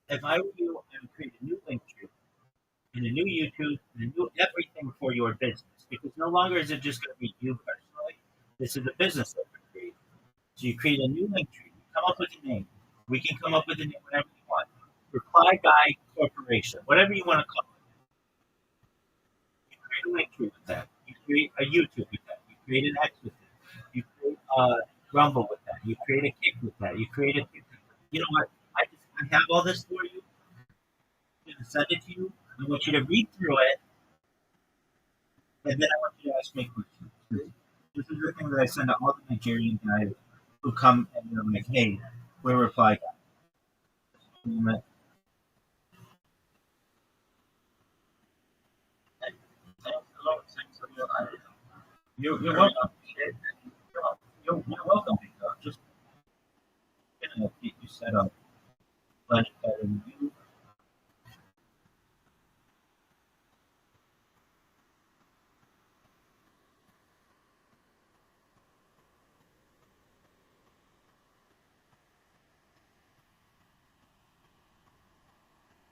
If I were you, I would create a new link tree and a new YouTube and a new everything for your business because no longer is it just going to be you personally. This is a business that we're creating. So you create a new link tree. You come up with a name. We can come up with a name whatever you want. Reply Guy Corporation, whatever you want to call it. You create a link tree with that. You create a YouTube with that. You create an X with it. You create a Rumble with that. You create a Kick with that. You create a you know what? I have all this for you. I'm going to send it to you. I want you to read through it, and then I want you to ask me questions. This is the thing that I send to all the Nigerian guys who come and they're like, "Hey, we're reply guys." You're welcome. You're welcome. Just get you set up. But you,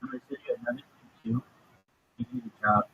I'm going to send you another thing too. Give you the job.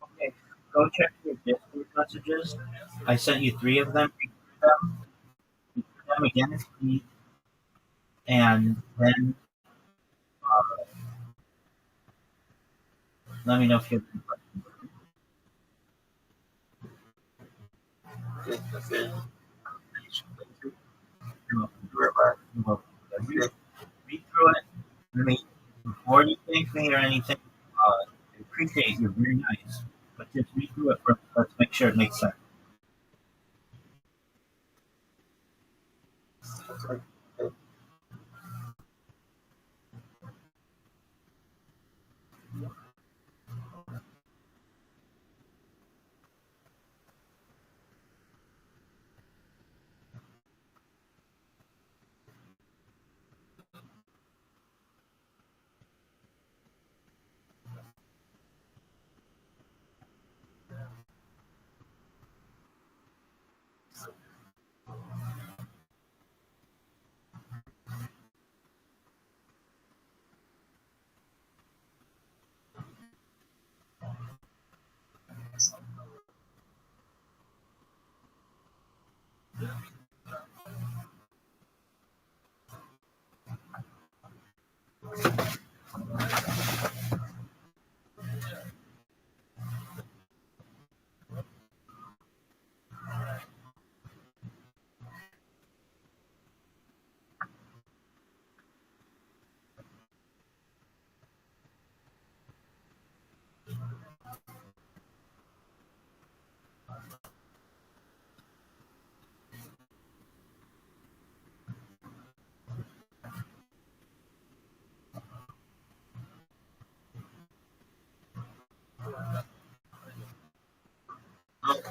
Okay, go check your Discord messages. I sent you three of them. Read them again if you need, and then let me know if you have any questions. Read through it. I mean, before you thank me or anything, I appreciate it. You're very nice. But just read through it first. Let's make sure it makes sense.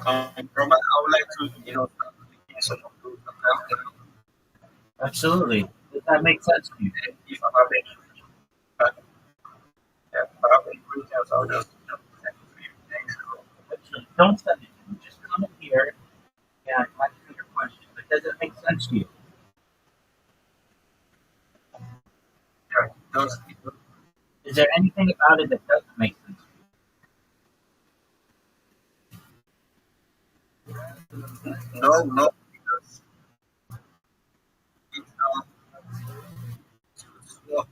Roman, I would like to, start making some of those accounts. Absolutely. Does that make sense to you? And if I have any, uh, yeah, if I have any questions, I'll just, send it to you. Thanks. Absolutely. Don't send it to me. Just come in here and answer your question. But does it make sense to you? Yeah, just, Is there anything about it that doesn't make sense to no, no, because it's not too slow. And,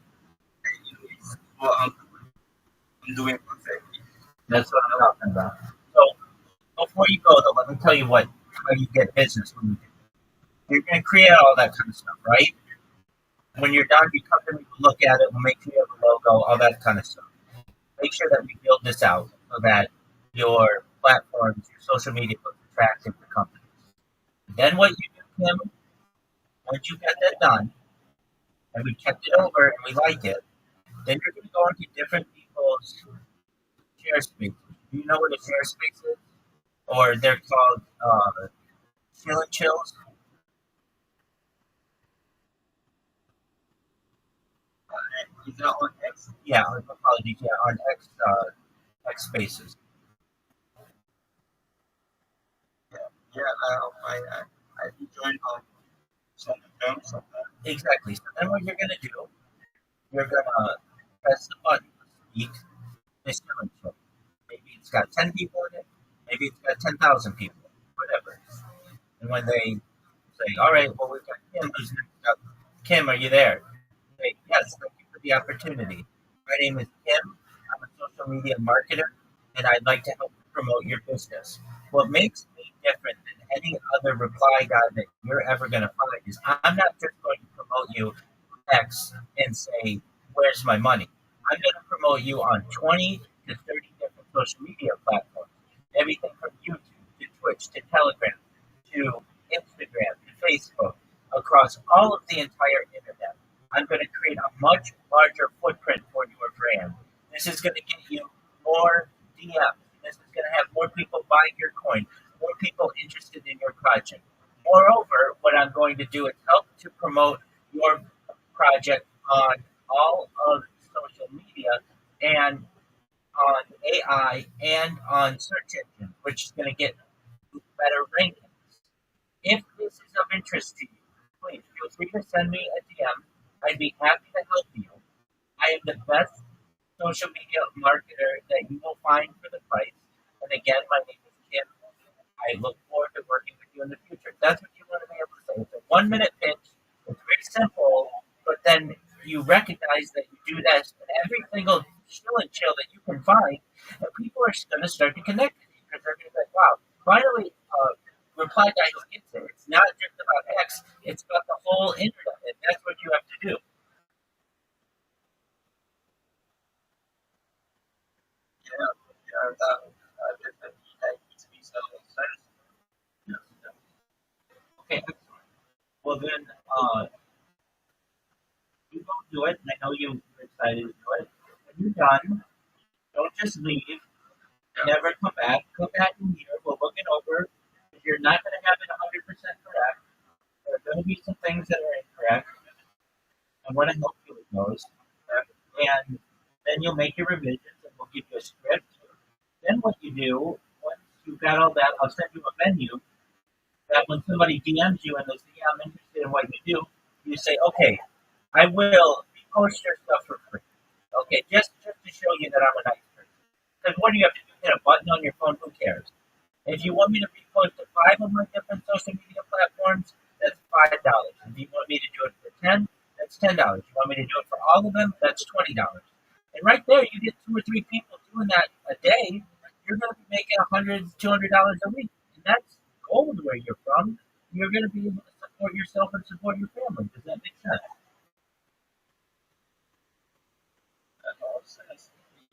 it's what I'm doing perfectly. you? That's what I'm talking about. So before you go, though, let me tell you how you get business when you do. You're going to create all that kind of stuff, right? When you're done, you come to me, we'll look at it, we'll make sure you have a logo, all that kind of stuff. Make sure that we build this out so that your platforms, your social media looks attractive to companies. Then what you do, Kim, once you get that done and we checked it over and we like it, then you're going to go into different people's share spaces. Do you know what a share space is? Or they're called chill and chills. Is that on X? Yeah, apologies. Yeah, on X spaces. Yeah, yeah, I did join on some of them, Exactly. So then what you're going to do, you're going to press the button to speak this chill and chill. Maybe it's got 10 people in it. Maybe it's got 10,000 people. Whatever. And when they say, all right, well, we've got Kim who's next up. Kim, are you there? Say, yes, thank you for the opportunity. My name is Kim. I'm a social media marketer, and I'd like to help promote your business. What makes me different than any other reply guy that you're ever going to find is I'm not just going to promote you X and say, where's my money? I'm going to promote you on 20 to 30 different social media platforms. Everything from YouTube to Twitch to Telegram to Instagram to Facebook, across all of the entire internet. I'm going to create a much larger footprint for your brand. This is going to get you more DMs. This is going to have more people buying your coin, more people interested in your project. Moreover, what I'm going to do is help to promote your project on all of social media and on AI and on search engines, which is going to get better rankings. If this is of interest to you, please feel free to send me a DM. I'd be happy to help you. I am the best social media marketer that you will find for the price. And again, my name is Kim. I look forward to working with you in the future. That's what you want to be able to say. It's a 1 minute pitch. It's very simple, but then you recognize that you do this in every single chill and chill that you can find, and people are going to start to connect with you because they're going to be like, wow, finally, reply guys gets it. It's not just about X, it's about the whole internet, and that's what you have to do. yeah, yeah, that definitely that needs to be some sense. Yes. Okay, excellent. Well, then, you go do it, and I know you're excited to do it. When you're done, don't just leave. Yeah, Never come back. Come back in here. We'll look it over. If you're not going to have it 100% correct, there are going to be some things that are incorrect. I want to help you with those. And then you'll make your revisions and we'll give you a script. Then what you do, once you've got all that, I'll send you a menu that when somebody DMs you and they say, yeah, I'm interested in what you do, you say, okay, I will post your stuff for free. Okay, just to show you that I'm a nice person. Because what do you have to do? Hit a button on your phone? Who cares? If you want me to repost to 5 of my different social media platforms, that's $5. If you want me to do it for 10, that's $10. You want me to do it for all of them, that's $20. And right there, you get 2 or 3 people doing that a day. You're going to be making $100, $200 a week, and that's gold where you're from. You're going to be able to support yourself and support your family. Does that make sense? that all sense.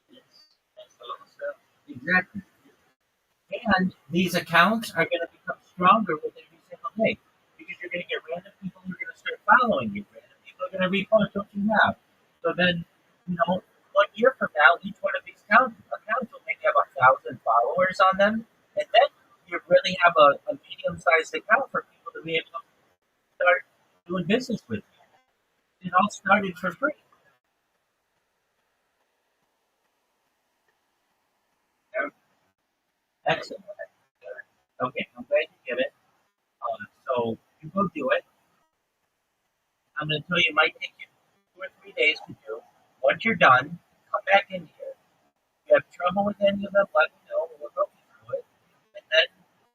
Yes, makes a lot of sense. Exactly. And these accounts are going to become stronger with every single day because you're going to get random people who are going to start following you. Random people are going to repost what you have. So then, 1 year from now, each one of these accounts will maybe have 1,000 followers on them, and then you're only have a medium-sized account for people to be able to start doing business with you. It all started for free. Yeah. Excellent. Okay, I'm glad you get it. So you go do it. I'm going to tell you, it might take you 2 or 3 days to do. Once you're done, come back in here. If you have trouble with any of them, let me know. We'll go through it. And then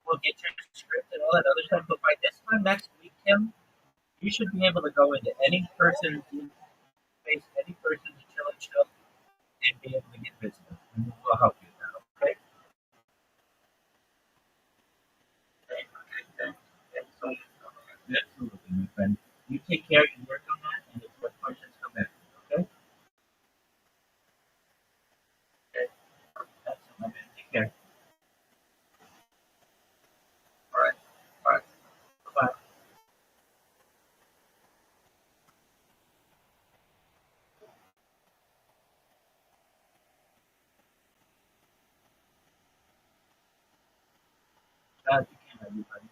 we'll get your script and all that other stuff. But by this time next week, Tim, you should be able to go into any person, face any person to chill and chill and be able to get business. And we'll help you with that, okay? Okay. Thanks. Thanks so much. Absolutely, my friend. You take care, you work on that, and if you have questions, come back. Okay? Okay. That's it, my man. Take care. All right. Bye. Bye. Glad you came, everybody.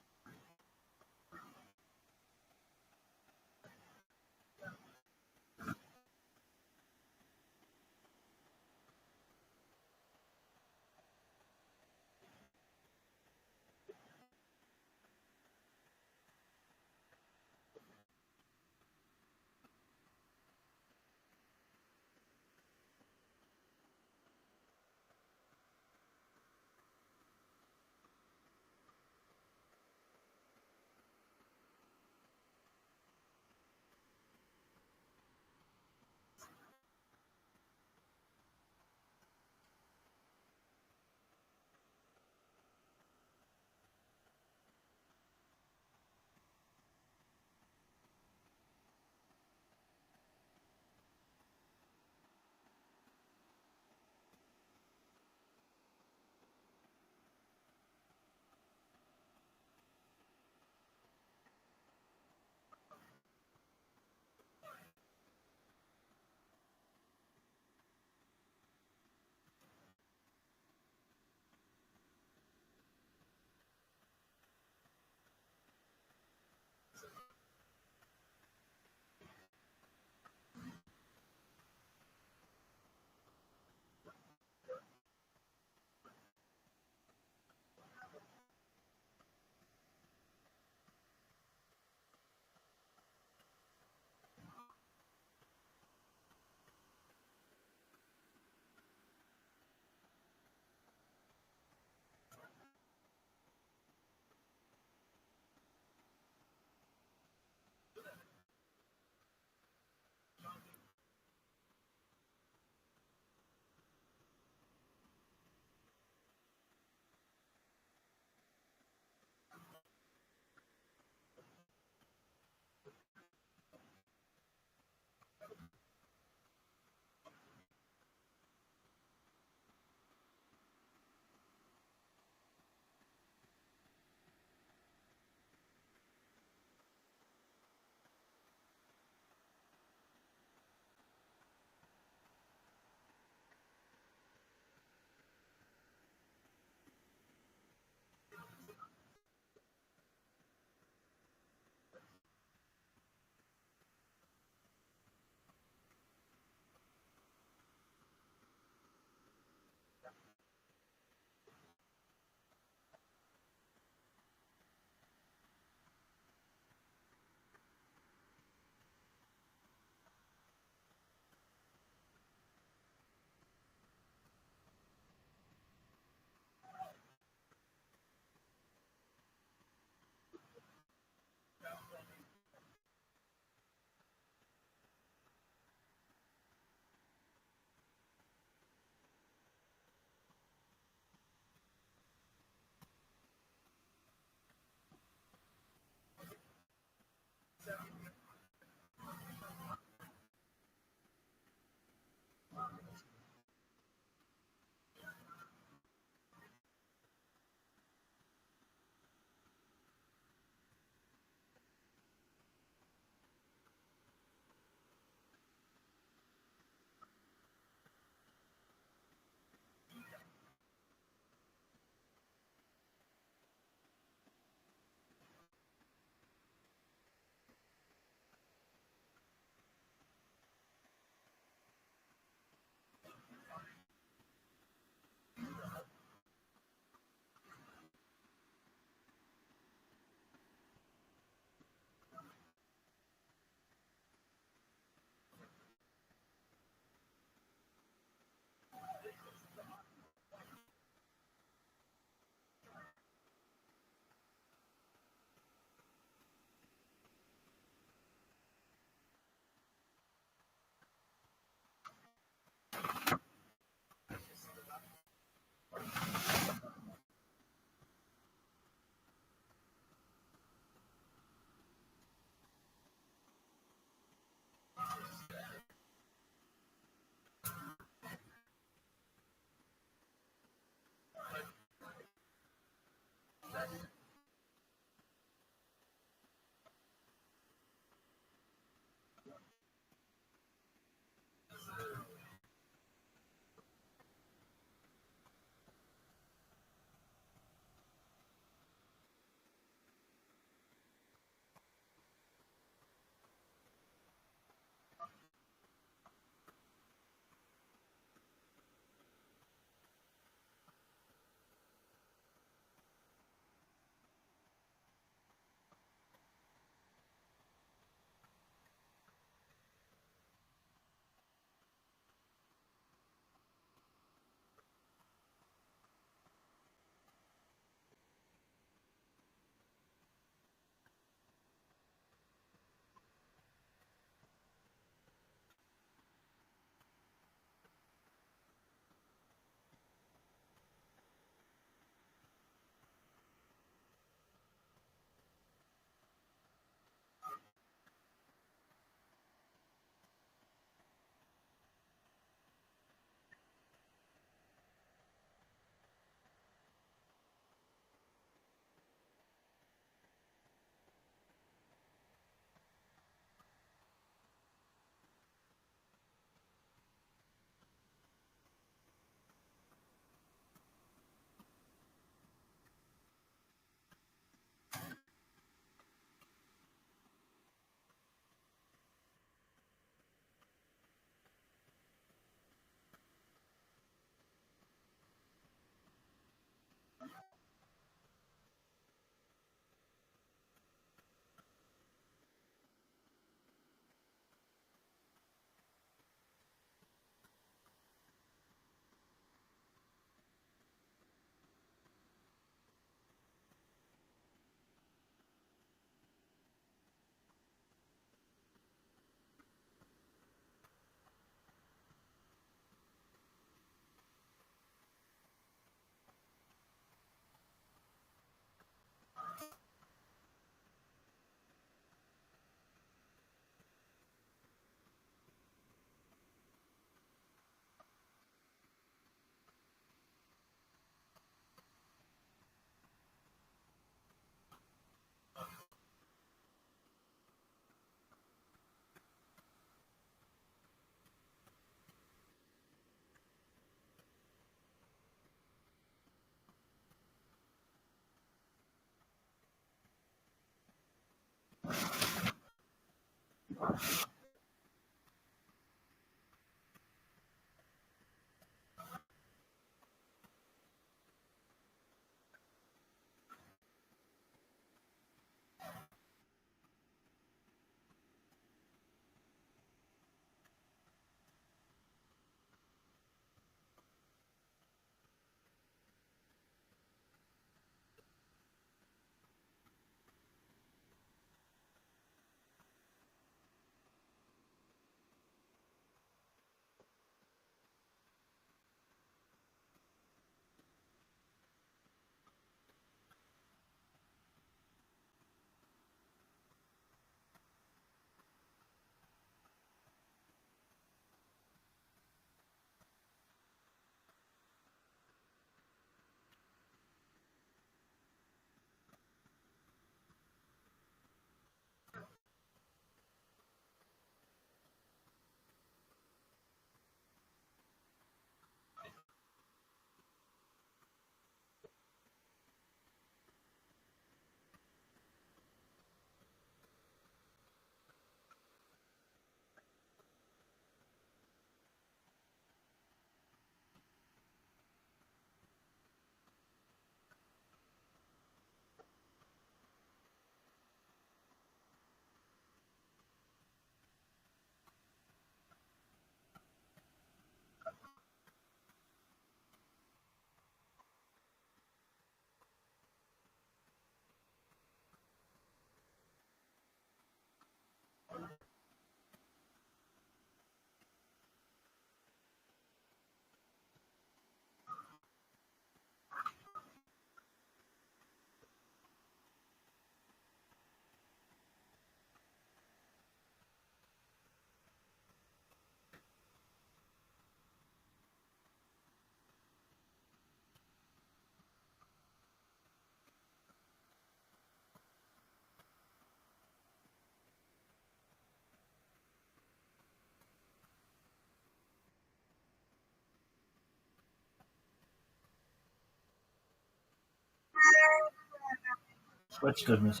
What's good, Miss?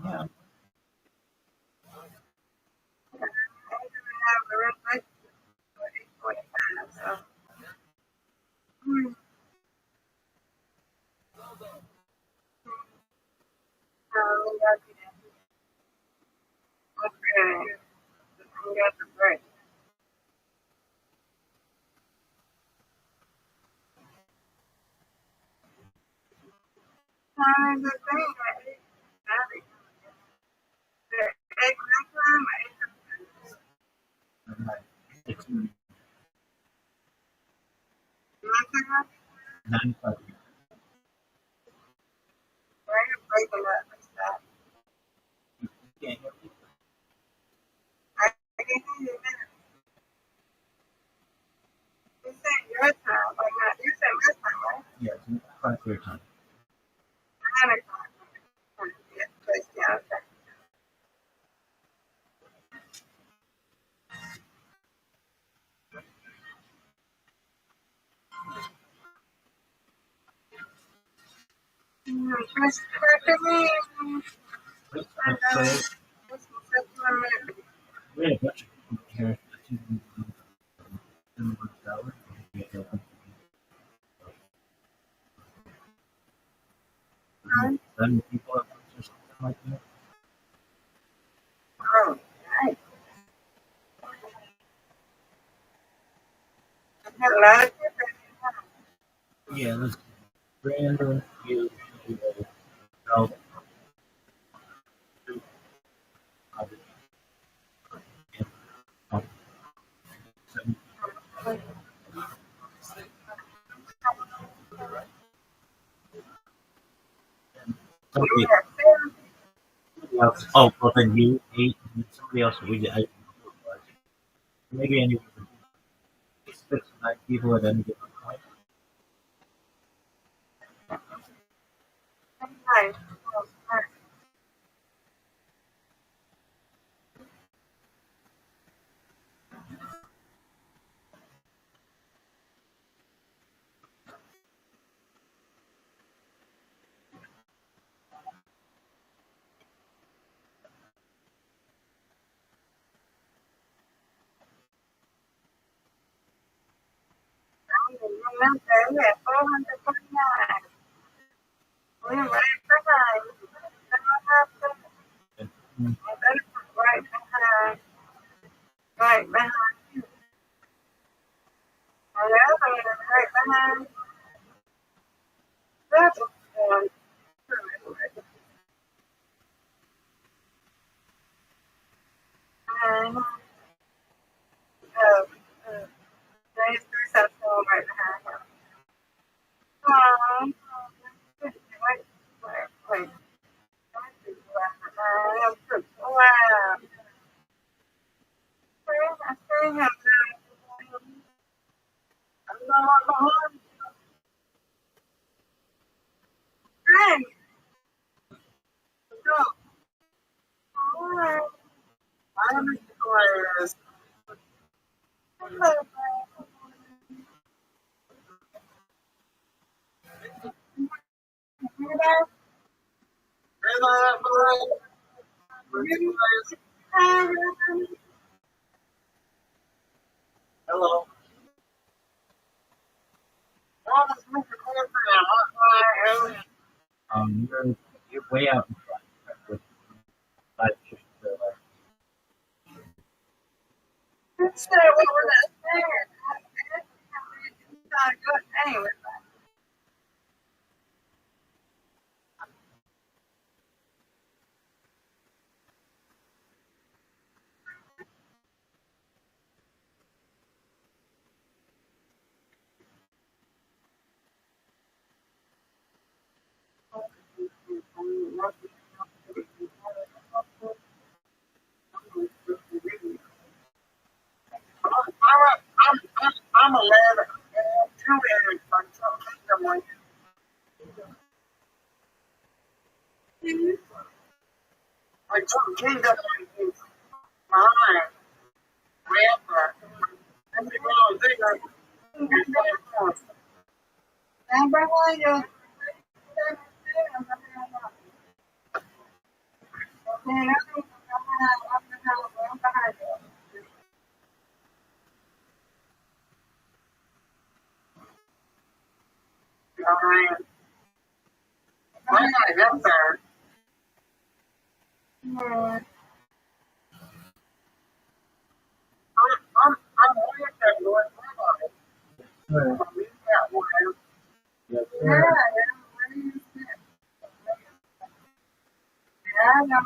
Yeah. It's 95. Can't hear me? Yeah, it's 5 time. Wait, so we had a bunch of people here. In the tower. Seven people at once or something like that. Yeah, let's Brandon, you, no, two, other, and, um, seven. Somebody else. Oh, well, then you, eight, and somebody else. We did. Maybe anywhere from 6 to 9 people at any given point. we're at 449. We're right behind. Right behind. Right behind. And the other one is right behind. That's one. There's three steps right behind him. Wait, wait. Wow. I see him. I'm not behind. Hey, go. All right. I'm the players. Hello. You're way out in front with five chickens. Anyway. I'm 11. Two years. I took kingdom is mine. Forever. And the girl is there. And behind you. I'm not up there. I'm with that Lord Rabbi. Sure. I'm in that one. Yes, Yeah, sir. I know.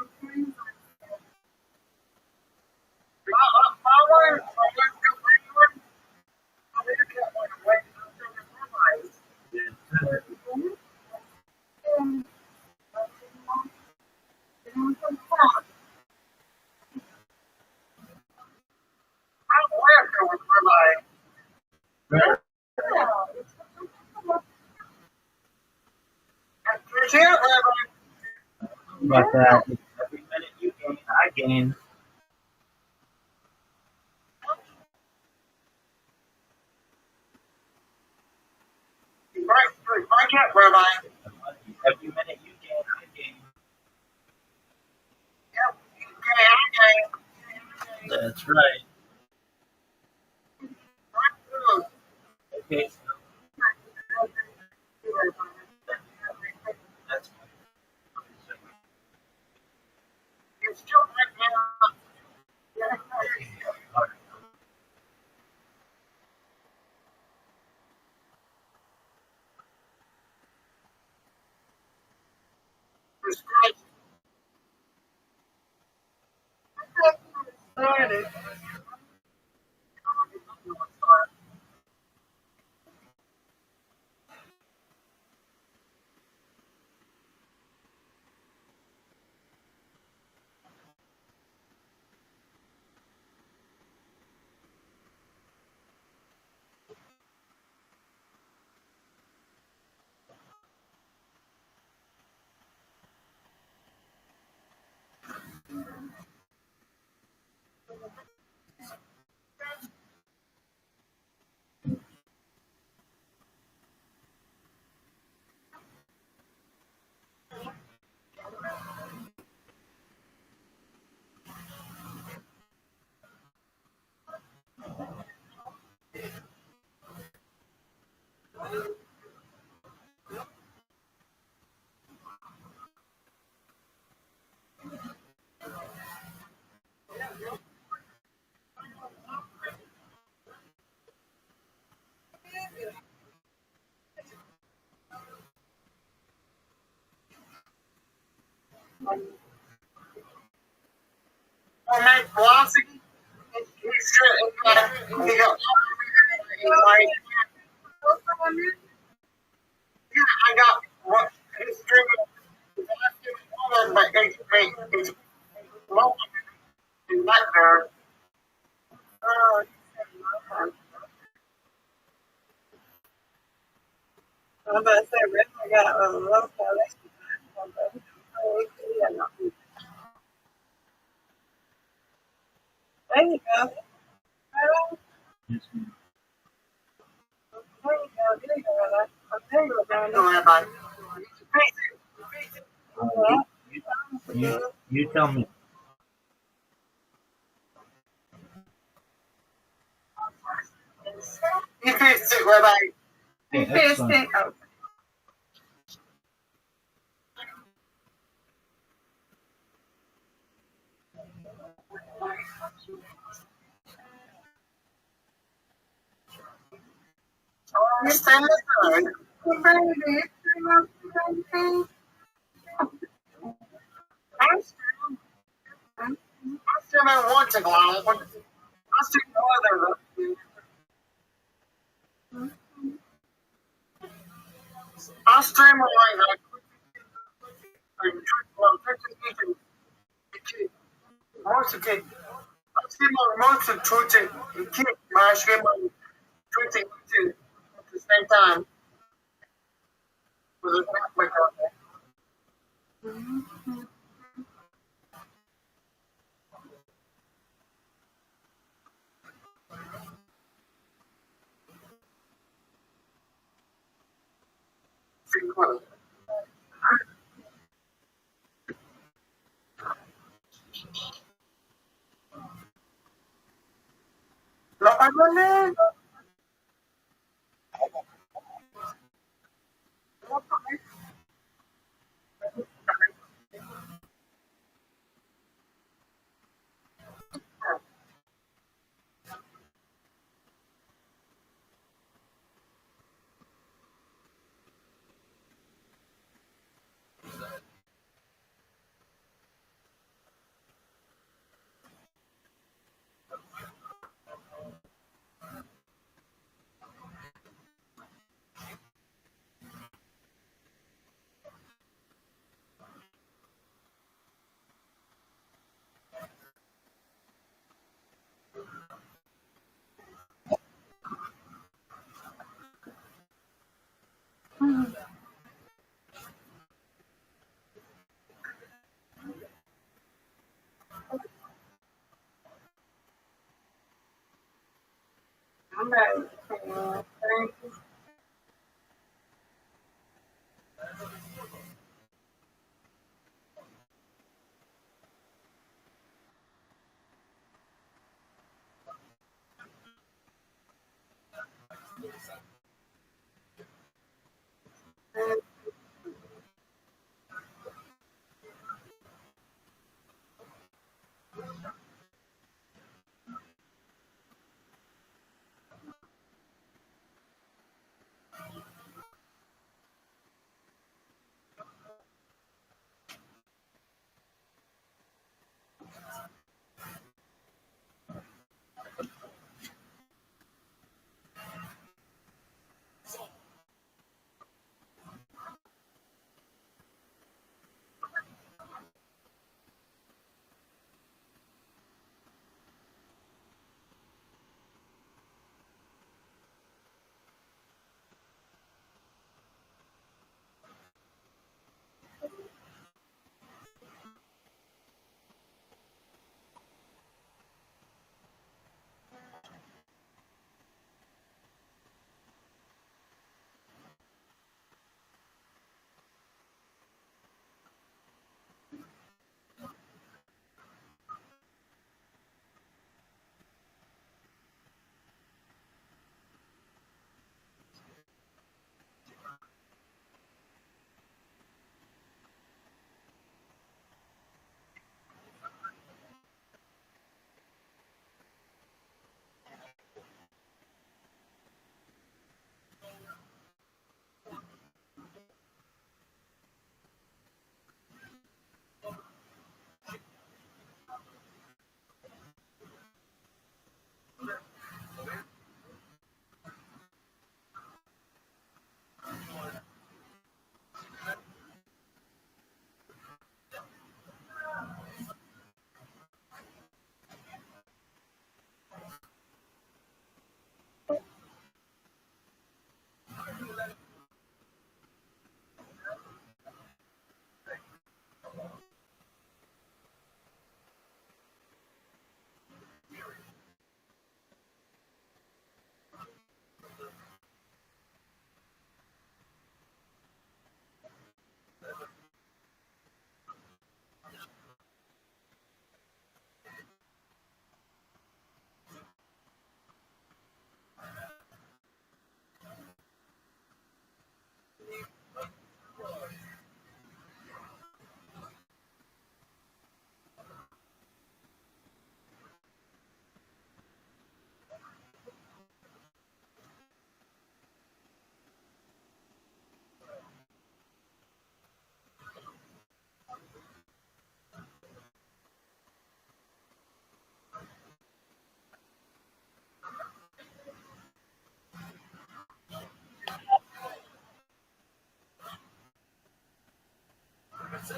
My wife, I look at one and wait until the rabbis. Yes, sir. I'm working with rabbi. Sure. I can't rabbi. How about that? Every minute you gain, I gain. I can't rabbi. Every minute you gain, I gain. Yep. Okay, That's right. Okay. That's You're still right now. all right. Started. Well, my velocity is he got like, yeah, I got what his string is but it's low in that there. Oh, I'm about to say, Rick, I got a low foundation. There you go. Yes, ma'am. There you go. There you go. There you go. Go ahead, bye. You tell me. You fixed it, Rabbi. Oh, You fixed excellent. it. Oh. Oh, stay listening. Baby, I'm still in one to go on. I'm still northern. I'm streaming like well, 13 inches. Most of it. I'm streaming most of Twitter and keep my streaming Twitter at the same time with a my contact. No, I'm not. I'm not. It's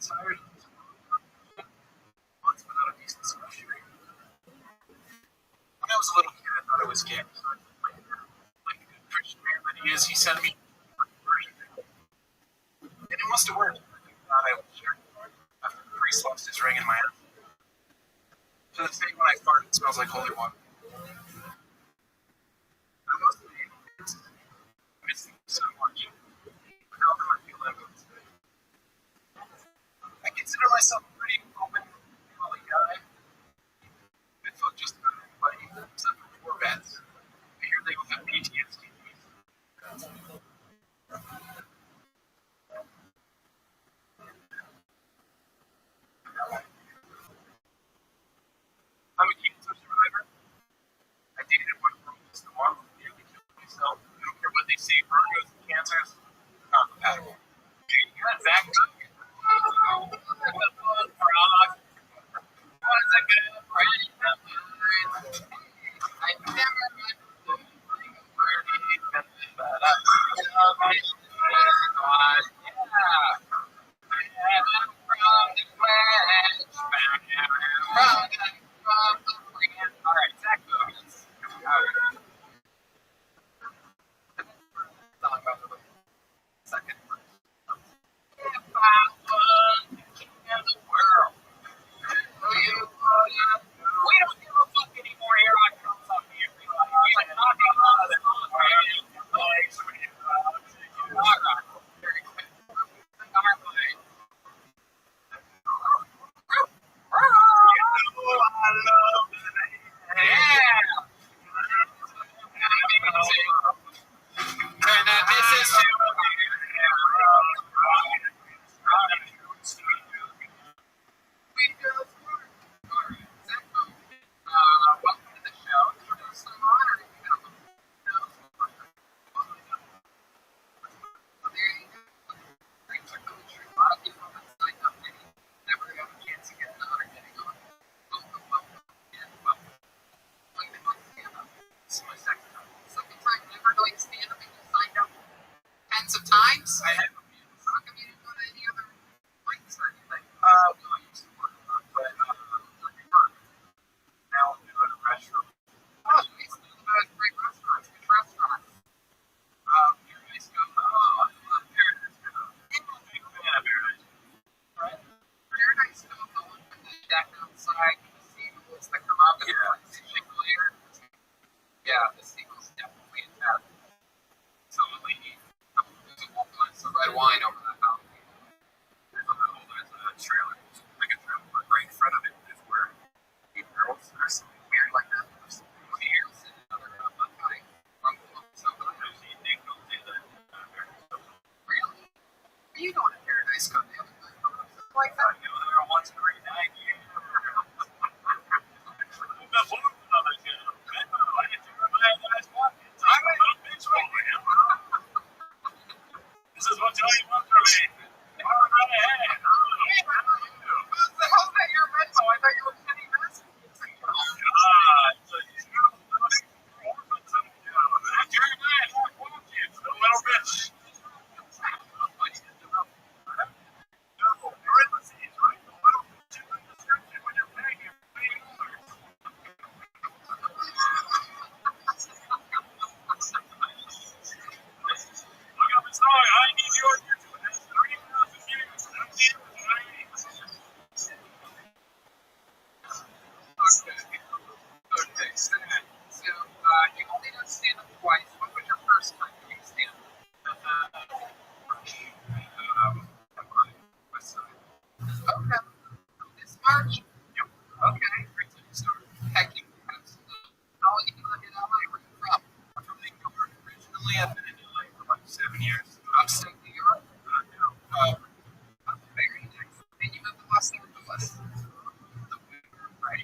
hard. Months without a decent solution. When I was a little kid, I thought I was gay. Like a good Christian man that he is, he sent me. And it must have worked. I thought I was sure. After the priest lost his ring in my hand. To this day, when I fart, it smells like holy water. I must be. I miss them so much. How do I feel like I consider myself a pretty open, holy guy. I feel just about anybody, except for poor vets. I hear they will have PTSD. I'm a cancer survivor. I dated one girl just a month, nearly killed myself. I don't care what they say, Virgos and cancers, not compatible. You got Zach? Sometimes I have how come you didn't go to any other fights or anything? Well, I used to work a lot, but now I'm doing a restaurant. Oh, it's one of the best great restaurants, good restaurants. Paradise Go. Oh, I love Paradise Go. I'm a big fan of Paradise Go. Right? Paradise Go, the one with the deck outside, the seagulls that come up and the chandelier. Yeah, the seagulls definitely attack. Totally neat. There's a whole bunch of red wine over that mountain. There's a trailer, like a trailer, but right in front of it is where eight girls are something weird like that. There's girls and another guy rumble up something. They go to the really? Are you going to Paradise Go the other night? Like that? You know, there once every 9 years. This is what you want from me. What the hell is that your rental? I thought you were Kenny Massey. Oh, God. Jerry and I have one kids, a little bitch. No, you're in the seas, right? The little bitch is in the description when you're paying your $80. Look up his song, I Need Your YouTube. It has 30,000 views. That's it. Okay. So, you only done stand-up twice. What was your first time doing stand-up? West Side. Okay. This March? Yep. Okay. Great time to start. Heck, you absolutely. How long have you lived in LA? Where are you from? I'm from Vancouver originally. I've been in LA for like 7 years. Upstate New York? No. Very nice. And you moved to Los Angeles? The winter, right?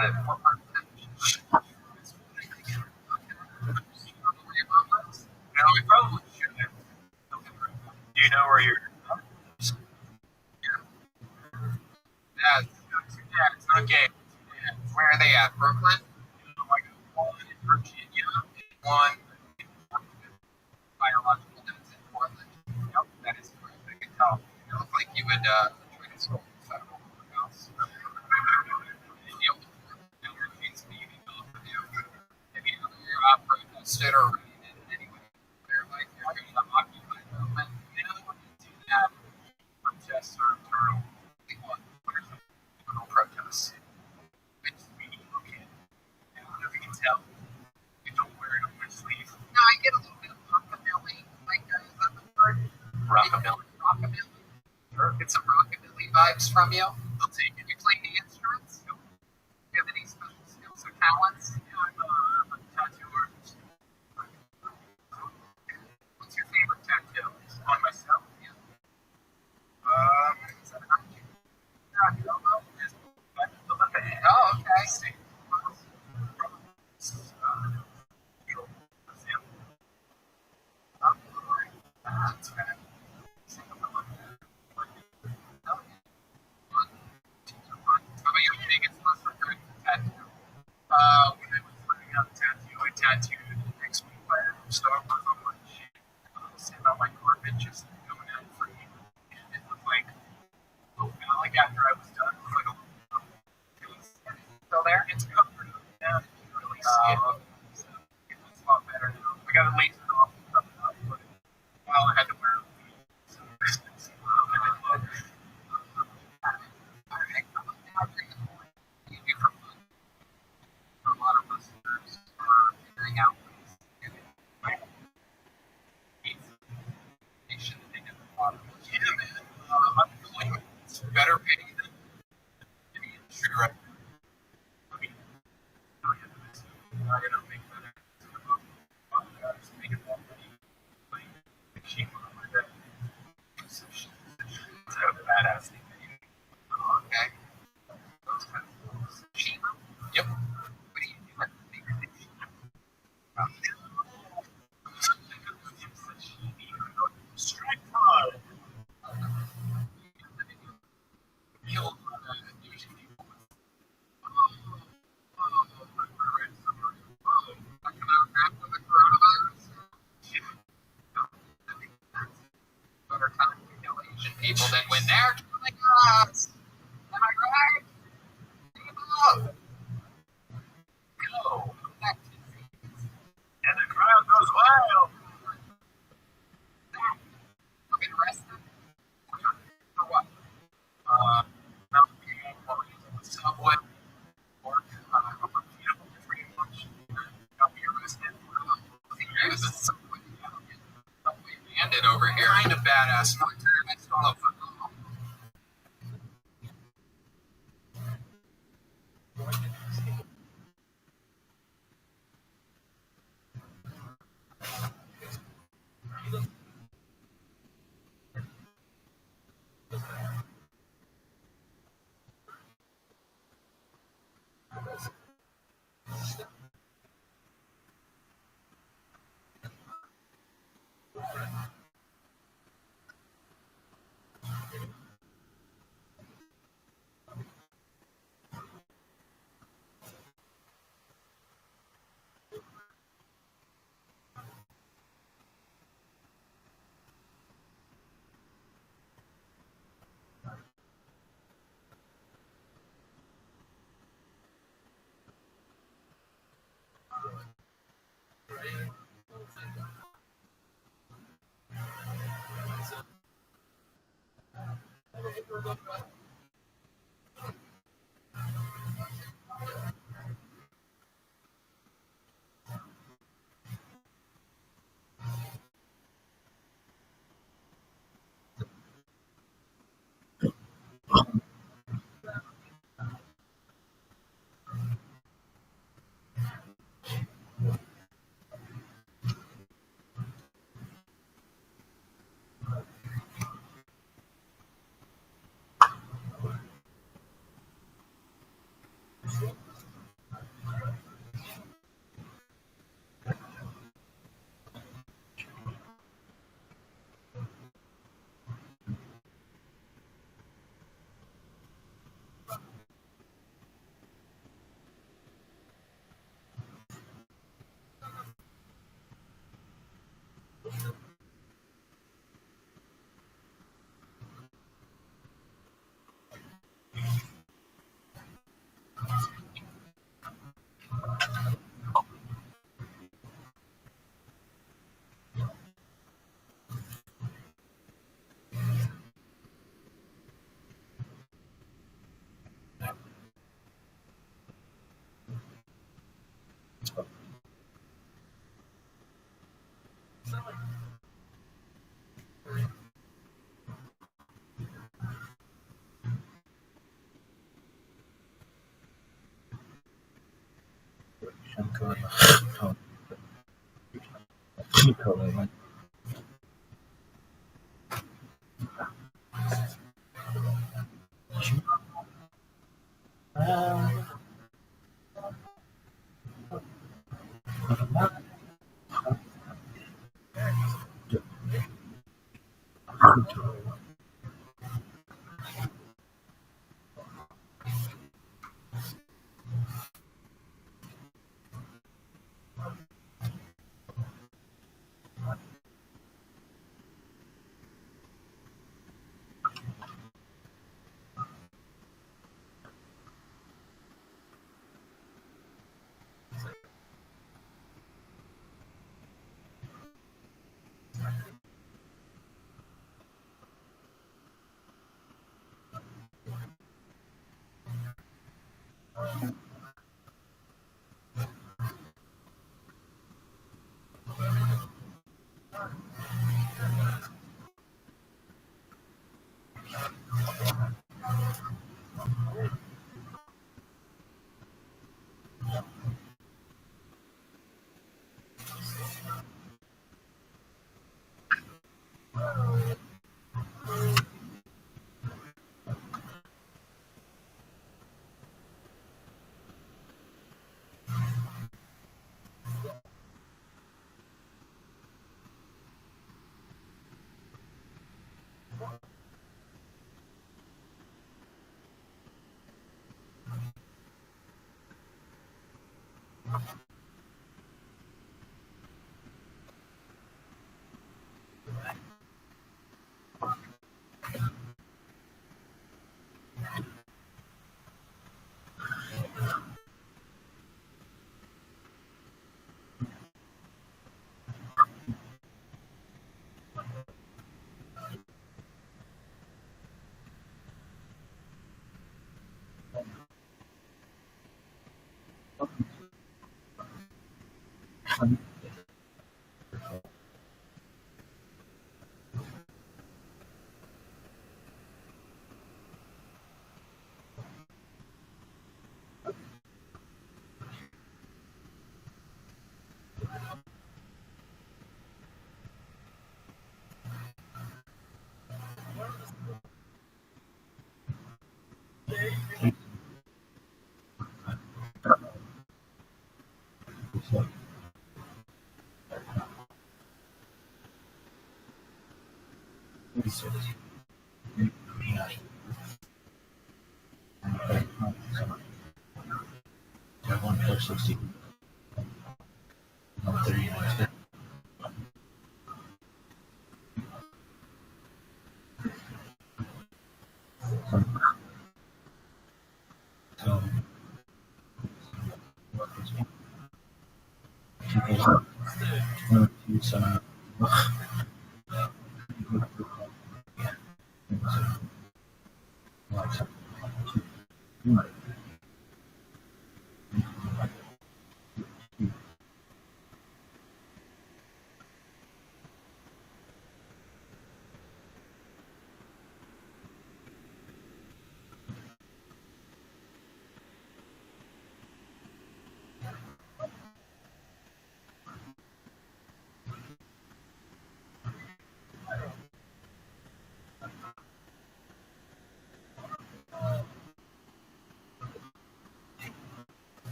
but what part of town? No, we probably should have. Do you know where you're? Yeah, it's not gay. Yeah. Where are they at? Brooklyn? Like one in Virginia and one in Portland. Biological that's in Portland. Yep, that is correct. I can tell. You look like you would try to smoke the federal courthouse. Deal with energies being developed for you. Have you ever protested or ran in any way? They're like you're doing the Occupy movement. You know, when you do that, protests are internal. Like what are some internal protests? It's really okay. I don't know if you can tell. You don't wear it on your sleeve. No, I get a little bit of rockabilly. Like, is that the word? Rockabilly. Rockabilly. Sure. Get some rockabilly vibes from you. I'll take it. You play the instruments? No. Do you have any special skills or talents? Yeah, I'm a tattoo artist. What's your favorite tattoo? On myself? Yeah. Is that an eye? Yeah, you don't know? Oh, okay. That's right. How about your biggest most regret tattoo? When I was learning how to tattoo, I tattooed an X-Wing fighter from Star Wars on my shin. Sitting on my carpet, just going out free. And it looked like, like after I was done, it was like it was still there. It's covered up now. You can really see it. So it was a lot better now. I got it lasered off and covered up, but while I had to wear it. So you do for fun. A lot of listeners are figuring out ways to get it. They should think of a lot of those. Yeah, man. Unemployment is better paid than any industry right now. I mean, I gotta make better. Just make it more money. Like, machine on my bed. Some shit. It's a badass thing that you do. Okay. Those kind of things. Shima? Yep. What do you do at the big Shima? Strike hard. Killed Asian people. Talking about crap with the coronavirus. Better time to kill Asian people than when they're killing us. Am I right? Team up. Go. And the crowd goes wild. I've been arrested. For what? Not being while using the subway or pretty much got me arrested for using the subway. Subway bandit over here. Kind of badass. I stole a football.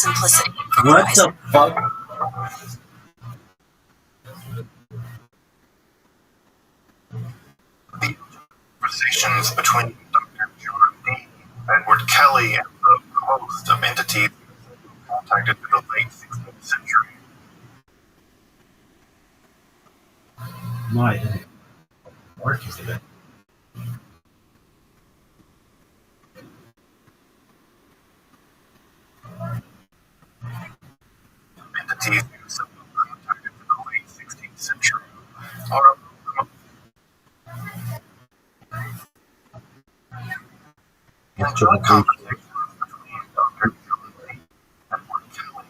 simplicity from What Horizon. the fuck? The conversations between Dr. John D., Edward Kelly, and the host of entities contacted in the late 16th century. Why? Work is it? Entities contacted in the late 16th century are enjoy conversations between Dr. John D. and Edward Kelly.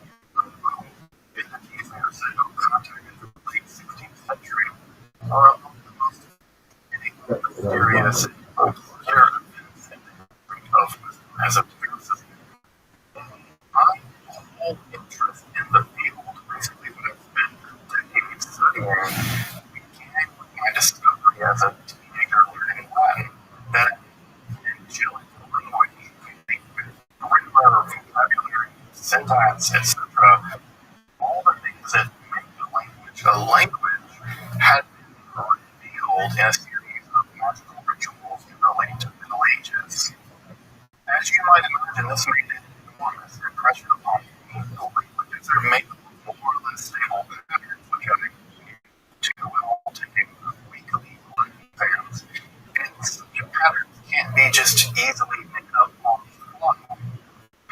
Entities contacted in the late 16th century are among the most mysterious and obscure events in the history of esotericism. My whole interest in the field recently, what I've spent decades studying, began with my discovery as a teenager learning Latin, that angelic language, grammar, vocabulary, syntax, etc., all the things that make a language had been revealed in a series of magical rituals in the late Middle Ages. As you might imagine, this made an enormous impression upon me. The languages are made of more or less stable patterns, which I knew too well taking weekly learning exams. And such patterns can't be just easily made up on the fly.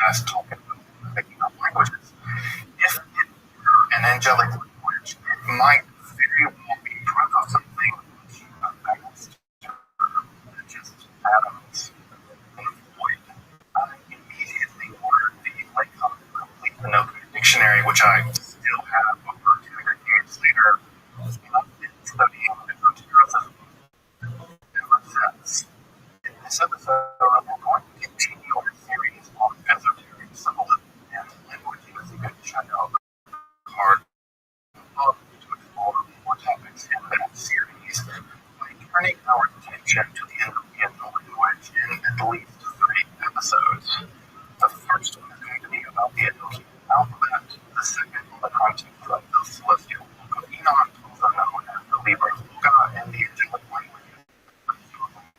As talking about making up languages, if it were an angelic language, it might very well be proof of something much advanced than just atoms in the void. I immediately ordered the Lexicon Complete Enochian Dictionary, which I still have over 2 decades later, and I've been studying esotericism ever since. In this episode, we're going to continue our series on esoteric symbolism and languages. You can check out the card above to explore more topics in that series by turning our attention to the Enochian language in at least 3 episodes. The first one is going to be about the Enochian alphabet, the second on the context of the celestial book of Enoch, also known as the Liber Loga, and the angelic language.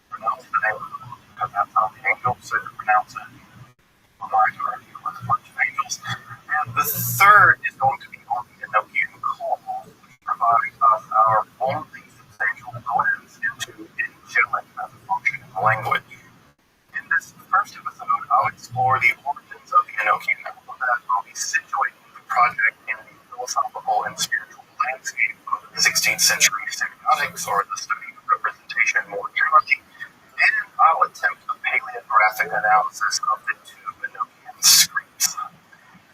Pronounce the name of the book because that's how the angels said to pronounce it. Remind our with a bunch of angels. And the third is going to be on the Enochian calls, which provide us our only substantial glimpse into angelic as a functioning language. In this first episode, I'll explore the origins of the Enochian alphabet. I'll be situating the project in the philosophical and spiritual landscape of the 16th century semiotics, or the study of representation more generally, and I'll attempt a paleographic analysis of the 2 Enochian scripts.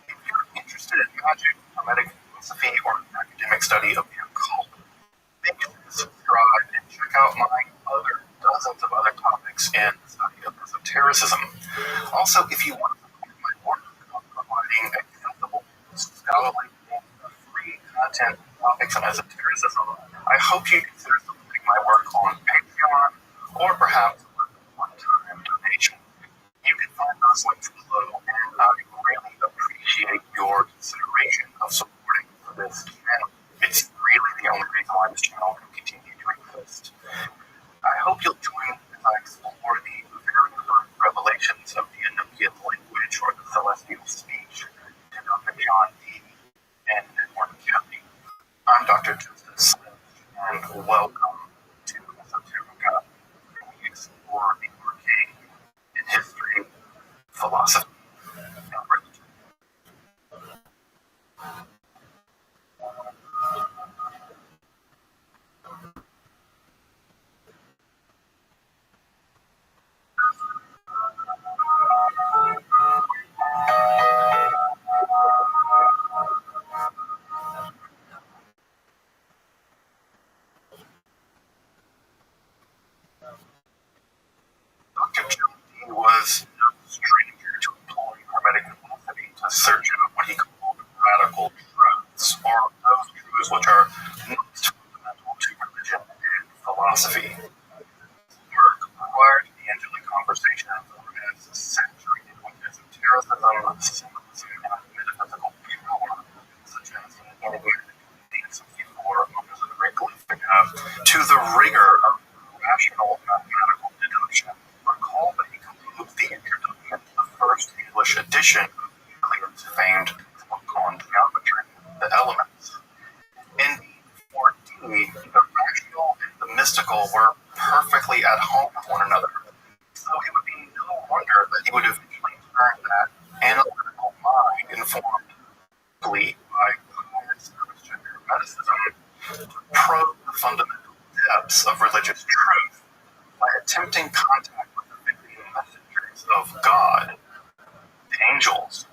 If you're interested in magic, hermetic philosophy, or academic study of the occult, make sure to subscribe and check out my dozens of other topics in the study of esotericism. Also, if you want to support my work of providing accessible, scholarly, and free content topics on esotericism, I hope you consider supporting my work on Patreon, or perhaps with a one-time donation. You can find those links below, and I really appreciate your consideration of supporting this channel. It's really the only reason why this channel can continue to exist. I hope you'll join me as I explore the very first revelations of the Enochian language, or the celestial speech, to Dr. John D. and Edward Kelly. I'm Dr. Justin Smith, and welcome to Esoterica, where we explore the arcane in history, philosophy, and religion. at home with one another. So it would be no wonder that he would eventually turn that analytical mind informed by Christian hermeticism to probe the fundamental depths of religious truth by attempting contact with the victim messengers of God, the angels.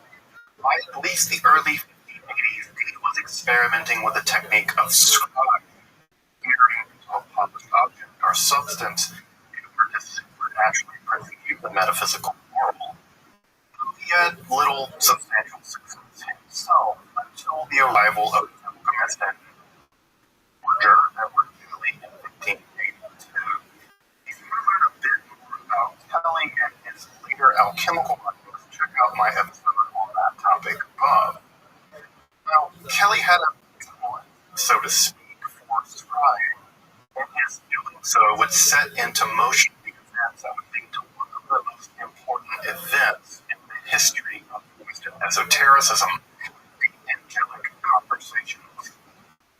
By at least the early 1580s, he was experimenting with the technique of scribing, peering into a published object or substance in order to supernaturally perceive the metaphysical world. He had little substantial success himself until the arrival of the alchemist and forger Edward Kelly in 1582. If you want to learn a bit more about Kelly and his later alchemical writings, check out my episode on that topic above. Now, Kelly had a talent, so to speak, for scrying, and his doing so would set into motion the events that would lead to one of the most important events in the history of Western esotericism, the angelic conversations.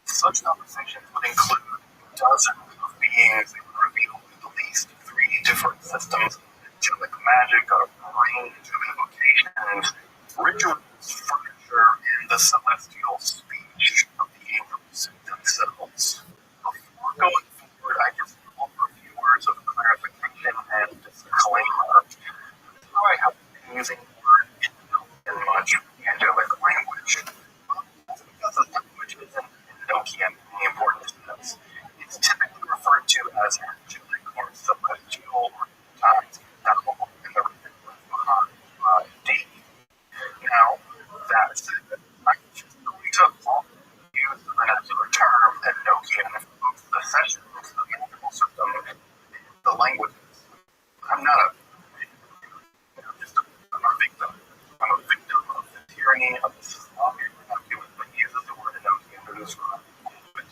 Such conversations would include dozens of beings that would reveal at least 3 different systems of angelic magic, a range of invocations, rituals, furniture, and the celestial speech of the angels themselves. Before going forward, I just offer a few words of clarification and disclaimer. I have been using the word in much angelic language. That's because the language isn't Enochian in any important sense. It's typically referred to as angelic or celestial, or times devil in the resemblance behind deity. Now, that said, I'm just going to use the vernacular term Enochian for both the sessions of the animal system and the languages. I'm not a I'm a victim. I'm a victim of the tyranny of the Slavic vernacular that uses the word Enochian to describe it.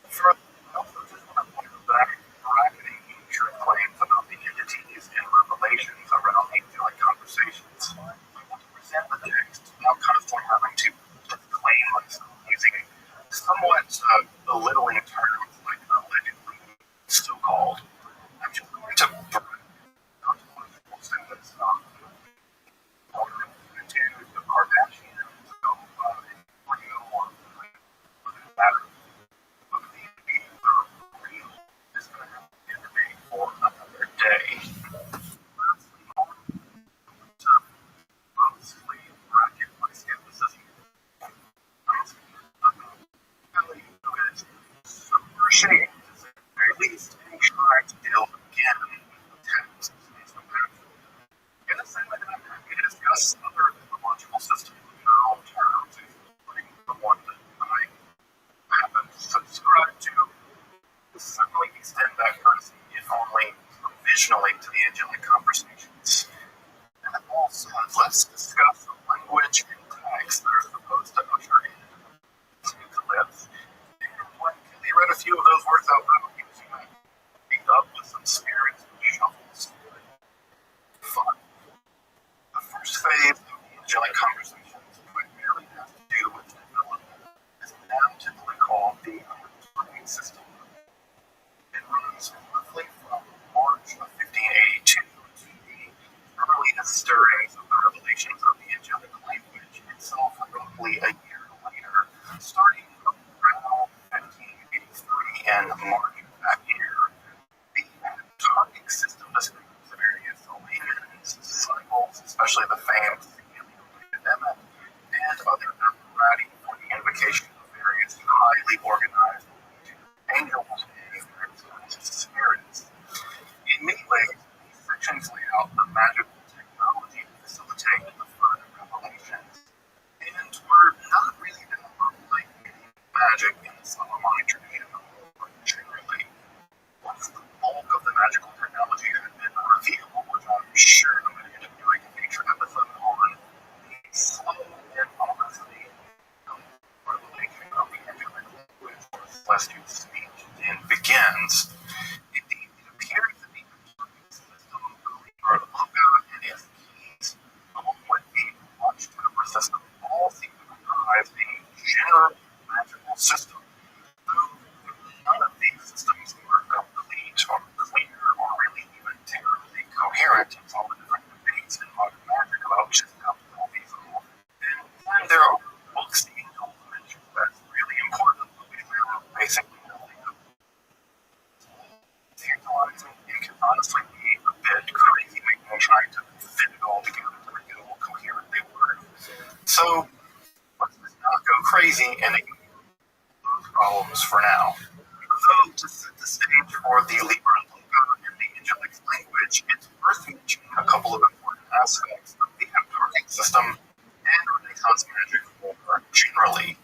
Further, I also just want to point out that I'm bracketing truth claims about the entities and revelations around angelic conversations. I want to present the text without constantly having to disclaim myself using somewhat belittling terms like allegedly, so-called. I'm just going to ontological statements to the Kardashians, so real or matter of the beings are real is going to have to be a debate for another day. Lastly, I want to mostly bracket my skepticism. Kelly, who is super ashamed to say the very least, and try to deal again with the text is impactful. In the same way that I'm happy to discuss other mythological systems in their own terms, including the one that I happen to subscribe to, certainly extend that courtesy, if only provisionally, to the angelic conversations. And that all said, let's discuss the language and text that are supposed to usher in to live. And when Kelly read a few of those words out loud, he was going to pick up with some spirits and shuffles. Fun. The first phase of the angelic conversations primarily has to do with the development of what is now typically called the understanding system. It runs roughly from March of 1582 to the earliest stirrings of the revelations of the angelic language itself from honestly be a bit crazy making and trying to fit it all together to make it all coherently work. So let's just not go crazy and ignore those problems for now. Though to set the stage for the Libra logo and the angelic language, it's worth mentioning a couple of important aspects of the Heptarchic system and Renaissance magic more generally.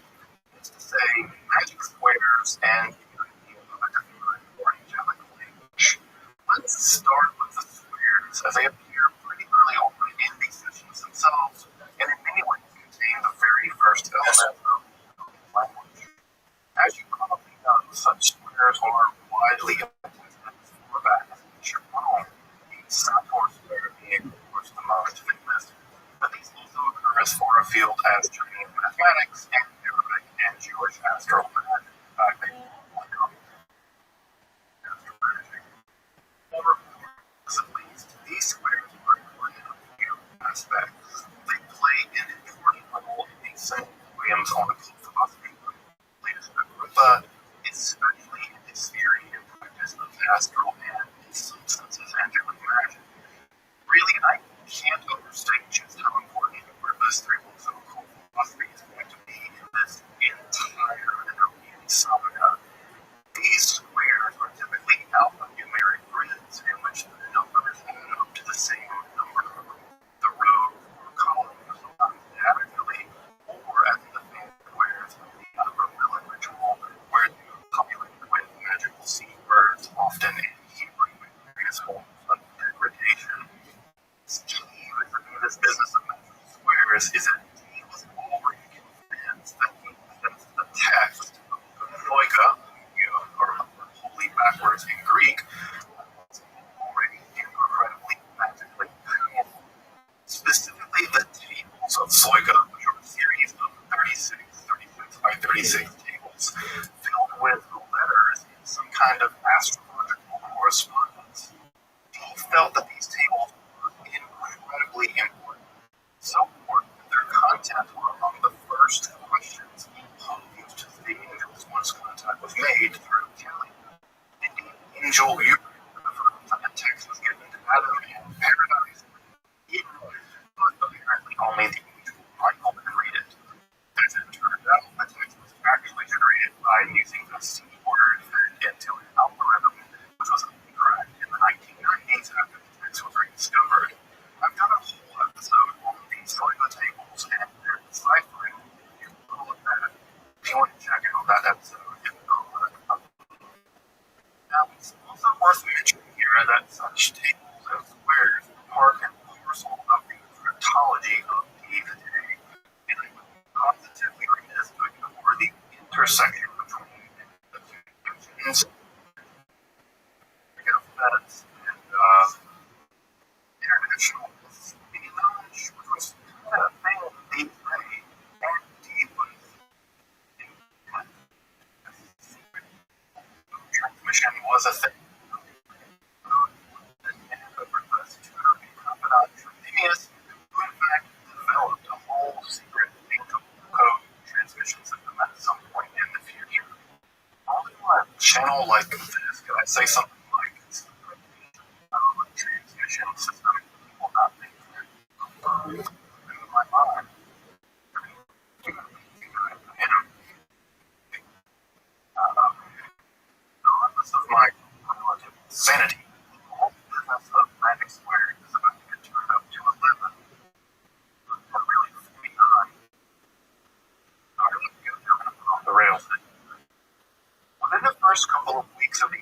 It's to say, magic squares and the idea of a divine or angelic language. Let's start with the squares, as they appear pretty early on in these sessions themselves, and in many ways contain the very first element of language. As you probably know, such squares are widely implemented for that as feature one, the Sator square being, of course, the most famous, but these also occur as far afield as Chinese mathematics and Arabic and Jewish astral magic. In fact, they all come astral magic. Or, at least, these squares are important in a few aspects. They play an important role in the same Williams on the philosophy especially in his theory and practice of astral and, in some senses, angelic magic. Really, I can't overstate just how important the purpose through philosophical philosophy is going to be in this entire Enochian saga. These squares are typically alphanumeric grids in which the numbers add up to the same number. The rows or columns are sometimes additively, or as in the famous squares of the Rabbi ritual, where they are populated with magical seed birds, often in Hebrew with various forms of degradation. This business of magical squares is that he was already convinced that he possessed the text of the Loika, or wholly backwards in Greek, was already incredibly magically powerful. Specifically, the tables of Soika, which are a series of 36 by 36 tables, filled with letters in some kind of astrological correspondence. He felt that these tables were incredibly important, so important that their content were among the first questions posed to the angels once contact was made through Kelly. Indeed, Angel Uriel, the first time the text was given to Adam in paradise, but apparently only the angel Michael could read it. As it turned out, the text was actually generated by using the C word fed into an algorithm, which was cracked in the 1990s after the text was rediscovered. I've done a whole episode on these Soika tables and their deciphering. You can look at that if you want to check out that episode. Now, it's also worth mentioning here that such tables and squares are part and parcel of the cryptology of day-to-day, and I would positively remiss to ignore the intersection between the two dimensions, alphabets, and international espionage, which was kind of a thing deep and deep was transmission was a thing. Who in fact developed a whole secret angel code transmission system at some point in the future. On a channel like this, could I say something like it's a transmission system will not think that in my mind. Regardless of my relative sanity, the whole business of magic squares is about to get turned up to 11. Or really 49. Alright, let's go off the rails. Within the first couple of weeks of the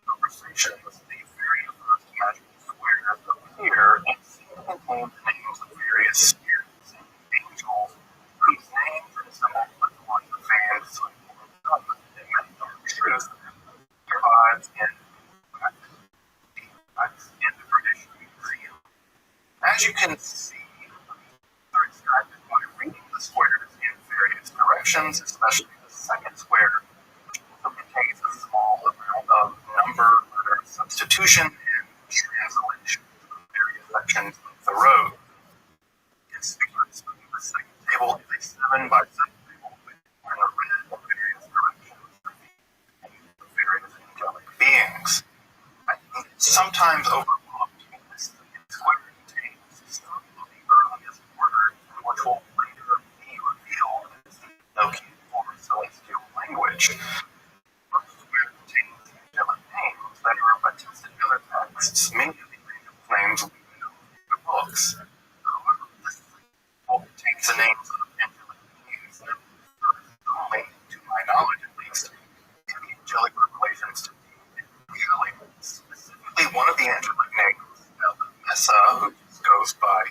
conversations, the very first magical squares appear and seem to contain the names of various spirits and angels whose names are symbols with the ones the fans so and many dark truths survives in the British Museum. As you can see, they're extracted by reading the squares in various directions, especially the second square, which also contains a small amount of number, letter substitution, and translation of various sections of the road. Conspicuously, the second table is a 7 by 7 table with a red of various directions of various angelic beings. I think sometimes sometimes overlooked in this square contains some of the earliest words which will later be revealed as the Enochian or Celestial language. First square contains angelic names that are attested in other texts, many of the angel names we know in the books. However, this symbol contains the names of angelic beings that only, to my knowledge at least, in the angelic revelations to Kelly, specifically one of the angelic names, Messa, who goes by,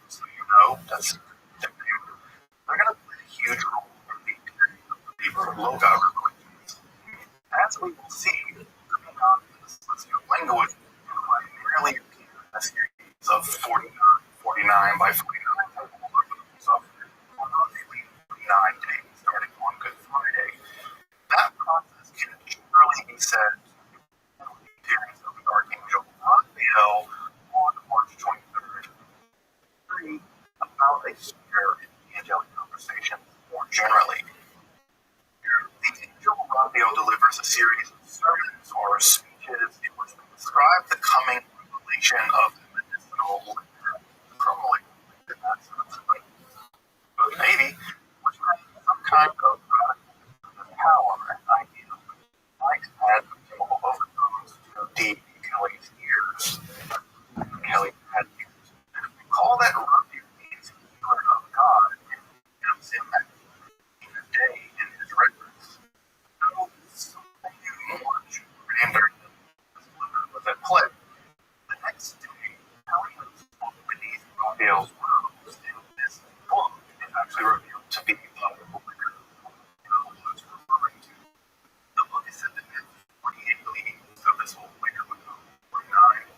so you know, that's their name. They're going to play a huge role in the theory of the Hebrew Loga revelations. As we will see, coming on to the celestial language primarily appear in a series of 49 by 49 tables of roughly 49 days, starting on Good Friday. That process can generally be said to be the appearance of the Archangel Raphael on March 23rd. About a year in the angelic conversation more generally. The angel Raphael delivers a series of sermons or speeches in which they describe the coming revelation of the medicinal crumbling in that sort of thing. But maybe, which has some kind of power and idea, might add chemical overtones to deep Kelly's ears. Kelly had ears. Call that Rabbi means healer of God, and gives him that in a day in his records. No, something much grander than this liver was at play. The next day, Kelly spoke beneath Raphael's robes, and this book is actually revealed to be the liquor was referring to. The book is said to have 48 leaves, so this whole liquor would go 49.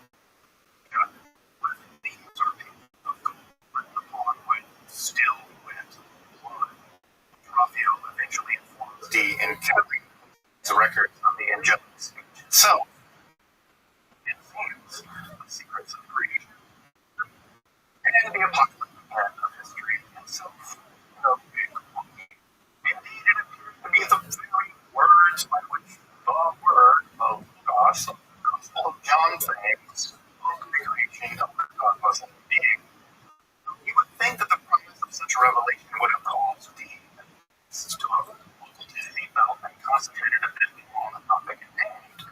With the usurping of gold written upon which still went blood. Raphael eventually informs Dee and Kelly the records of the angelic speech itself. It seems the secrets of creation and the apocalyptic end of history itself. No big monkey. Indeed, it appears to be the very words by which the word of God, the Gospel of John claims, of the creation of the God was a being. You would think that the promise of such a revelation would have caused Dee to have looked into his belt and concentrated a bit more on the topic at hand.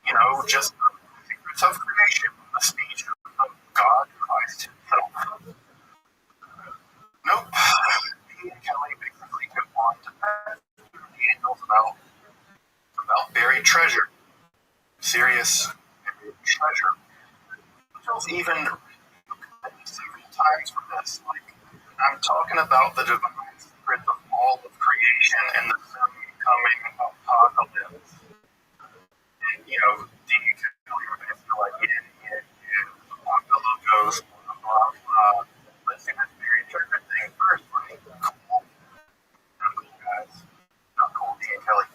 You know, just the secrets of creation, the speech of God Christ himself. Nope. Dee and Kelly basically go on to pass the angels about buried treasure. Serious buried treasure. Angels even several times for this. Like, I'm talking about the divine secret of all of creation and the coming apocalypse. And, you know, Dee and Kelly were basically like, apocalypse, blah, blah, blah. Let's do this buried treasure thing first, right? Cool. Not cool, guys. Not cool, Dee and Kelly.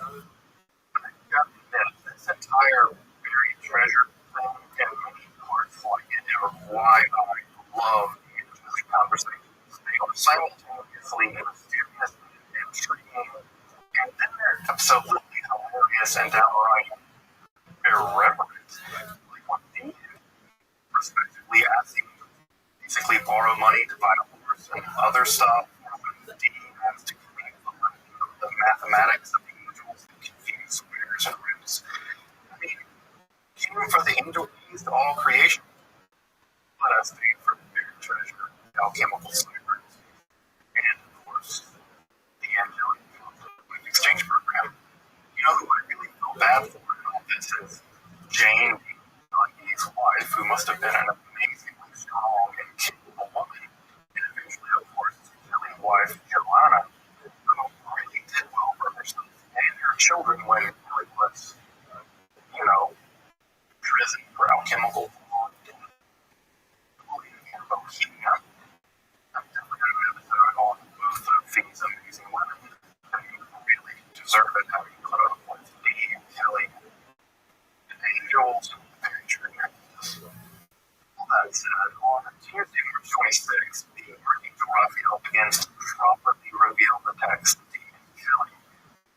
This entire buried treasure thing and many parts like it are why I love the angelic conversations. They are simultaneously mysterious and intriguing, and then they're absolutely hilarious and downright irreverent. Like what Dee did, respectively, as he basically borrow money to buy a horse and other stuff, and Dee has to create the mathematics of the angels and confuse squares and roots. I mean, even for the angel keys to all creation, let us pay for the buried treasure, alchemical squares, and of course, the angelic exchange program. You know who I really feel bad for in all this is Jane, Dee's wife, who must have been an amazingly strong and capable woman, and eventually, of course, Kelly's wife, Joanna, who really did well for herself and her children when Kelly was, you know, prison for alchemical fraud in Bohemia. I'm definitely going to do an episode on both of these amazing women who really deserve it, having put up with Dee and Kelly, the angels, very true. Well, that said, on Tuesday, March 26th, the Archangel Raphael begins to properly reveal the text of Dee and Kelly.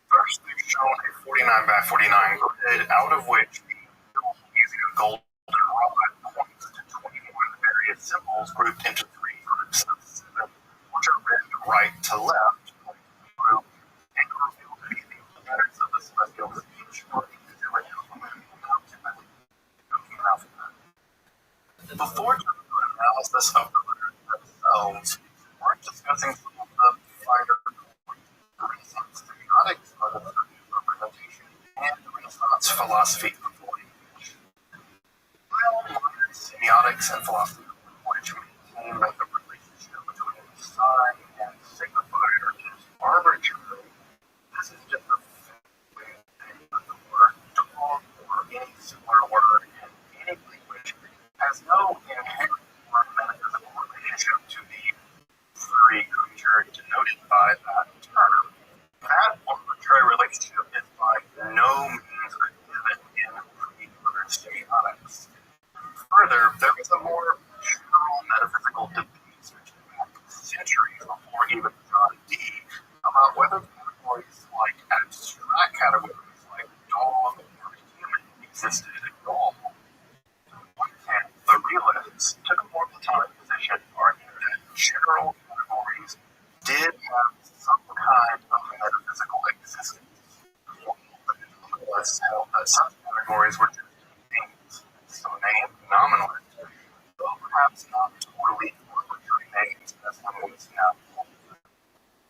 First, they're shown a 49 by 49 grid, out of which the angel using a golden rod symbols grouped into three groups of seven, which are read right to left, like Hebrew, and reveal to be the letters of the celestial speech or the alphabet. Before turning to analysis of the letters themselves, we're discussing some of the finer Renaissance semiotics are the study of representation and Renaissance philosophy of language. While modern semiotics and philosophy of language maintain that the relationship between sign and signifier is arbitrary, this is just a way of saying that the word dog or any similar word in any language has no inherent or metaphysical relationship to the furry creature denoted by that term. That arbitrary relationship is by no means a given in pre-modern semiotics. Further, there is a more general metaphysical debate stretching back centuries before even John Dee about whether categories like abstract categories like dog or human existed at all. The realists took a more platonic position, arguing that general categories did have some kind of metaphysical existence. The realists held that such categories were just names, so named nominally, though perhaps not totally arbitrary names as linguists now hold.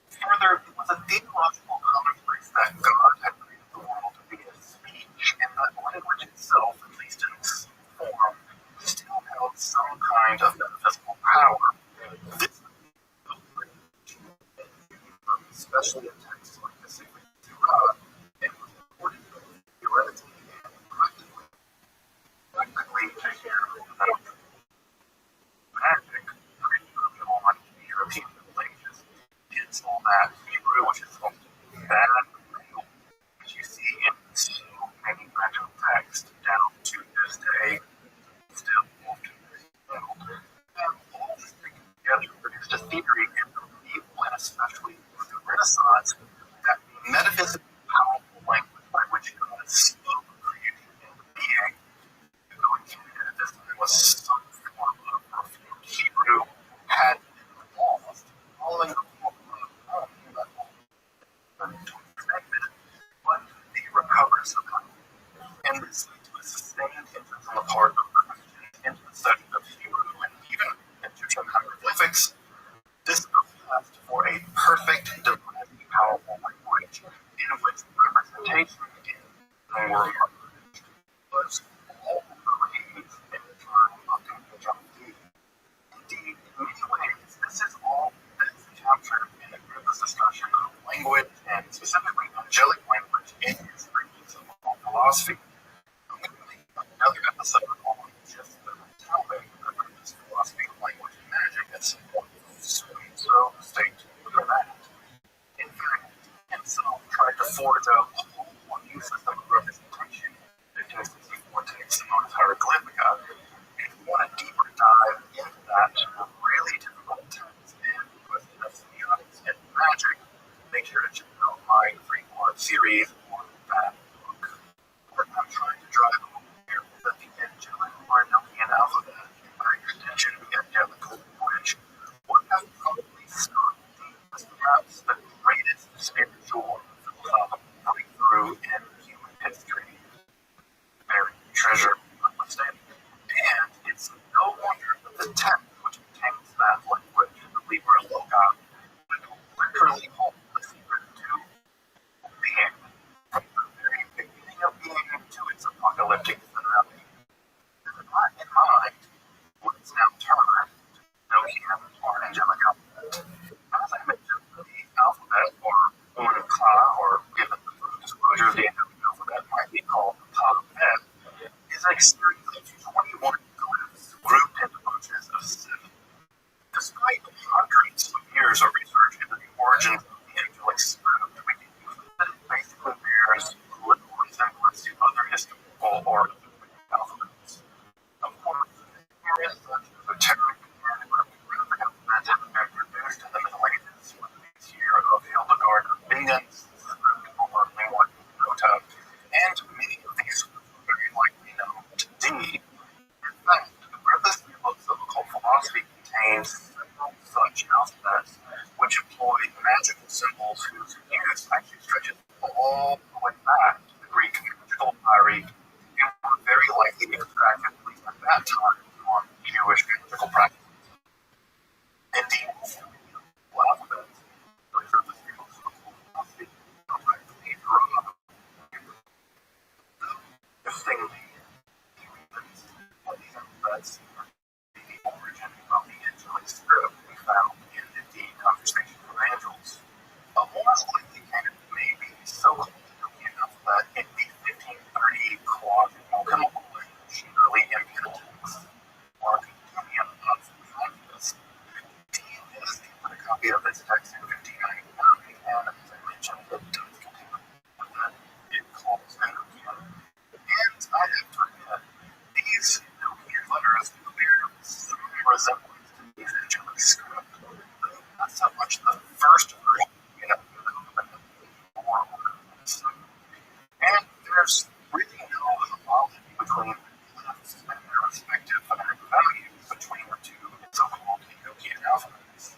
Further, it was a theological commonplace that God had created the world to be a speech, and that language itself, at least in its form, still held some kind of metaphysical power. This especially in texts like the Sacred Torah, it was important theoretically and practically. Practically, to hear about magic, pretty early on in the European Middle Ages, it's all that Hebrew, which is often bad and real, as you see in so many magical texts down to this day, still often held. And all this taken together produced a theory in the medieval and especially the Renaissance that metaphysically powerful language by which God spoke creation into being, going to at this time was some form of refuted Hebrew, had been lost, following the form of but be recovered somehow. And this led to a sustained interest on the part of Christians into the study of Hebrew and even into some hieroglyphics. This quest for a perfect, divinely powerful language in which representation and word was all the rage in the time of contains several such alphabets which employ magical symbols whose use actually stretches all the way back to the Greek magical papyri and were very likely extracted, at least at that time, from Jewish magical practices. Indeed, alphabets, which are the symbols of philosophy, are practically derived. Interestingly, these alphabets are the origin of the angelic script we found in the Conversation from Angels. A more likely candidate may be so called the alphabet in the 1530 quadrigal chemical language, early impenitence, or the Union of Practice. D.U.S. got a copy of this text in 1599, and as I mentioned, it does contain that it calls Enochian. And I have to admit, these Enochian letters bear some resemblance to the angelic script, though not so much the first version, or and there's really no homology between the lefts and their respective phonetic values between the two so-called Enochian alphabets.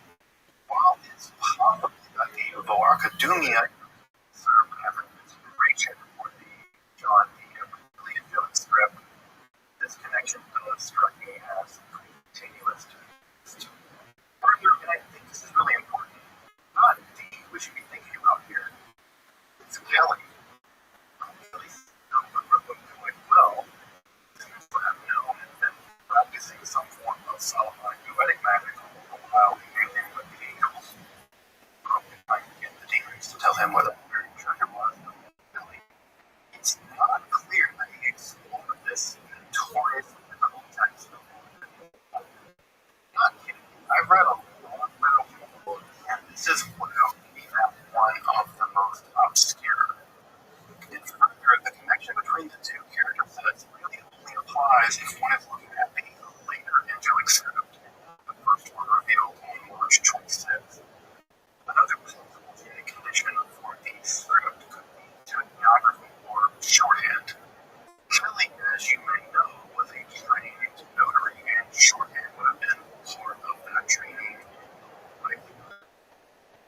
While it's possible that the Voarkadumia served as an inspiration for the John D. angelic script, this connection does strike me as continuous to exist. Further, and I think this is really important, not D we should be thinking about here. It's Kelly. At least know the rhythm quite well, seems to have known and been practicing some form of solidified poetic magic while engaging with the angels. Probably trying to get the demons to tell him what a very treasure was. Kelly. It's not clear that he explored this notoriously difficult text of not kidding. I've read a lot of books, and this is without being one of the most obscure. In further, the connection between the two character sets really only applies if one is looking at the later angelic script, the first one revealed on March 26th. Another possible condition for the script could be typography or shorthand. Kelly, as you may know, was a trained notary, and shorthand would have been part of that training.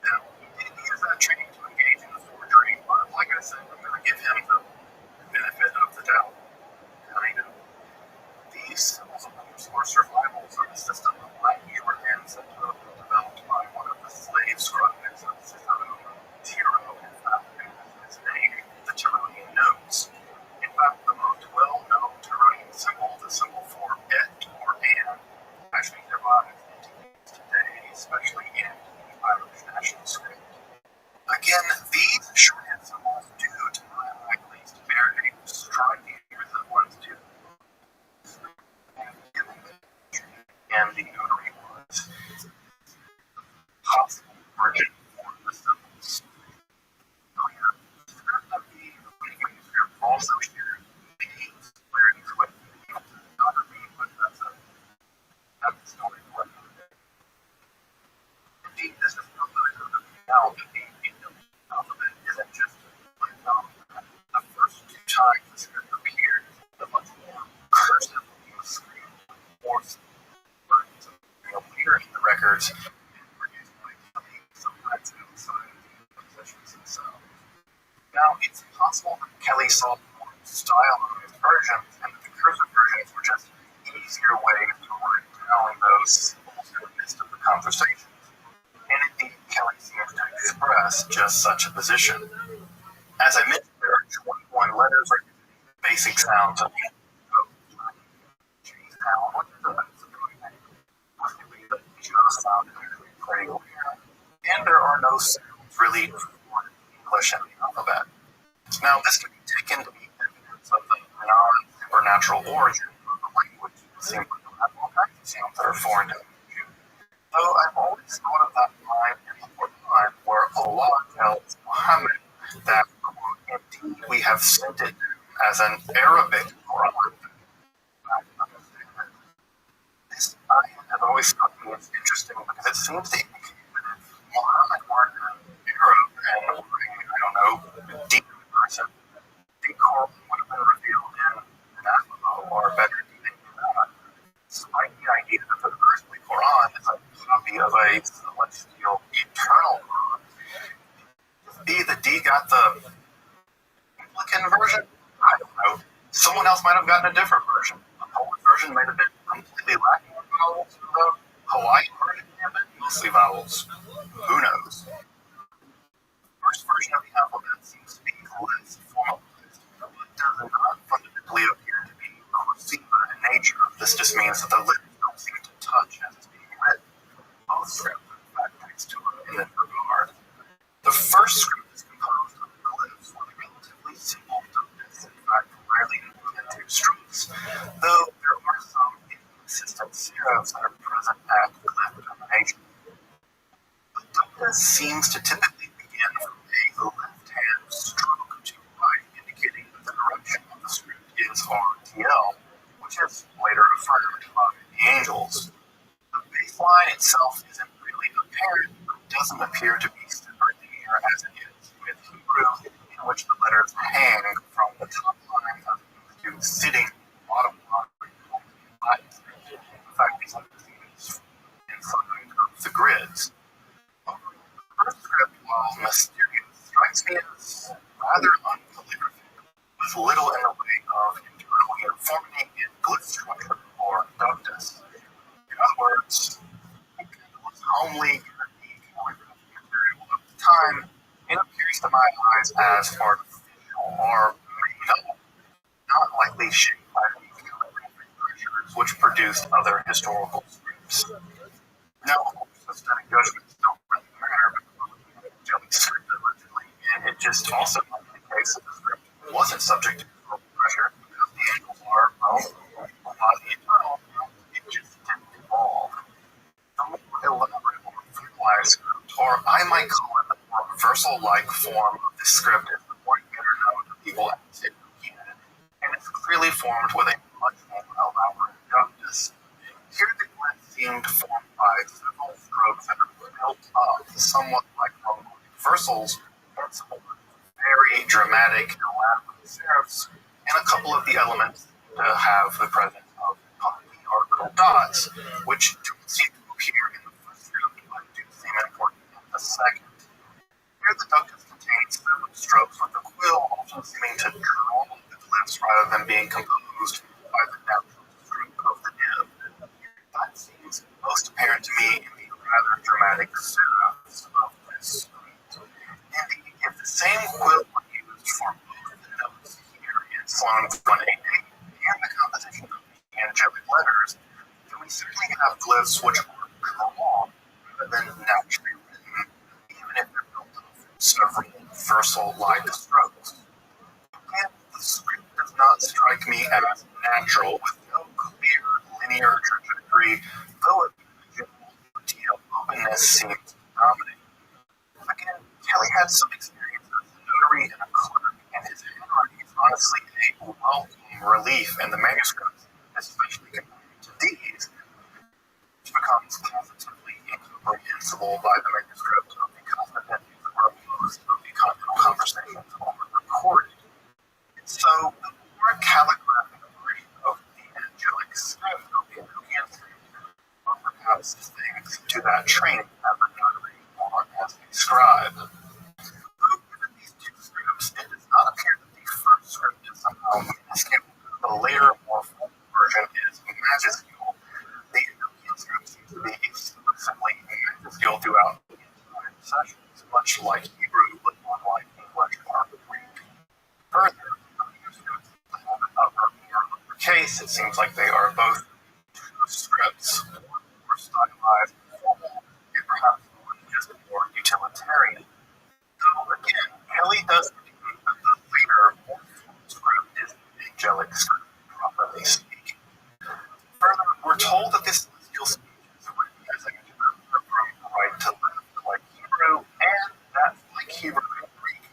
Now, he did use that training to engage in the forgery, but like I said, I'm going to give him the benefit of the doubt. Kind of. These symbols, of course, were survivals of the system of Latin shorthand said to have been developed by one of the slave scribes of Cicero, Tiro, in fact, his name, the Tironian notes. In fact, the most well-known Tironian symbol, the symbol for et or and, actually survives into use today, especially in the Irish national script. Again, these shorthand symbols do, to my eye at least, bear a striking resemblance to and the notary was possible origin for the symbols. However, the script of the manuscript also shares many similarities with photography, but that's a story for another day. Indeed, this is no matter of now that the alphabet isn't just like the first two times the script appeared, the much more cursive screen or later in the records and produced by Kelly, sometimes outside the possessions themselves. Now, it's possible that Kelly saw more stylized versions and that the cursive versions were just easier ways to write down those symbols in the midst of the conversations. And indeed, Kelly seems to express just such a position. As I mentioned, there are 21 letters or basic sounds of the and there are no sounds really for English in the alphabet. Now, this can be taken to be evidence of the non-supernatural origin of the language. It seems like they have all kinds of sounds that are foreign to you. Though I've always thought of that line in the Quran where Allah tells Muhammad that, indeed, we have sent it as an Arabic Quran. This ayah has always struck me as interesting because it seems to indicate that if Muhammad were an Arab and I don't know, deep person, the Quran would have been revealed in Arabic or better than that. Despite the idea that the earthly Quran is a be of a celestial eternal God. B, the D got the Anglican version? I don't know. Someone else might have gotten a different version. The Polish version might have been completely lacking in vowels. The Hawaiian version may have been mostly vowels. Who knows? The first version of the alphabet seems to be less formalized, but does not fundamentally appear to be cursiva in nature. This just means that the letters don't seem to touch as it's being written. Both scripts, in fact, text to it in that regard. The first script is composed of glyphs with relatively simple ductus, in fact, rarely implemented strokes, though there are some inconsistent serifs that are present at glyph termination. The ductus seems to typically begin from a left-hand stroke to right, indicating that the direction of the script is RTL, which is later affirmed by the angels. The baseline itself isn't really apparent, but doesn't appear to be separate linear as it is with Hebrew, in which the letters hang from the top line of the sitting bottom line of the Latin script. In fact, these are inside of the grids. The first script, while mysterious, strikes me as rather uncalligraphic, with little in the way of internal uniformity in glyph structure or ductus. In other words, it was homely, unique calligraphic material of the time, and appears to my eyes as artificial or made-up, not likely shaped by these calligraphic pressures which produced other historical scripts. Now, of course, aesthetic judgments don't really matter because of the jelly script originally, and it just also might be the case that the script wasn't subject to historical pressure because the angels are, well, not the eternal, it just didn't evolve. The more elaborate or formalized script, or I might call it the more reversal-like form of this script, is the more better known to people as it began, and it's clearly formed with a much more elaborate ductus. Here the glyph seemed formed by several strokes that are built up somewhat like harmonic versals, and supported very dramatic, elaborate serifs, and a couple of the elements to have the presence of puffy or little dots, which don't seem to appear in the first script, but do seem important in the second. Here the ductus contains several strokes with the quill often seeming to draw the glyphs rather than being composed by the natural stroke of the nib. That seems most apparent to me in the rather dramatic serifs of this script. Indeed, if the same quill were used for both the notes here in Sloane 188 and the composition of the angelic letters, then we certainly have glyphs which are drawn rather than naturally written, even if they're built up from several versal-like strokes. Again, the script does not strike me as natural, with no clear linear trajectory, though a general detailed openness seems to dominate. Again, Kelly had some experience as a notary and a clerk, and his handwriting is honestly a welcome relief in the manuscripts, especially compared to Dee's, which becomes positively incomprehensible by the manuscript of the Constitution where most of the continental conversations are recorded. So, the more calligraphic version of the angelic script of the Ethiopian script, or perhaps things to that training as a notary or as a scribe. Though given these two scripts, it does not appear that the first script is somehow minuscule. The later, more formal version is majuscule. The Ethiopian script seems to be exclusively majuscule throughout the entire sessions, much like Hebrew, but not like English or Greek. Further, case, it seems like they are both two scripts, more stylized, formal, and perhaps just more utilitarian. Though again, Kelly does indicate that the later, more formal script is the angelic script, properly speaking. Further, we're told that this celestial speech is written as a from right to left, like Hebrew, and that, like Hebrew and Greek,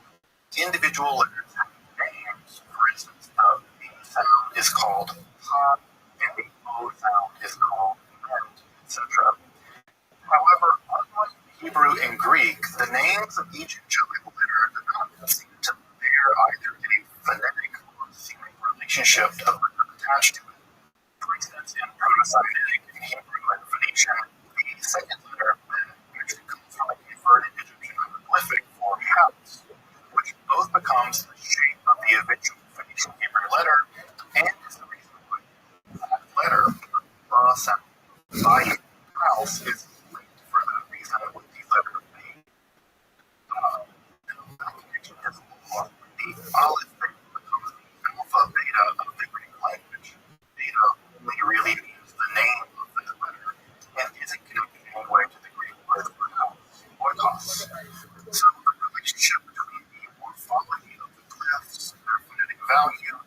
individual letters have names. For instance, the B sound is called ha, and the O sound is called ment, etc. However, unlike Hebrew and Greek, the names of each angelic letter do not seem to bear either a phonetic or seeming relationship to the letter attached to it. For instance, in Proto-Sinaitic, in Hebrew and Phoenician, the second letter buying a house is linked for that reason with these letters being connection is more. The olive thing becomes the alpha beta of the Greek language. Beta only really means the name of that letter and isn't connected in any way to the Greek word for house or cost. So the relationship between the morphology of the glyphs, their phonetic value,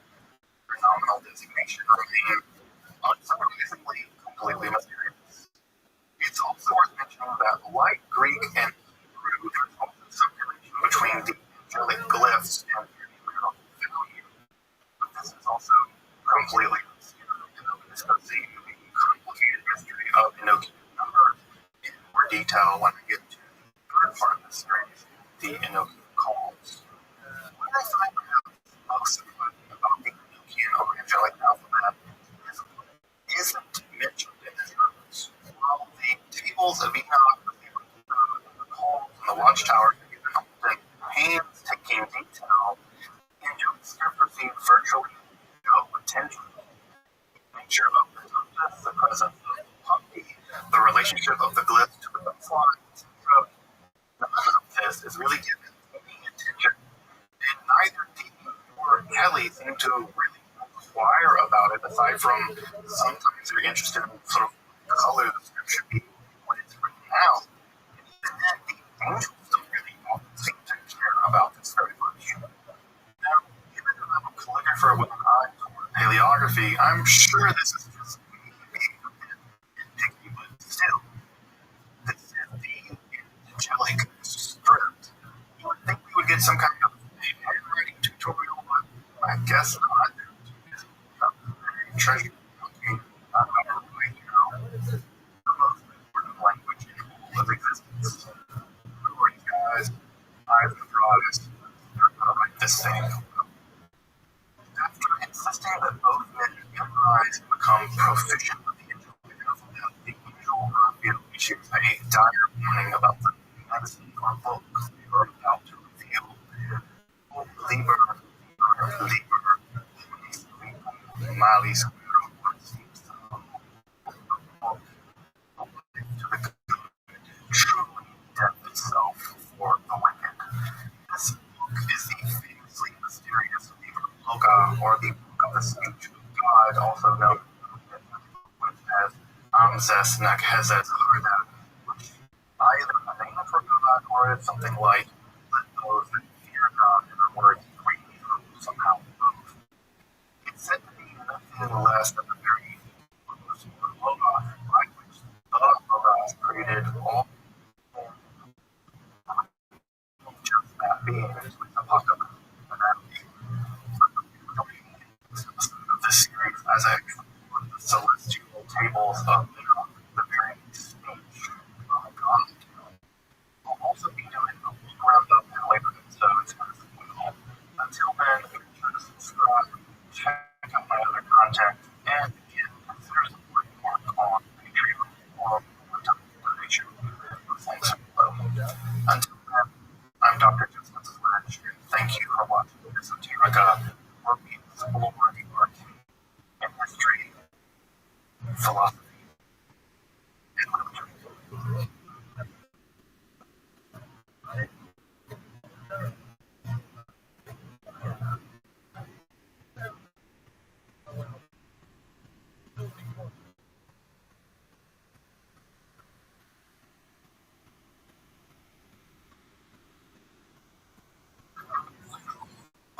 their nominal designation remain unsurprisingly completely mysterious. It's also worth mentioning that, like Greek and Hebrew, there's also some connection between the angelic glyphs and their numerical value. But this is also completely obscure, and I'll be discussing the complicated mystery of Enochian numbers in more detail when I get to the third part of the series, the Enochian calls. What I find perhaps most surprising about the Enochian or angelic alphabet is what isn't mentioned in the journals. While the tables of Enoch, the calls, and the watchtower are given often painstaking detail, angelic script received virtually no attention. The nature of the tempest, the presence of puppy, the relationship of the glyphs to the fly, etc. None of this is really given any attention, and neither Dee nor Kelly seem to really inquire about it, aside from sometimes they're interested in sort of the color the script should be when it's written out. And even then, the angels don't really often seem to care about this very much. Now, given that I'm a calligrapher with an eye toward paleography, I'm sure this is just me being a bit nitpicky, but still, this is the angelic script. You would think we would get some kind of handwriting tutorial, but I guess not. It's a treasure. I mean, I don't really know the most important language in all of existence. Who are you guys? I'm the broadest. They're gonna write this thing. After insisting that both men memorize and become proficient with the angelic alphabet, the usual Rothschild issues a dire warning about the medicine or book they are about to reveal. Lieber, Malis, seems to the truly death itself for the wicked. This book is the famously mysterious Liber Loga, or the Book of the Speech of God, also known as Amzes Nakhezes Harda, which either a name for God or it's something like let those that fear God, in other words, read through somehow both. It's said to be nothing less than the very Logos by which the Logos created all just that being with apocalypse. And that of this series as I explore the celestial tables of the very speech of God. We'll also be doing a book roundup in later episodes as well. Until then, make sure to subscribe, check out my other content, and again, consider supporting work on Patreon or donation. Thanks below. Until then, I'm Dr. Justin Sledge, and thank you for watching Esoterica, where we explore the arcane and history, philosophy, and literature.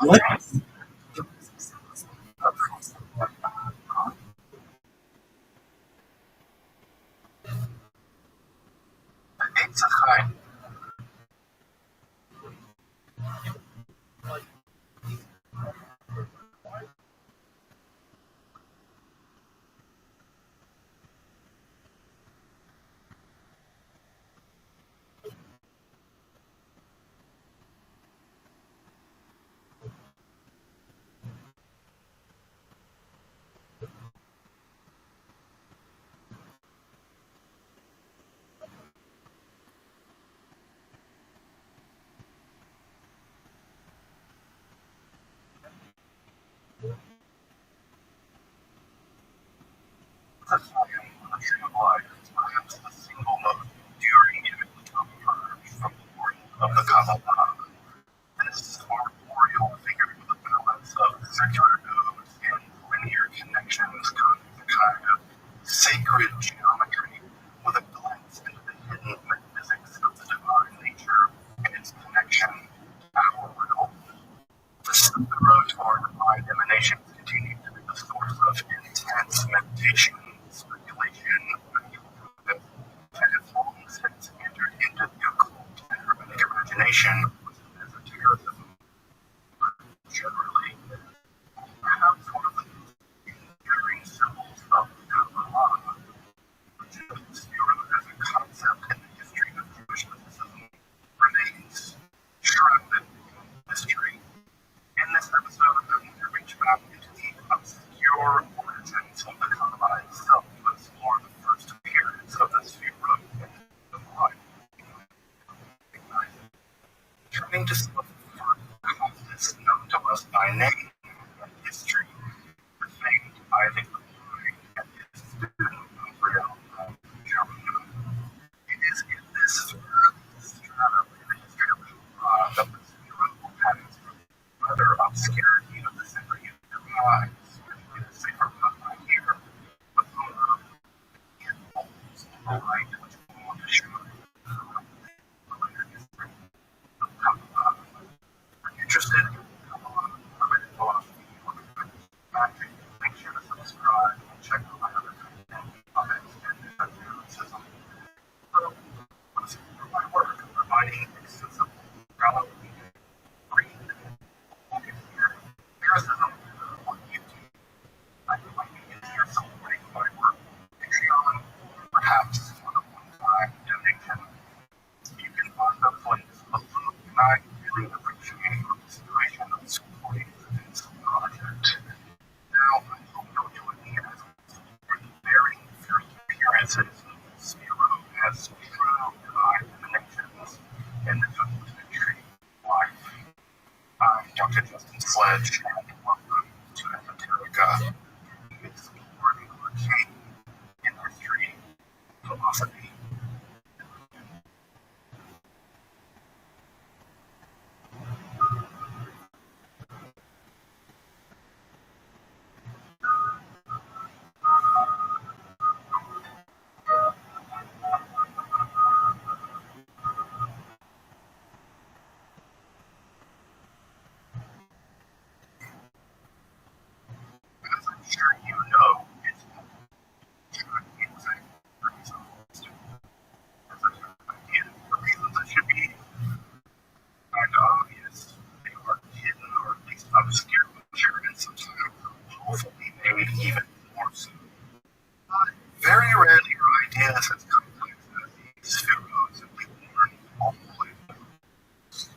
What? It's a high. sacred geometry with a glimpse into the hidden metaphysics of the divine nature and its connection to our world. The road toward divine emanations continued to be the source of intense meditation, speculation, and has long since entered into the occult and hermetic imagination with esotericism. Generally, perhaps one of the most enduring symbols of Kabbalah, which is as a concept in the history of Jewish mysticism, remains shrouded in mystery. In this episode, I'm going to reach back into the obscure origins of the Kabbalah itself to explore the first appearance of the Sefirot in the Bible. Turning to some of the first causes known to us by name and history, the famed Isaac Rabbi and his student Rothschild. It is in this early strata in the history of the that the Sefirot has other obscurity of the Sefirot derives in the Sefirot here, but it holds the light which we want to shine throughout the later history of Kabbalah. If you're interested in Kabbalah, hermetic philosophy, or magic, make sure to subscribe and check out my other content on extended analyticism. So, let's for my work of providing accessible, relevant, read, lyricism on YouTube. I might be easier supporting my work on Patreon, perhaps on a one-time donation. You can find those links below, and I really appreciate your consideration of supporting this project. Now, I hope you'll join me as we explore the very first appearances of the Sefirot as true divine emanations in the 20th century life. I'm Dr. Justin Sledge, and welcome to Esoterica. We explore the arcane in history, philosophy, as I'm sure you know, it's not exact reasons to idea. The reasons that should be kind of obvious, they are hidden or at least obscure, and sometimes hopefully made even more so. Very rarely are ideas as complex as these Sefirot simply born all the way.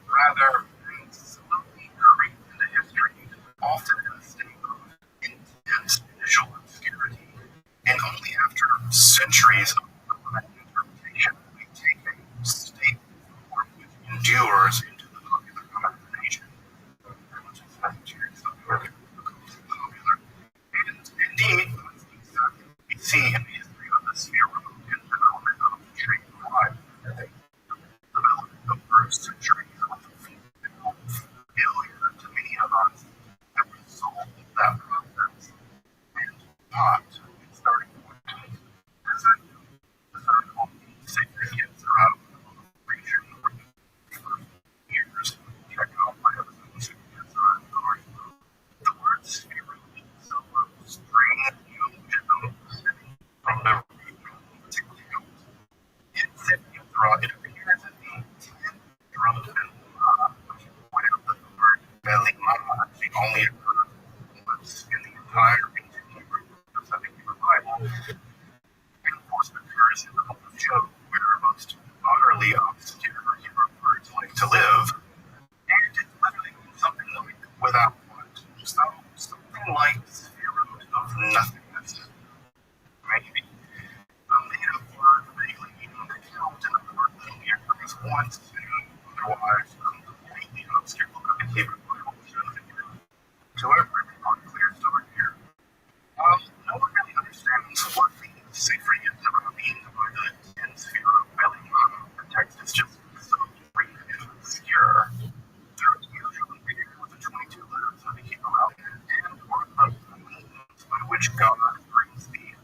Rather, things slowly creep into history, often in a state of intense initial obscurity, and only after centuries of interpretation they take a stable form which endures into the popular imagination. Very much as esoteric stuff becomes popular. And indeed, that's exactly what we see in the history of the Sefirot and development of the tree of life. Development of first centuries of failure to many of us as a result of that process, and not its starting point. As I do, the third of the sacred gifts throughout the region for years. Check out my episodes of gifts around the Lord. The word Sefirot itself was string neologism stemming from the root Tikkun. In Sefirot, it appears as being 10 drums and which point out that the word Belima actually only occurs once in the entire ancient Hebrew, the Hebrew Bible, and of course it occurs in the book of Job, where most utterly obscure Hebrew words like to live, and it literally means something like without what. So something like Sefirot of nothingness. Maybe. A made up word vaguely meaning to count, and a word that only occurs once in an otherwise completely obscure book of the Hebrew Bible. To every unclear story here. No one really understands what the Sefirot ever means by the 10 Sefirot Belima. The text is just so brief and obscure. They're usually paired with the 22 letters of the Hebrew alphabet and or the means by which God brings the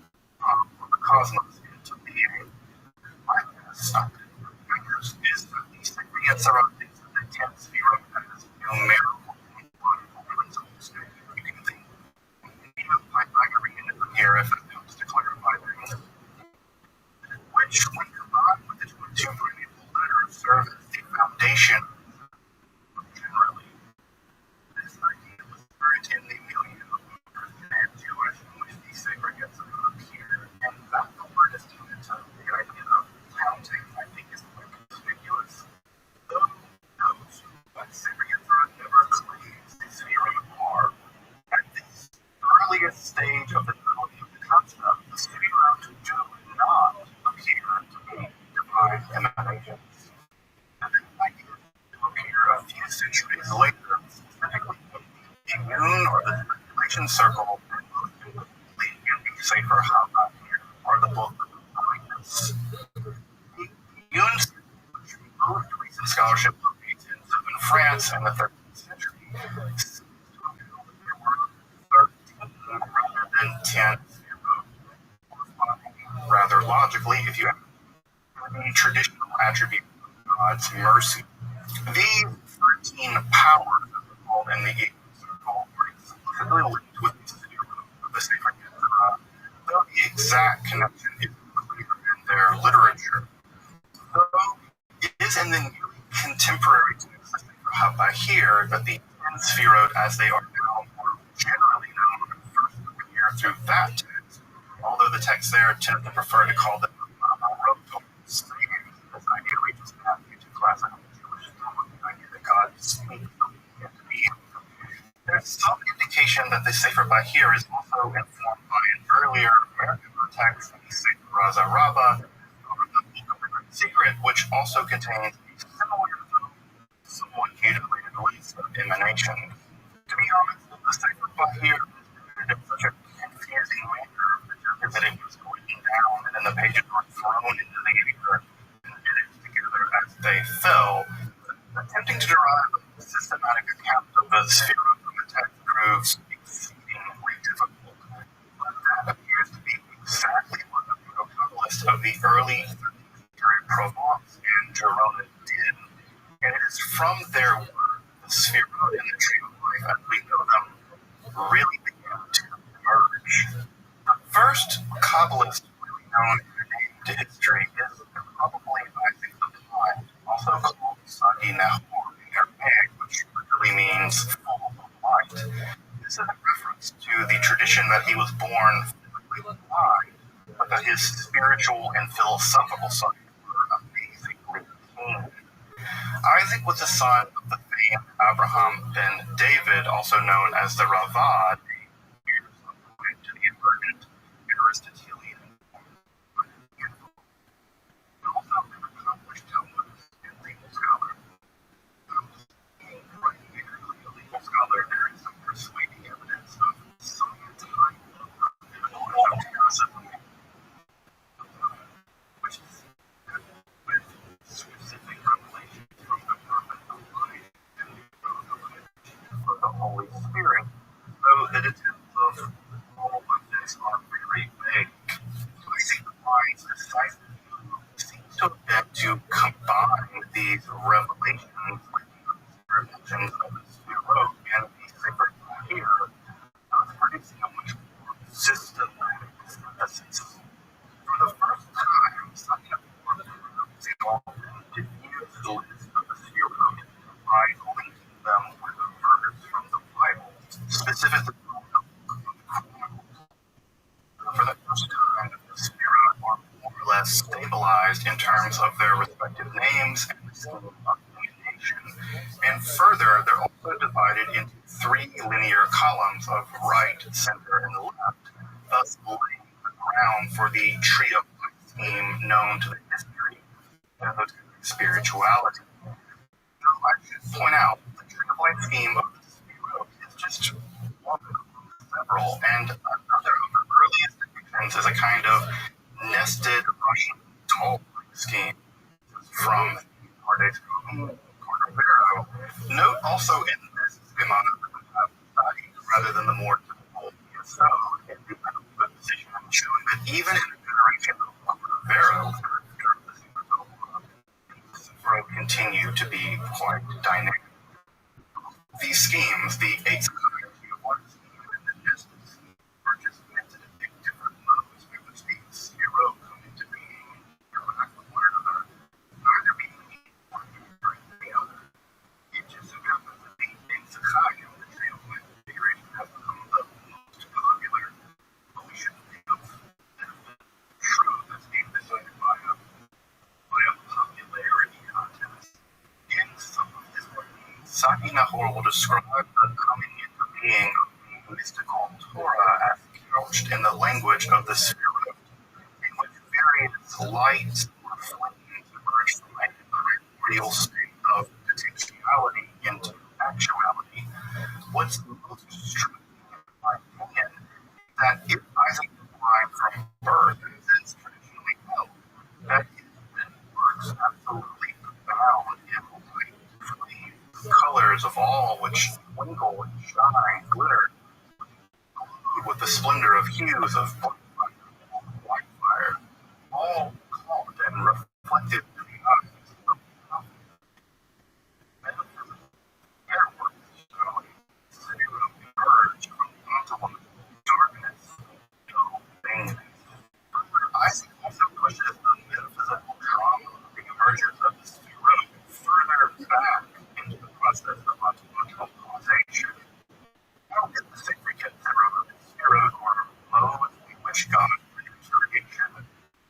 cosmos into being. My guess is that the significance around things that the 10th sphere has numerical principles. You can think of Pythagorean here if it helps to clarify things, which, when combined with the 22 variable letters, serve as the foundation. Generally, this idea was buried in the milieu of and Jewish in which these segregates appear, and that the word is tended to the idea of counting, I think, is quite conspicuous. Though note that segregates are never claims the sphere are. At this earliest stage of the development of the concept, the sphere do not appear to be divine emanations. And the idea to appear a few centuries later, specifically in the immune or the circulation circle, and most importantly in the Sefer HaBahir, or the Book of Blindness. The immune circle, which most recent scholarship locates in southern France in the 13th century, seems to have held that there were 13 rather than 10 corresponding rather logically if you have the traditional attribute of God's mercy. These 13 powers, as they're called in the Eastern Circle, were exclusively linked with the sphere of the Sefer Yetzirah, though the exact connection is clear in their literature. Though it is in the nearly contemporary text of the Sefer HaBahir that the 10 Sefirot, as they are now more generally known, first appear through that text, although the texts there tend to prefer to call them Rothschild. This idea reaches back into classical Jewish thought, the idea that God speaks something into being. There's some indication that the Sefer Bahir is also informed by an earlier American text, the Sefer Rabbi, or the Book of the Great Secret, which also contains a similar, somewhat mutilated list of emanations. To be honest, the Sefer Bahir is presented in such a confusing manner that it was going down, and then the pages were thrown into the ether and edited together as they fell. Attempting to derive a systematic account of the sphere from the text proves exceedingly difficult. But that appears to be exactly what the protocollist of the early 13th century Provence and Girona did. And it is from their work, the sphere and the tree of life, as we know them, really began to emerge. The first Kabbalist really known in the name to history is probably Isaac the Blind, also called Sagi Nahor in Aramaic, which literally means full of light. This is a reference to the tradition that he was born physically blind, but that his spiritual and philosophical side were amazingly keen. Isaac was the son of the famed Abraham ben David, also known as the Ravad, to the emergent Aristotelian also an accomplished Talmudist and legal scholar. A legal scholar, there is some persuading evidence of some time which is with specific revelations from the prophet of light and of the Holy Spirit, though the details of all of this are very vague. I think the mind's decisive seems to have been to combine these revelations with the revelations of the Spirit and the Sefer Bahir, thus producing a much more systematic synthesis. For the first time, such a form of diffuse the list of the Spirit by linking them with a verse from the Bible, specifically from the Book of Chronicles. For the first time, the Spirit are more or less stabilized in terms of their respective names and the scheme of communication. And further, they're also divided into 3 linear columns of right, center, and left, thus laying the ground for the tree of life scheme known to the history and the spirituality. Now, I should point out, the tree of life scheme of the Spirit is just one of several, and another of the earliest depictions is a kind of nested Russian toll-like scheme from Cordes Cordovero. Note also in this schemata rather than the more typical ESO, position showing that even in a generation continue to be quite dynamic. These schemes, the eight society of one scheme and the justice scheme, are just meant to depict different modes by which these hero come into being and interact with one another, neither being one during the other. It just so happens that the eight society of the same configuration has become the most popular, but we should think of truth as being decided by a popularity contest. In some of his writings, Saki Nahor will describe the coming into being of the mystical Torah as couched in the language of the Spirit, in which various lights or flames emerge from a primordial state of potentiality into actuality. What's most striking, in my opinion, is that if Isaac was blind from birth, as is traditionally held, that his works absolutely abound in light, flame, colors of all which twinkle and shine, glitter, with the splendor of hues of white fire, all caught and reflected in the eyes of the prophet. Their works show a zero emerge from ontological darkness, no vain. Isaac also pushes the metaphysical trauma of the emergence of the Sphero further back into the process of ontological causation. How did the sacred Sphero or modes in which God produced creation,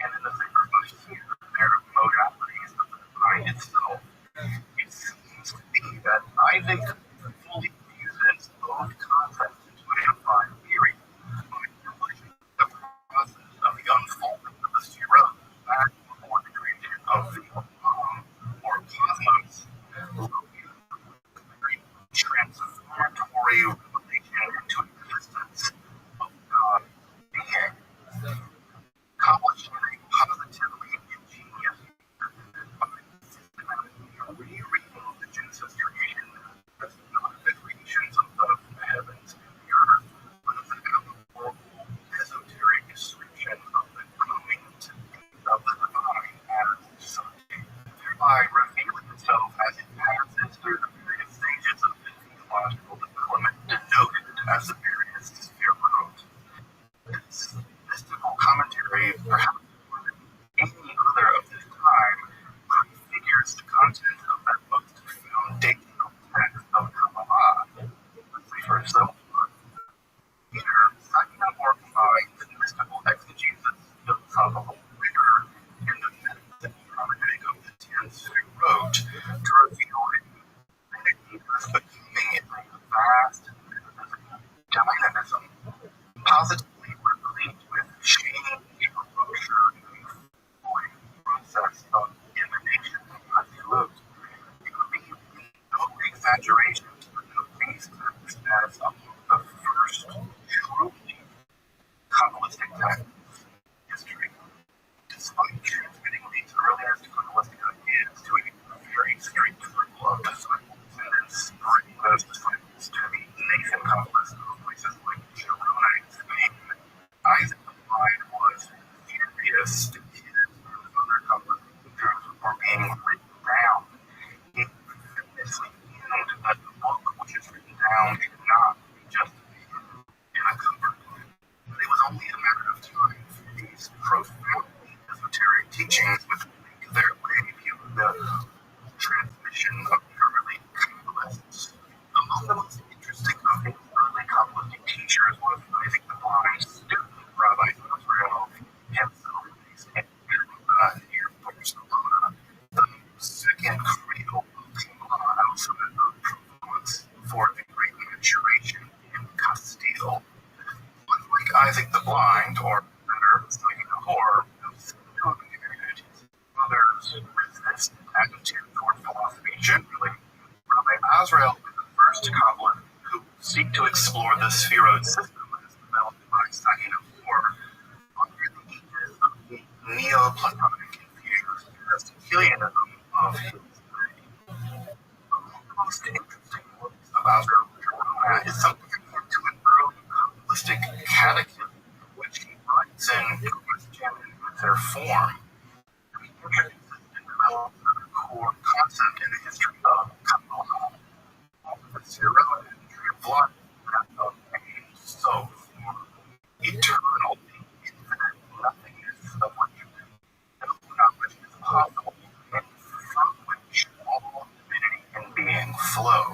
and in the sacrifice here, their modalities of the divine itself? It seems to be that Isaac fully fuses both concepts into an unified theory by publishing the process of the unfolding of the Sphero back before the creation of the or cosmos, very transformatory revelation into existence of God being. Accomplished in a positively ingenious by systematically rereading the Genesis creation as not the creations of the heavens and the earth, but as an allegorical, esoteric description of the coming to be of the divine as something, thereby revealing itself as it passes through the various stages of the theological development denoted as the various spheroids. This mystical commentary, perhaps more than any other of this time, prefigures the content of that most foundational text of Kabbalah, the Sefer Zohar. Here, Sakinamor combines mystical exegesis, philosophical rigor, and the metaphysical hermeneutic of the Ten Sefirot to reveal a Benedictus becoming in a vast metaphysical dynamism, positively replete with change, rupture, and flowing process of emanation and absolute. It would be no exaggeration to denote these texts as among the first truly Kabbalistic texts in history. Despite transmitting these earliest Kabbalistic ideas to a very strict circle of disciples and then spreading those disciples to the Nathan Kabbalists of places like Girona and Spain, Isaac the Blind was furious that his and other Kabbalistic teachers were being written down. He famously hymned that the book which is written down should not be just in a comfort. But it was only a matter of time for these profoundly esoteric teachings which make their way to the transmission of the early Kabbalists. Among the most interesting of his early Kabbalistic teachers was Isaac the Blind's student, Rabbi Rothschild, himself based in near Barcelona, the second cradle of Kabbalah outside of Provence for the Great Maturation in Castile. Unlike Isaac the Blind, or better, Sakinahor, whose mother's resistant attitude toward philosophy generally, Rabbi Azrael was the first Kabbalist who seek to explore the Sphirot system as developed by Sakinahor under the aegis of the Neoplatonic infused Aristotelianism of his day. Among the most interesting works of Azrael is something akin to an early Kabbalistic catechism, which he writes in Christian and their form. And developed a core concept in the history of Kabbalah. The zero entry of blood, of pain, so for eternal, infinite nothingness of which not which is possible, and from which all divinity and being flow.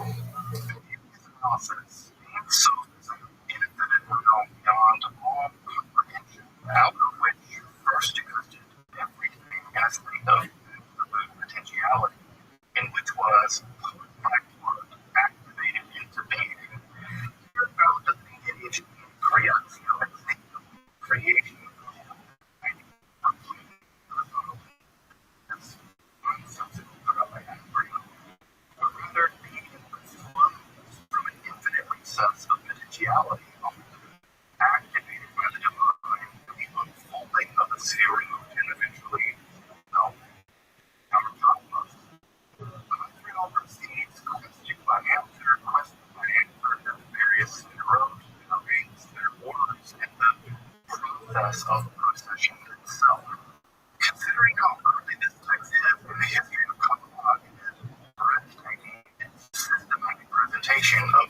This process, being so is an infinite realm beyond all comprehension, out of which first existed everything in a state of absolute potentiality, in which was by blood activated into being. Here found the lineage in creation. Rather, being flows from an infinite recess of potentiality, activated by the divine, the unfolding of the zero, and eventually, our cosmos. Rothschild proceeds question by answer, and various roads, arrange their orders, and the process of procession itself. Considering how early this text is in the history of Kabbalah, it is breathtaking its systematic presentation of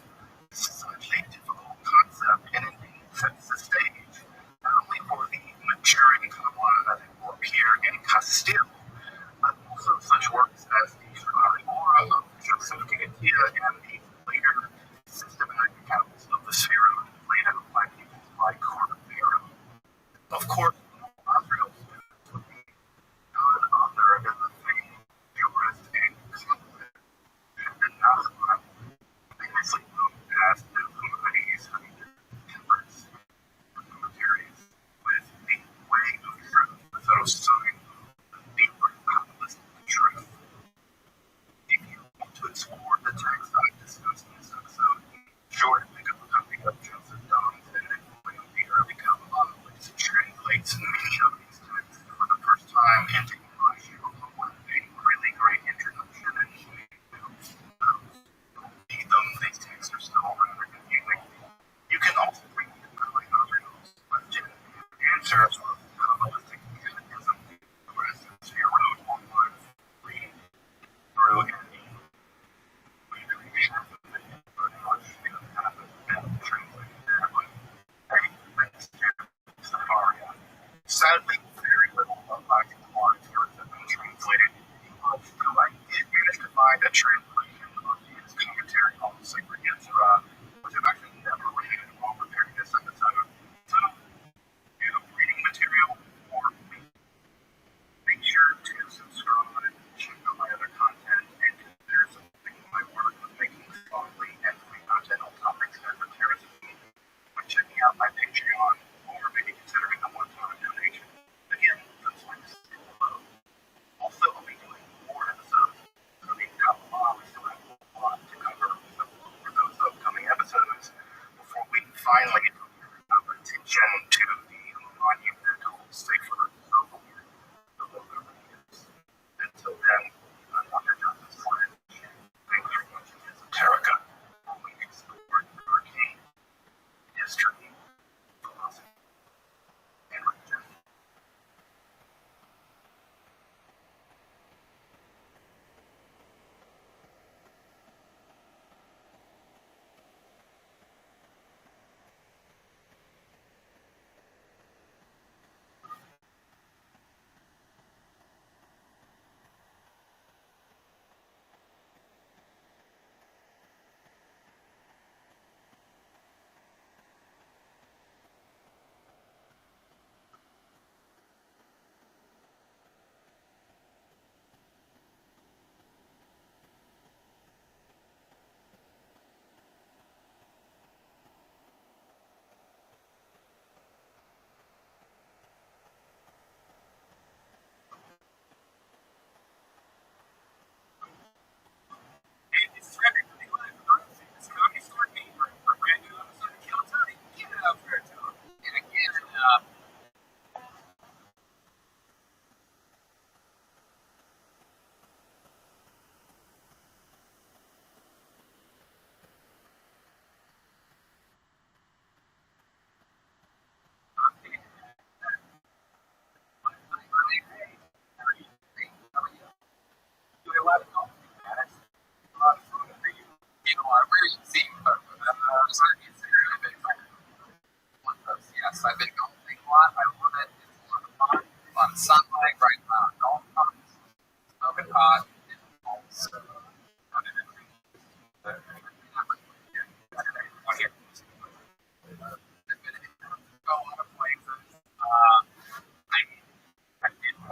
such a difficult concept, and indeed sets the stage not only for the maturing Kabbalah as it will appear in Castile, but also such works as the Aura of Joseph Gigatia and the later systematic accounts of the Sphero laid out by people like Pharaoh. Of course, Rothschild would be none other than the same jurist and compliment, and Nazareth, famously known as the Humanities converts commentaries with the way of truth without sign of the Kabbalistic truth. If you want to explore the text I discussed in this episode, be sure to pick up a copy of Joseph Don's edited volume of the early Kabbalah, which translates many of these texts for the first time into English, along with a really great introduction and read them. These texts are still rather confusing. You can also read Rabbi Rothschild's question and answers of Kabbalistic catechism, the rest of the wrote online reading through and sadly, very little of my words have been translated into English, though I did manage to find a translation of his commentary on the Sacred Yetzirah, which I've actually never read while preparing this episode. So, reading material for me. Make sure to subscribe, check out my other content, and if there's something in my work with making scholarly and free content on topics that are interested in me, by checking out my Patreon, or maybe considering a one-time donation. Again, those links below. Also, I'll be doing more episodes of the Kabbalah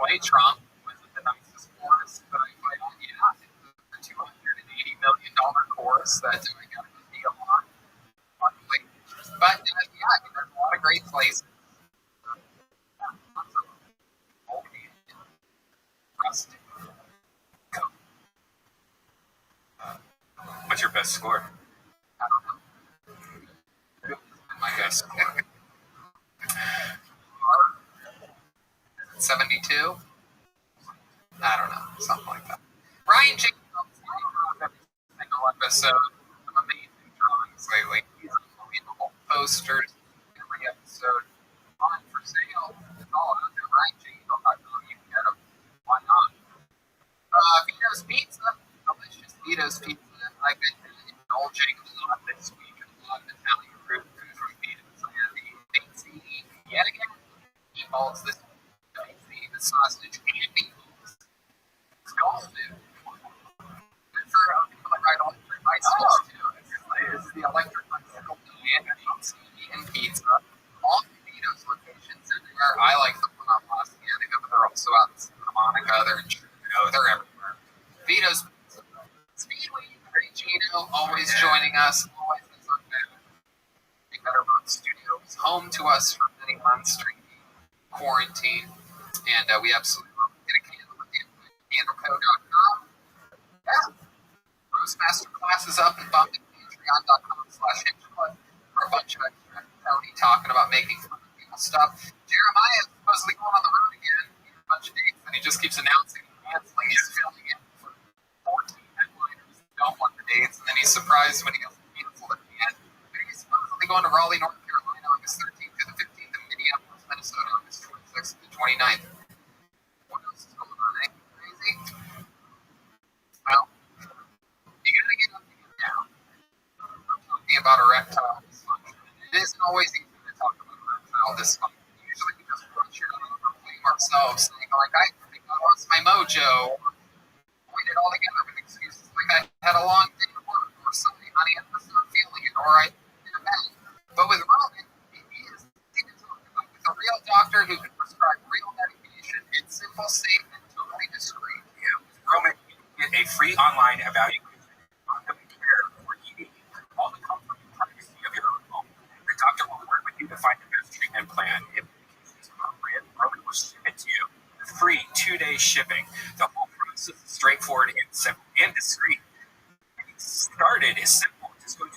way, Trump was the nicest course that I played on. Yeah, it's a $280 million course that I got a deal on. Luckily. But yeah, there's a lot of great places. Lots of old rustic. What's your best score? I don't know. My guess. 72? I don't know, something like that. Ryan Jacobs, every single episode of amazing drawings lately. He's unbelievable. Posters, every episode. On for sale. It's all out there. RyanJacobs.com. You can get them. Why not? Vito's Pizza. Delicious Vito's Pizza. I've been indulging a lot this week in a lot of Italian food from Vito's. I had the pizza yet again. Meatballs this week. The sausage and meatballs. It's golf food. Good for people that ride electric bicycles too. It's the electric bicycle and pizza. All Vito's locations everywhere. I like the one on Los Angeles, but they're also out in Santa Monica. They're in Chicago. They're everywhere. Vito's Pizza. Speedway, great Gino, always joining us. Always is on Big Better Boat Studios. Home to us for many months during quarantine. And we absolutely love it. Get a candle with you. Candleco.com. Yeah. Bruce Master classes up and bump at patreon.com/hinchclub for a bunch of extra Tony talking about making fun of people stuff. Jeremiah is supposedly going on the road again. He has a bunch of dates, and he just keeps announcing and canceling. He's filming it for 14 headliners. Don't want the dates, and then he's surprised when he gets canceled at the end. But he's supposedly going to Raleigh, North Carolina, August 13th to the 15th, and Minneapolis, Minnesota, August 26th to the 29th. What else is going on? Anything crazy? Well, you gotta get up and get down. I'm talking about erectile dysfunction. It isn't always easy to talk about erectile dysfunction. Usually we just brush it off or blame ourselves, saying like, I think I lost my mojo, or point it all together with excuses like I had a long day at work, or something, honey, I'm just not feeling it, or I did a bad. But with Roman, it is easy to talk about. With a real doctor who can prescribe real medication, it's simple, safe, and totally discreet. Yeah. Roman, you can get a free online evaluation on the care for ED, all the comfort and privacy of your own home. The doctor will work with you to find the best treatment plan. If it's appropriate, Roman will ship it to you. Free 2-day shipping. The whole process is straightforward and simple and discreet. Getting started is simple. Just go to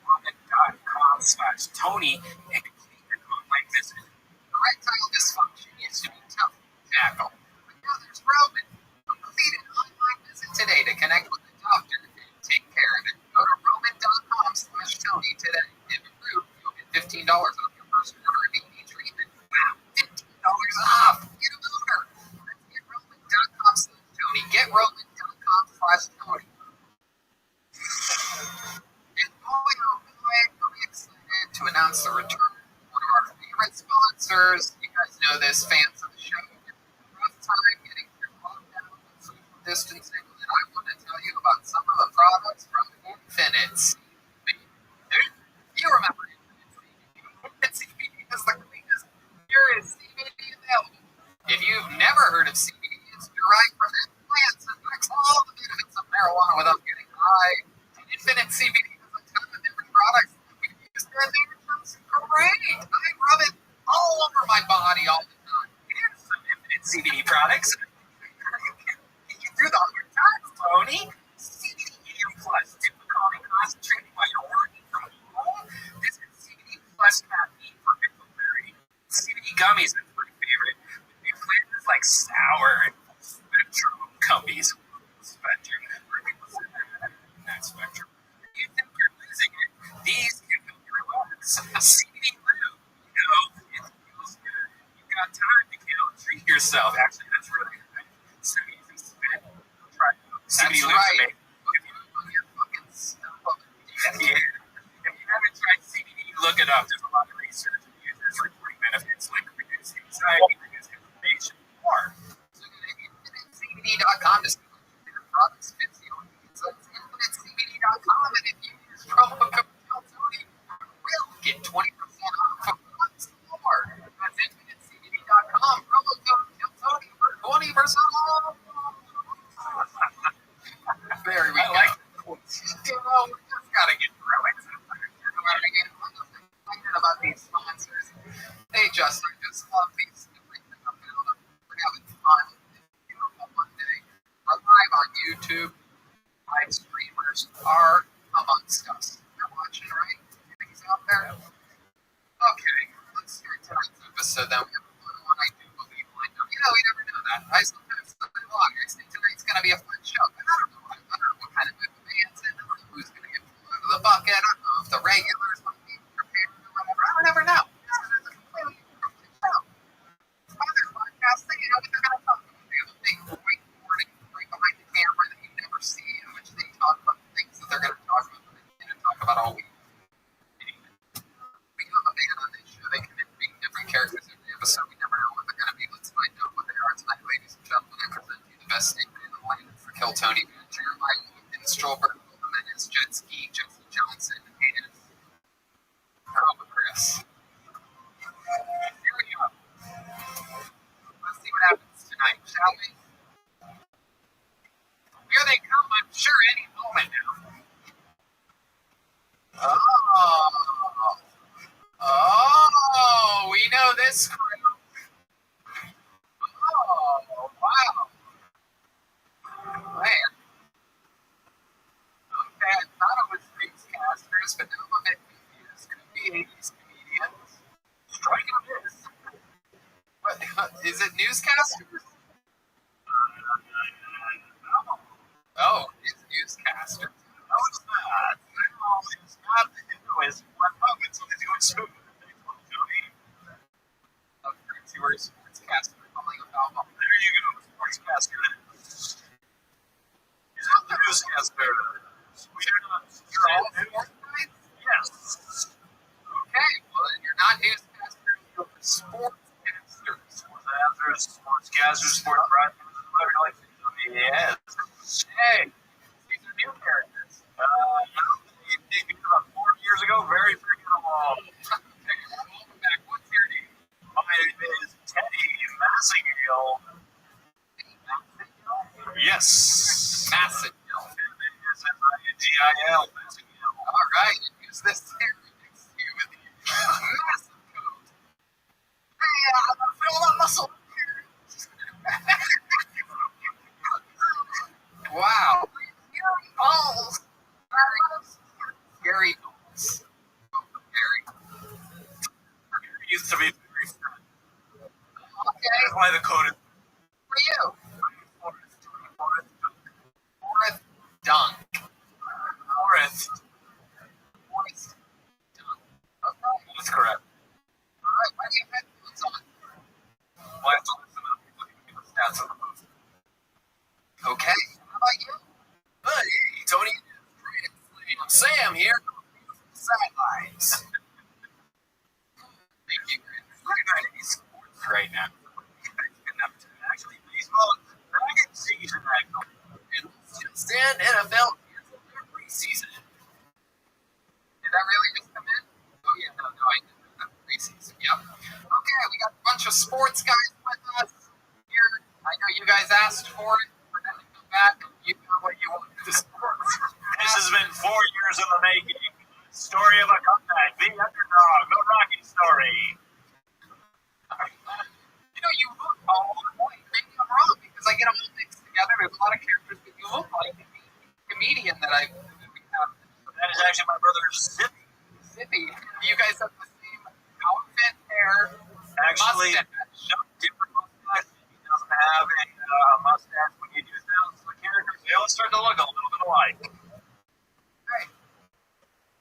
roman.com/Tony and complete an online visit. Erectile dysfunction used to be tough to tackle, but now there's Roman. Complete an online visit today to connect with the doctor and take care of it. Go to roman.com/Tony today. If approved, you'll get $15 off your first order of ED treatment. Wow, $15 off! Get a motor! Let's get roman.com/Tony. Get roman.com/Tony. And boy, oh boy, are we excited to announce the return of one of our favorite sponsors. You guys know this, fans of the show. Rough time getting through lockdown and social distancing, and I want to tell you about some of the products from Infinite CBD. You remember Infinite CBD is the cleanest, purest CBD available. If you've never heard of CBD, it's derived from plants and packs all the benefits of marijuana without getting high. Infinite CBD has a ton of different products that we use, and they're just great. I rub it all over my body all the time. Here's some Infinite CBD products. You do the hard times, Tony. CBD EM Plus, typical and concentrated while you're working from home. This is CBD Plus caffeine for mental clarity. CBD gummies are my favorite. With new flavors like sour and spectrum gummies. Spectrum. That spectrum. You think you're losing it? These can help you relax. CBD lube. You know, it feels good. You've got time to treat yourself. Actually, that's really good. So easy to spend. Try CBD lube to make. Your fucking stuff. Yeah. If you haven't tried CBD, look it up. There's a lot of research and users reporting benefits like reduced anxiety, reduced inflammation, more. So go to infinitecbd.com to see what your products fit your needs. That's infinitecbd.com, and if you use promo code Tony, you will get 20% off of once more. That's infinitecbd.com, promo code Tony for 20% YouTube live streamers are amongst us. You're watching, right? You think he's out there? Okay, let's start tonight's episode. Then we have a fun one. I do believe lined up. You know, we never know that. I sometimes play along. I think tonight's gonna be a fun show. But I don't know. I don't know what kind of movie band's in. I don't know who's gonna get pulled out of the bucket. I don't know if the regulars might be prepared or whatever. I don't never know. This is a completely different show. Other podcasts, you know what they're gonna talk about. They have a big whiteboard right behind the camera that you never see, in which they talk about the things that they're gonna talk about. They're gonna talk about all week. We have a band on this show. They can be different characters every episode. We never know what they're going to be. Let's find out what they are tonight, ladies and gentlemen. I present to you the best statement in the land for Kill Tony, Jeremiah, and Stolberg, Jimenez, Jet Ski, Jesse Johnson, and Carl Chris. Here we go. Let's see what happens tonight, shall we? Here they come, I'm sure, any moment now. Oh, we know this crew. Oh, wow. Man. Okay, I thought it was newscasters, but now I'm a bit confused. Could be 80s comedians. Striking a miss. What, is it newscasters? Oh, it's newscasters. No, it's not. No, it's not. Anyways, what moments will they do it soon? You were a sportscaster. There you go, sportscaster. He's not the newscaster. You're all sports? Yes. Okay, well then you're not newscasters, you're sportscasters. Sportscasters, sports broadcasters, whatever you like to do. Yes. Hey, these are new characters. They did about 4 years ago, very freaking long. Welcome back. What's your name? My name is Teddy Massingill. Yes. Massingill. M-A-S-S-I-N-G-I-L. Massingill. All right, use this here next to you with the massive coat. Hey, I feel that muscle here. Wow. Scary balls. Scary balls. Scary. It used to be very fun. Okay. That's why the code is For you. Forrest Dunk. Forrest. Forrest Dunk. Okay. That's correct. All right, why do you have headphones on? Well, I have to listen up. Give the stats on the post. Okay. How about you? Hey, Tony. I'm Sam here. Sidelines. Thank you, Grant. We're going to be sports right now. Actually, baseball is back in season right now. And stand NFL their preseason. Did that really just come in? Oh, yeah, no, I did the preseason. Yep. Okay, we got a bunch of sports guys with us here. I know you guys asked for it, but then they come back and you got what you want. This has been 4 years in the making. Story of a comeback. The underdog. The Rocky story. You know, you look all the point. Maybe I'm wrong because I get them all mixed together. There's a lot of characters, but you look like the comedian that we have. That is actually my brother Zippy. Zippy. You guys have the same outfit, hair, Actually, mustache. no different mustache. He doesn't have a mustache. When you do those the characters, they all start to look a little bit alike. Hey,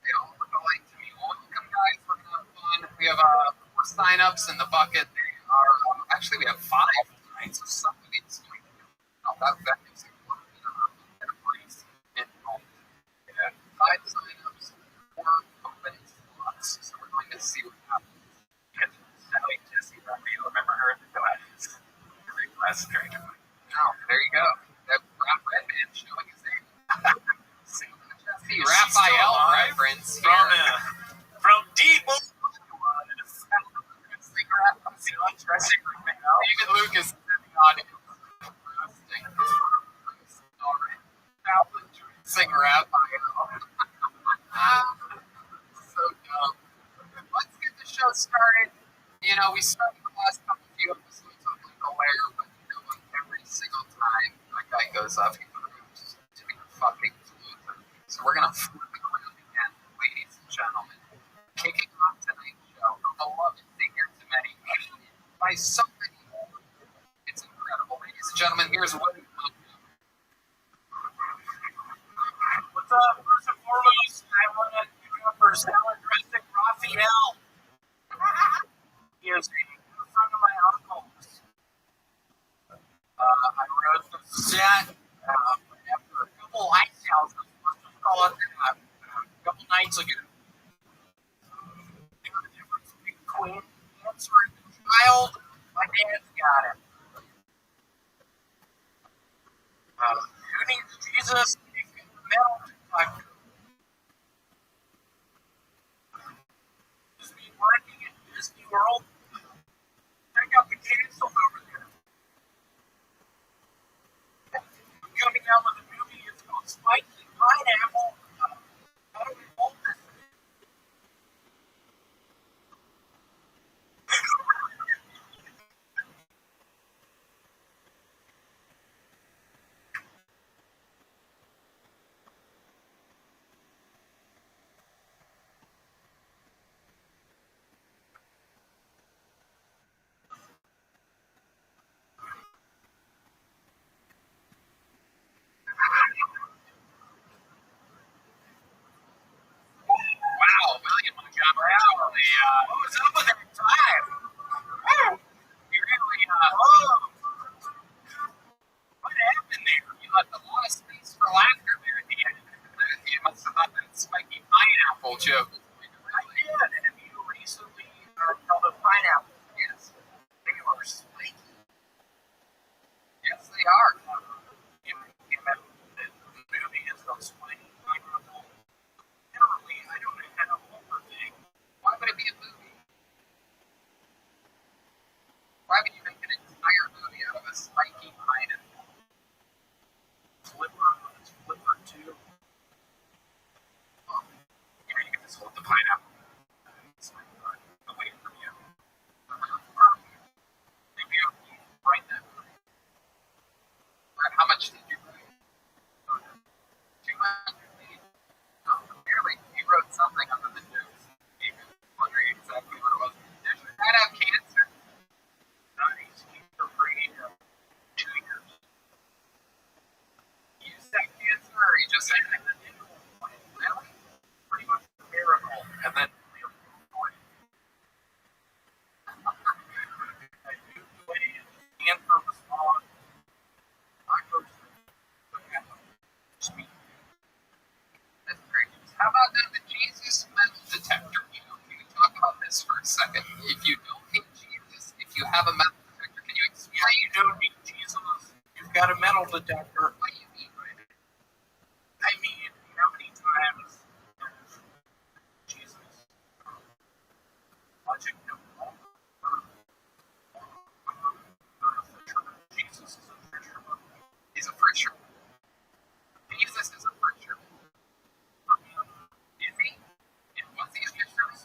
they all look alike to me. Welcome, guys. We're gonna have fun. We have 4 sign-ups in the bucket. They are actually we have 5 tonight, so somebody's going to. Oh, that makes it a better place. Yeah. 5 sign-ups, 4 open slots. So we're going to see what happens. Sally Jesse Rabbi, remember her in the class? Great class during the Oh, there you go. That Rap Red Man showing his name. See, Raphael reference here. From deep David Lucas is in the audience. Sing Raphael. So dumb. Let's get the show started. You know, we started the last few episodes on Michael Ware, but you know, like every single time that guy goes up, he proves So we're going to flip it around again, ladies and gentlemen. Kicking off tonight's show, a beloved figure to many, hated by so many more. It's incredible. Ladies and gentlemen, here's what we want. What's up? First and foremost, I want to give you up for salad dressing Raphael. He is a good friend of my uncle's. I rose the set after a couple ice houses, let's just call it that, a couple nights ago. You know the difference between queen cancer and the child? My dad's got it. Who needs Jesus? He's got the metal detector. Just be working at Disney World. Check out the cancel over there. Coming out with a movie, it's called Spicy Pineapple. How do we hold this? Wow, William Montgomery. What was up with that time? You really, what happened there? You left a lot of space for laughter there at the end. You must have thought that spiky pineapple joke. I did. Have you recently held a pineapple? Yes. They are spiky. Yes, they are. The movie is called Spiky Pineapple. Generally, I don't have a thing. Why would it be a movie? Why would you make an entire movie out of a spiky pineapple? It's Flipper too. Well, you know, you can just hold the pineapple away from you. Maybe I'll write that movie. How much did you write? 200 pages. No, barely. You wrote something under the news. Even wondering exactly what it was. Did your dad have cancer? No, he's cancer-free 2 years. You just had cancer, or you just had it? Really? Pretty much a miracle. And then I do play cancer response. that's great news. How about now the Jesus metal detector? You know, can we talk about this for a second? If you don't need Jesus, if you have a metal detector, can you explain? Yeah, you don't need Jesus. You've got a metal detector. What do you mean by that? I mean, how many times has Jesus logic no longer? Jesus is a fisherman. He's a preacher. Jesus is a preacher. Is he? And was he a fisherman?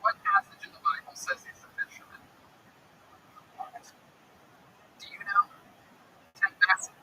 What passage in the Bible says he's a fisherman? Do you know? Ted Bassett,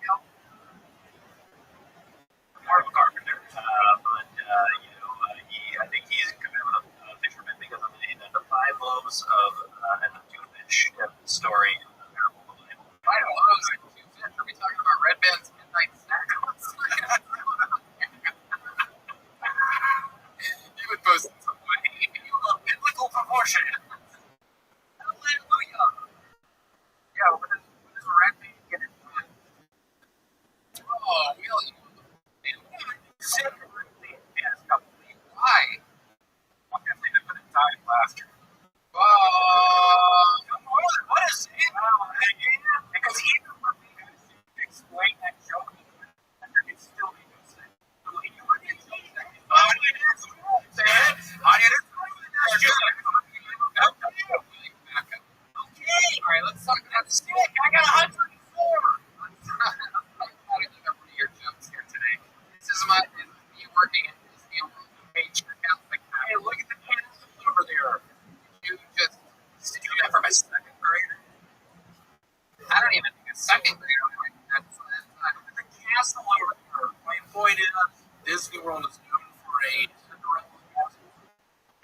world is known for a Cinderella castle.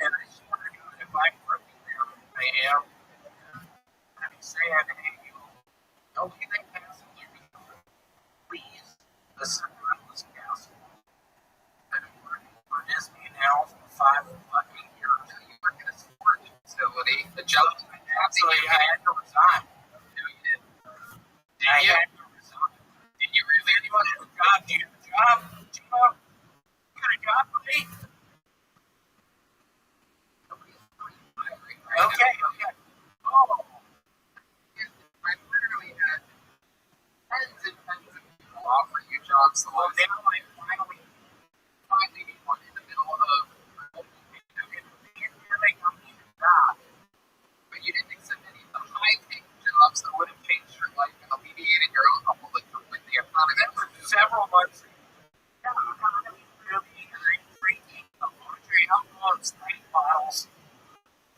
And I swear to God, if I'm working there, I am. And I'm saying, hey, don't be that passenger. Please, the Cinderella's castle. I've been working for Disney now for 5 fucking years. You work in a storage facility. The job Actually, I had to resign. No, you didn't. I had to resign. Did you really? Anyone have a job? Do you have a job? Gino? You got a job for me? Okay, okay. Oh, I literally had tens and tens of people offer you jobs. The well, last now I finally need one in the middle of here they come to your job. but you didn't accept any of the high-paying jobs that would have changed your life and alleviated your alcoholic with the economy. That was several months ago. Yeah, I'm drinking a laundry alcohol spray bottles.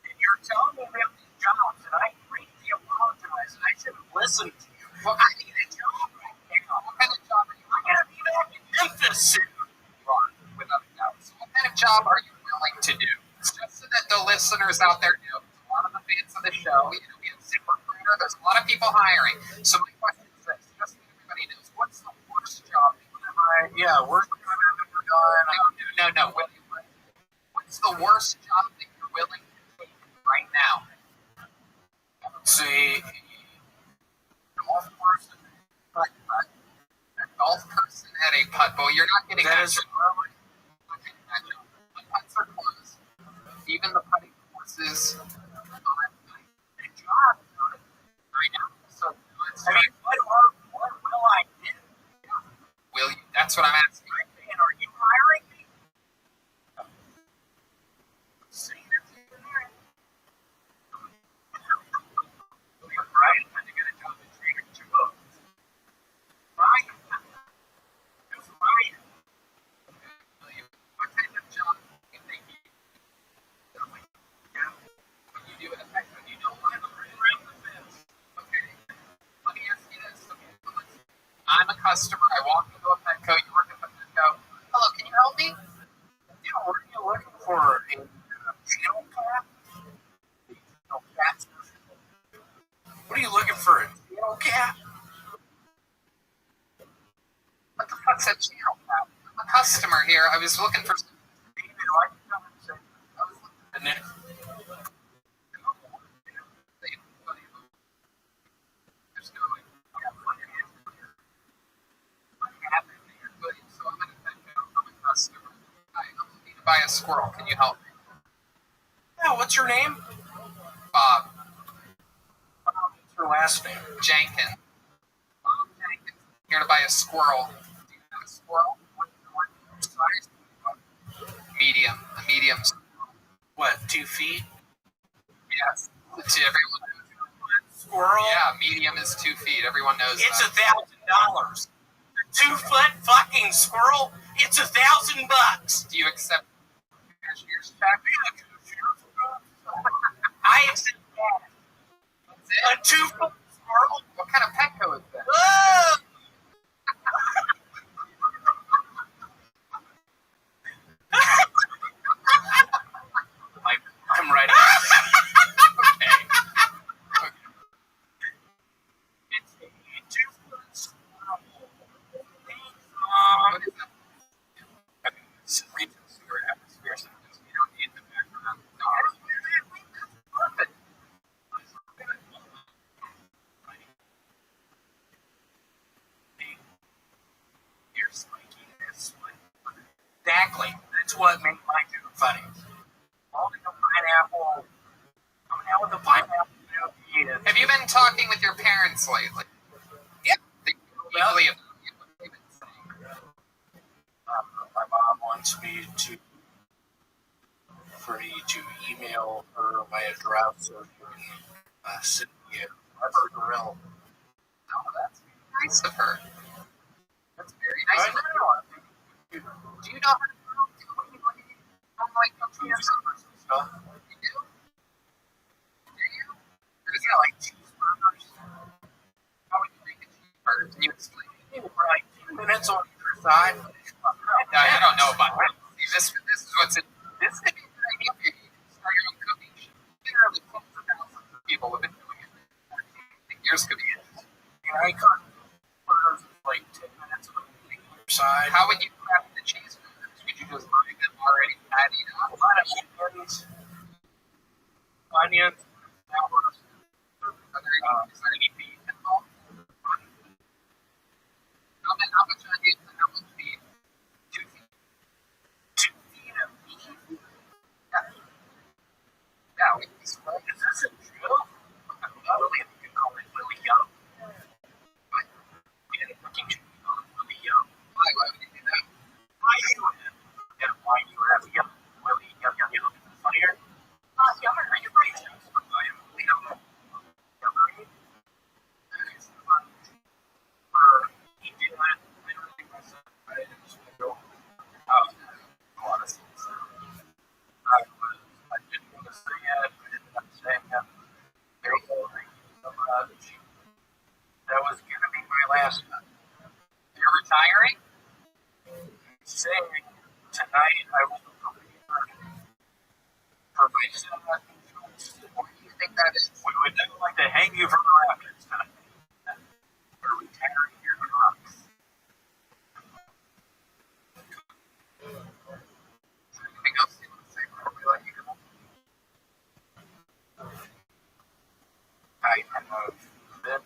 And you're telling me about these jobs, and I greatly apologize. I should have listened to you. Well, I need a job right now. What kind of job are you I gotta be back in Memphis soon. You are, without a doubt. So what kind of job are you willing to do? Just so that the listeners out there know, a lot of the fans of the show, we have ZipRecruiter, there's a lot of people hiring. So my question is this, just so everybody knows, what's the worst job that you ever had? Yeah, worst job I've ever done. No. What's the worst job that you're willing to take right now? See, golf person. A golf person at a putt bowl. You're not getting That that is job. Not getting that job. The putts are closed. Even the putting courses are a job. right now. So I mean, what will I do? will you? That's what I'm asking. And are you hiring me? See, that's even there. You're right. I'm going to get a job at Trader Joe's. Right? That's right. What kind of job do you think you do? When you do it at Petco, you don't want to around the fence. Okay. Let me ask you this. Okay. I'm a customer. I walk into a Petco. You work at the Petco. Hello, can you help me? Yeah, what are you looking for? A channel cat? No, cats. What are you looking for? A channel cat? What the fuck's a channel cat? I'm a customer here. I was looking for. David, I can come and say, I was looking at the next. There's no way. What happened to your hoodie? So I'm at a Petco. I'm a customer. I'm looking to buy a squirrel. Can you help me? Yeah, what's your name? Bob What's your last name? Jenkins. Bob Jenkins. Here to buy a squirrel. Do you have a squirrel? What size? Medium. A medium squirrel. What, 2 feet? Yes. To everyone knows. Squirrel? Yeah, medium is 2 feet. Everyone knows It's that. $1,000. 2-foot fucking squirrel? It's $1,000. Do you accept cashier's check? I accept that. That's A it? 2-foot squirrel? What kind of Petco is that? Whoa! I'm ready. Okay. It's a 2-foot squirrel. What is that? I mean, it's retail sewer atmosphere, so You don't need the background. No, that's perfect. You're spiky. Exactly. That's what made my joke funny. Holding a pineapple, coming out with a pineapple. Yeah. Have you been talking with your parents lately? Yeah. They usually about you, what they've been saying. My mom wants me to, for me to email her my address so she can send me a rubber grill. Oh, that's very nice of her. That's very nice I of her. know. Do you know how to do like cooking or something? Stuff. You do? Do you? Or is Yeah, like cheeseburgers. how would you make a cheeseburger? Can you explain? Maybe for like 2 minutes on either side. I don't know about that. See, this is what's in. This could be a good idea for you. You can start your own cooking show. Literally tens of thousands of people have been doing it. I think yours could be it. I cut burgers like 10 minutes of the other side. How would you prep the cheeseburgers? Would you just buy them already patted A up? lot of onions, peppers. Is there any beef involved? How much onions and how much beef? 2 feet. 2 feet of beef. Yeah, we can spread Is this a drill? Lily, you can call it Willie Young. What? We had a cooking show called Willie Young. Why would you do that? Why you have Young? Willie Young, funnier? Younger, are you right? He did not literally myself. I didn't just go. A lot of things. I didn't want to say it. I ended up saying it. That was going to be my last one. You're retiring? Saying tonight I will for myself. What do you think that is? We would never like to hang you from the rafters tonight. For retiring your rocks. Anything else you want to say before we let you go? I know that.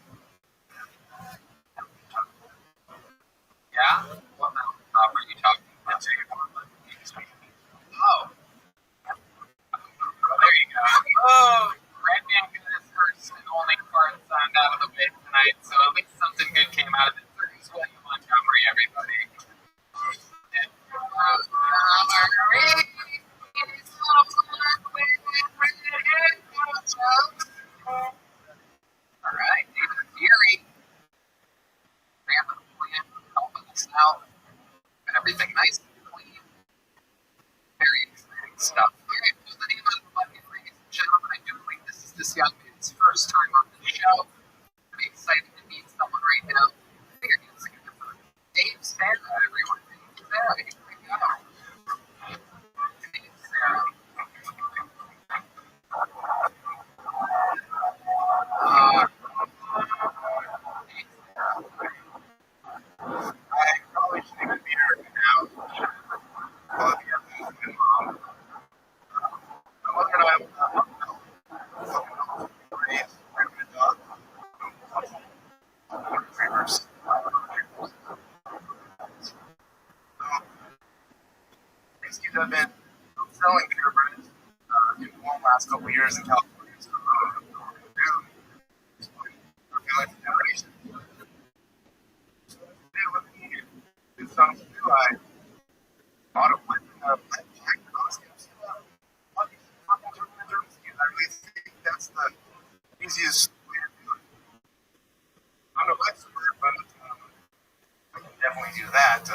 Yeah? What now? Were you talking about? Oh. There you go. Oh, Randy and his first and only part signed out of the way tonight, so at least something good came out of it. Here's William Montgomery, everybody. All right, David Fury. Rampant plan, helping us out. And everything nice and clean. Very exciting stuff. All right, well, the name of the bucket, ladies and gentlemen, I do believe this is this young man's first time on the show. I'm excited to meet someone right now. I think I can sing it for Dave Sarah, everyone. Dave Sarah, here we go. Dave Sarah. I probably should even be here now. I'm looking at These have been selling purebreds in the last couple of years in California. So, generation. It's something new. I bought a Jack costumes. I really think that's the easiest way to do it. I'm no expert, but I can definitely do that.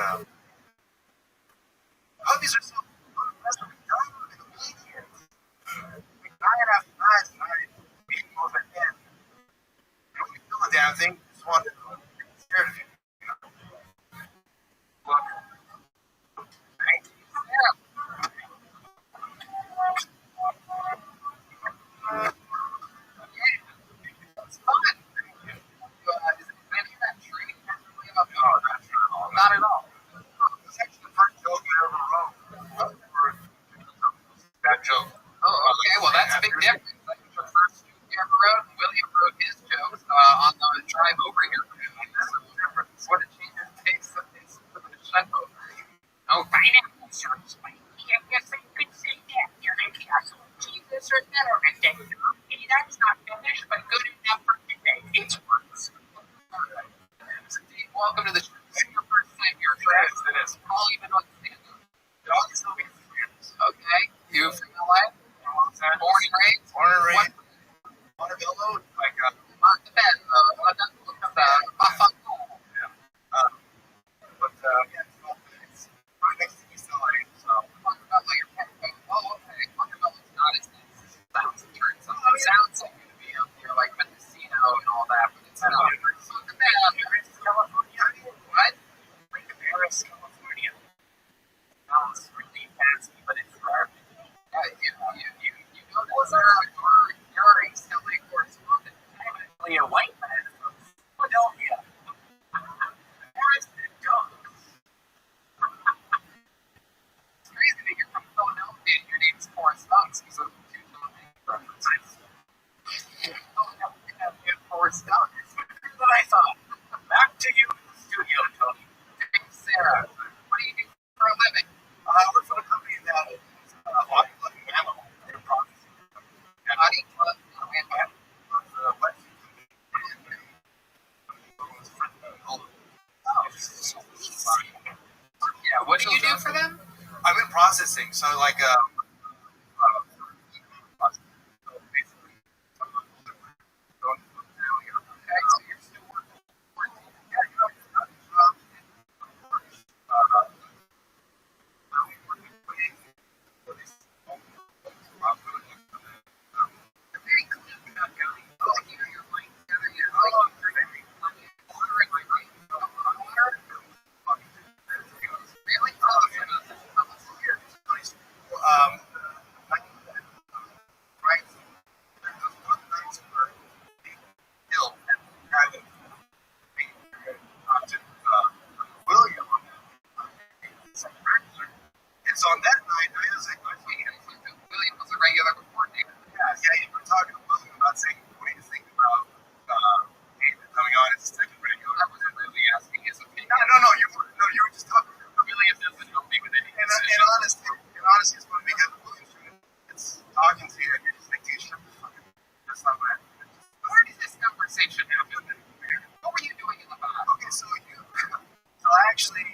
Puppies are so impressed with the obedience. Like 9.5 eyes and I beat them over the head. You don't feel the damn thing, you just want to get scared of you. Look. Thank you. Yeah. It's fun. Is any of that training technically about the Not at all. It's actually the first joke I ever wrote. That joke. Oh, okay. Well, that's a big difference. That was the first joke you ever wrote, and William wrote his jokes on the drive over here. That's a difference. What a change in taste that is for the chef over here. Oh, pineapple syrup. I guess I could say that. You're going to have some cheeses or better today. Okay, that's not finished, but good enough for today. It's works. All right. So, Dave, welcome to the show. This is your first time here. It is. All even on stand-up. Dog is still being serious. Okay. You from LA? Born and raised? Born and raised. Montebello, like Montebello. yeah. But yeah, it's right next to East LA, so Montebello, your pet. Oh, okay. Montebello's not as nice as it sounds. It turns out. It sounds like you're going to be up there like Mendocino and all that, but it's not. Montebello. California. processing. So like basically, okay, so you're still working. Yeah, you know, very clean cut guy. Like, you know, your life together, you're like, ordering my right. Really? Right. Hill and having William and so on that night, I was like, William was a regular before David. Yeah, you were talking to William about saying, what do you think about David coming on as a second regular? I wasn't really asking his opinion. No, you were just talking. William doesn't help me with anything. And honestly, it's going to be good. It's talking to you, and you're just like, dude, shut the fuck up. That's not bad. Where did this conversation happen? What were you doing in the bar? Okay, so I actually,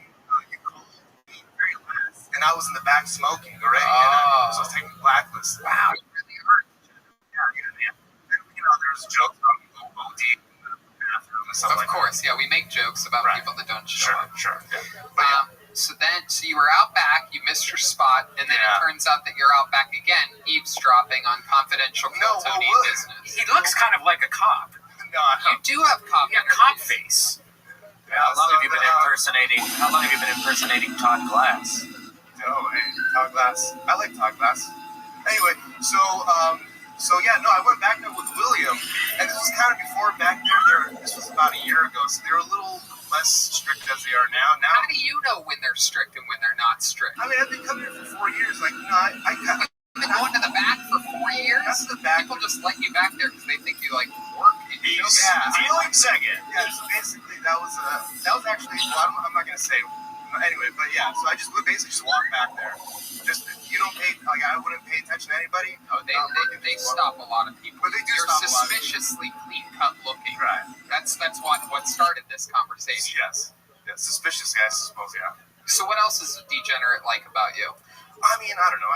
you called me very last, and I was in the back smoking already, and so I was taking blacklist. Wow, it really hurt. Yeah. You know, there's jokes about OD in the bathroom and stuff like that. Of course, yeah, we make jokes about people that don't show up. Sure. Yeah. But so you were out back, you missed your spot, and then it turns out that you're out back again, eavesdropping on confidential Tony business. He looks kind of like a cop. No, You do have cop cop face. How long have you been impersonating Todd Glass? Oh, hey, Todd Glass. I like Todd Glass. Anyway, I went back there with William, and this was kind of before back there. This was about a year ago, so they were a little less strict as they are now. How do you know when they're strict and when they're not strict? I mean, I've been coming here for 4 years. Like, I You've been going to the back for 4 years? That's the back. People just let you back there because they think you like work and you feeling second. Yeah, so basically that was actually, well, I'm not going to say, anyway, but yeah, so I just would basically just walk back there. Just, you don't pay, like, I wouldn't pay attention to anybody. No, they stop a lot of people. But they do You're stop a lot of people. suspiciously clean cut looking. Right. That's what started this conversation. Yes. Yeah, suspicious, I suppose, yeah. So what else is degenerate like about you? I mean, I don't know,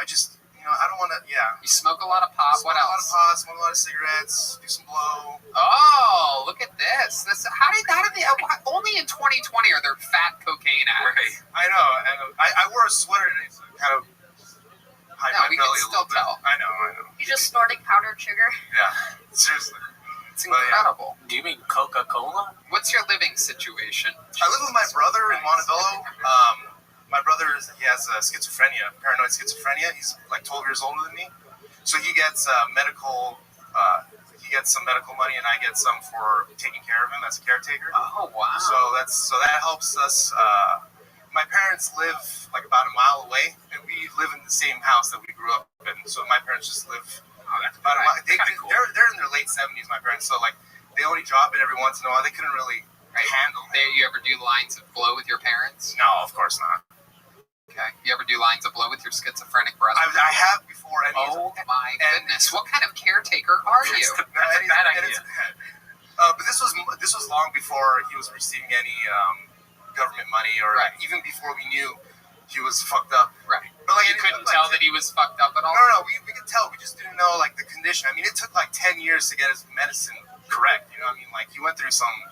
I don't want to, You smoke a lot of pot. What else? Smoke a lot of pot, smoke a lot of cigarettes, do some blow. Oh, look at this. How did only in 2020 are there fat cocaine addicts? Right. I know. I wore a sweater today, so kind of hide my we belly can a still little bit. tell. I know. You just snorting powdered sugar? Yeah, seriously. It's incredible. Do you mean Coca-Cola? What's your living situation? I live with my brother in Montebello. My brother has schizophrenia, paranoid schizophrenia. He's like 12 years older than me, so he gets medical. He gets some medical money, and I get some for taking care of him as a caretaker. Oh wow! So that helps us. My parents live like about a mile away, and we live in the same house that we grew up in. So my parents just live about a mile. Cool. They're in their late 70s. My parents, so like they only drop it every once in a while. They couldn't really handle it. You ever do lines of blow with your parents? No, of course not. Okay. You ever do lines of blow with your schizophrenic brother? I have before. Oh my goodness! What kind of caretaker are you? That's a bad idea. But this was long before he was receiving any government money, or even before we knew he was fucked up. Right. But like you couldn't tell that he was fucked up at all? No, we could tell. We just didn't know like the condition. I mean, it took like 10 years to get his medicine correct. You know what I mean? Like he went through some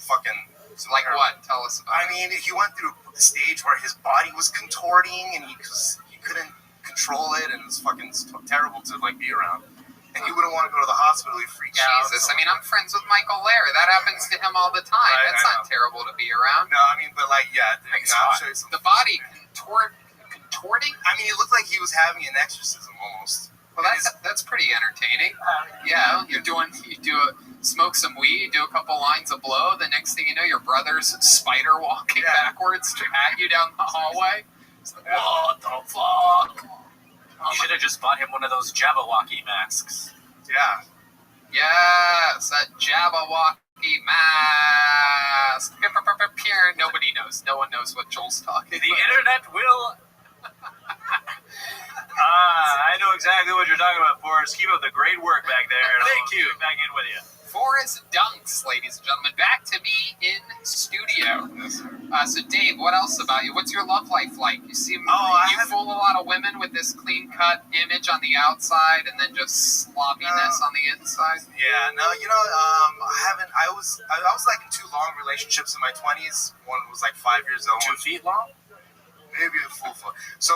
fucking. Like what? Tell us about it. I mean, he went through the stage where his body was contorting and he couldn't control it, and it was fucking terrible to like be around. And he wouldn't want to go to the hospital. He'd freak out. Jesus, I mean, I'm friends with Michael Lair. That happens to him all the time. Right, That's not terrible to be around. No, I mean, but like, yeah, I'll show you some. The body contorting? I mean, it looked like he was having an exorcism almost. Well, that's pretty entertaining. Yeah, smoke some weed, do a couple lines of blow. The next thing you know, your brother's spider walking backwards at you down the hallway. It's like, what the fuck? You should have just bought him one of those Jabberwocky masks. Yeah. Yes, a Jabberwocky mask. Nobody knows. No one knows what Joel's talking about. The internet will... I know exactly what you're talking about, Forrest. Keep up the great work back there. Thank you. Back in with you. Forrest Dunks, ladies and gentlemen. Back to me in studio. So Dave, what else about you? What's your love life like? You seem I you haven't- fool a lot of women with this clean cut image on the outside and then just sloppiness on the inside. Yeah, no, I haven't. I was like in 2 long relationships in my 20s. One was like 5 years old. 2 feet long? Maybe a full foot. So,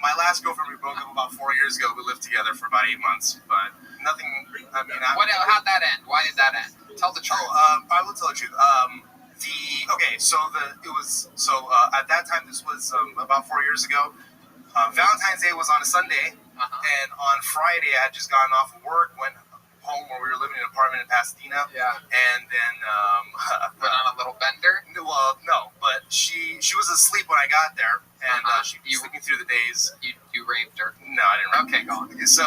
my last girlfriend, we broke up about 4 years ago. We lived together for about 8 months, but nothing. I mean, How'd that end? Why did that end? Tell the truth. I will tell the truth. At that time, this was about 4 years ago. Valentine's Day was on a Sunday, and on Friday I had just gotten off of work, went home where we were living in an apartment in Pasadena. Yeah. And then Went on a little bender. well, no, but she was asleep when I got there, and she was sleeping through the days. You raped her. No, I didn't. Okay, go on. So,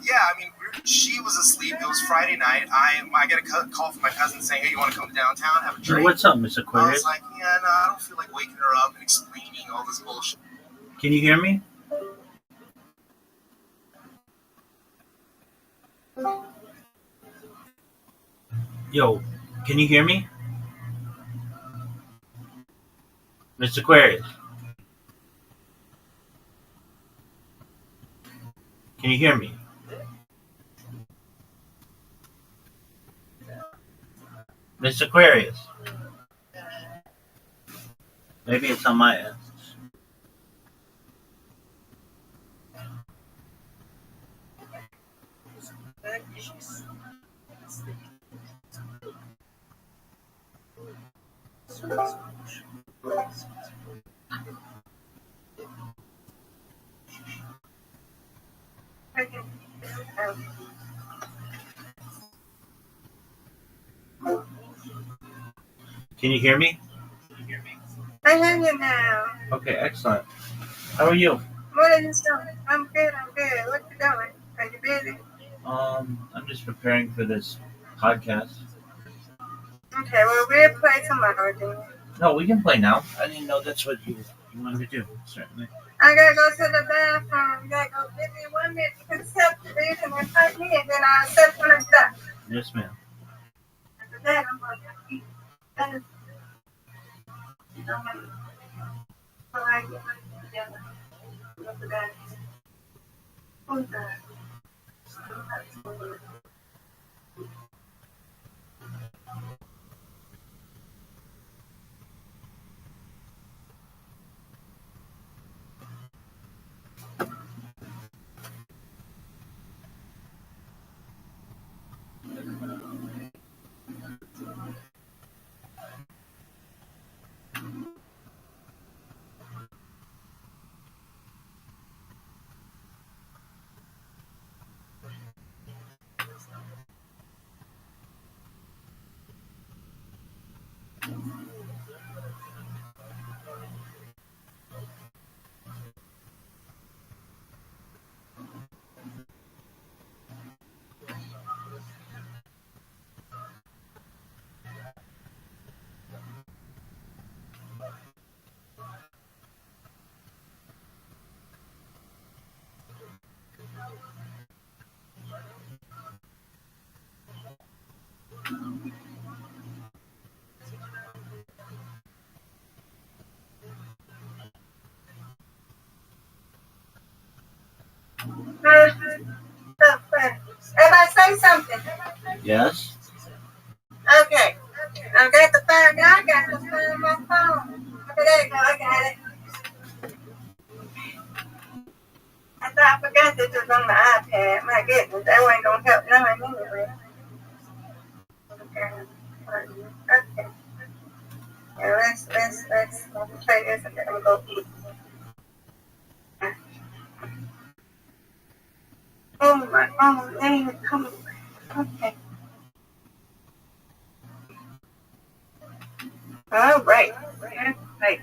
yeah, I mean, she was asleep. It was Friday night. I got a call from my cousin saying, "Hey, you want to come downtown, have a drink?" What's up, Mr. I Aquarius? was like, "Yeah, no, I don't feel like waking her up and explaining all this bullshit." Can you hear me? Yo, can you hear me? Mr. Aquarius? Can you hear me? Mr. Aquarius? Maybe it's on my end. Can you hear me? I hear you now. Okay, excellent. How are you? What are you doing? I'm good. What you doing? Are you busy? I'm just preparing for this podcast. Okay, well, we'll play tomorrow then. No, we can play now. I didn't know that's what you wanted to do. Certainly. I gotta go to the bathroom. You gotta go give me 1 minute to accept the reason and fight me, and then I'll accept when I'm done. Yes, ma'am. After that, I'm going to eat. And I'm going to go right together. Go to that. Who's that? Everybody say something. Yes? Okay. I got the phone. Now I got the phone on my phone. Okay, there you go. I got it. I thought I forgot this was on my iPad. My goodness, that wasn't gonna help none anyway. Okay. Yeah, let's play this and then I'm gonna go eat. Oh, dang it, come on. Okay. All right. Right. Okay.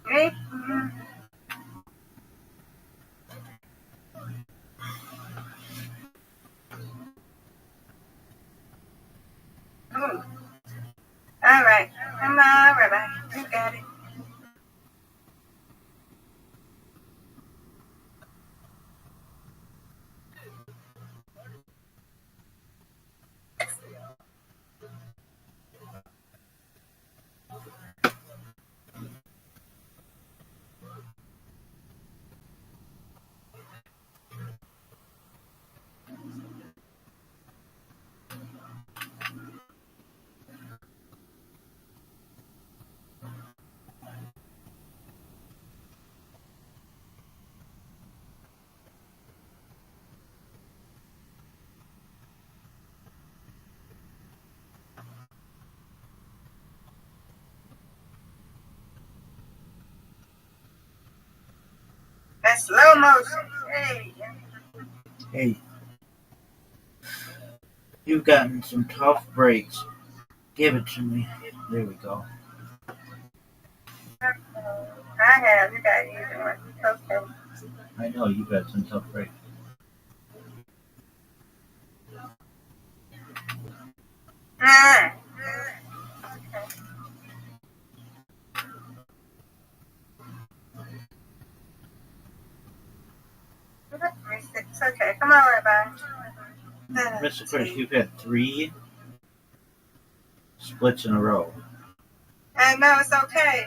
Okay. All right. Come on, Rabbi. You got it. motion. Hey. Hey, you've gotten some tough breaks. Give it to me. There we go. I have. You got easy one. Okay. I know you've got some tough breaks. Ah. It's okay. Come on, Rabbi. Mr. Chris, you've had 3 splits in a row. I know it's okay.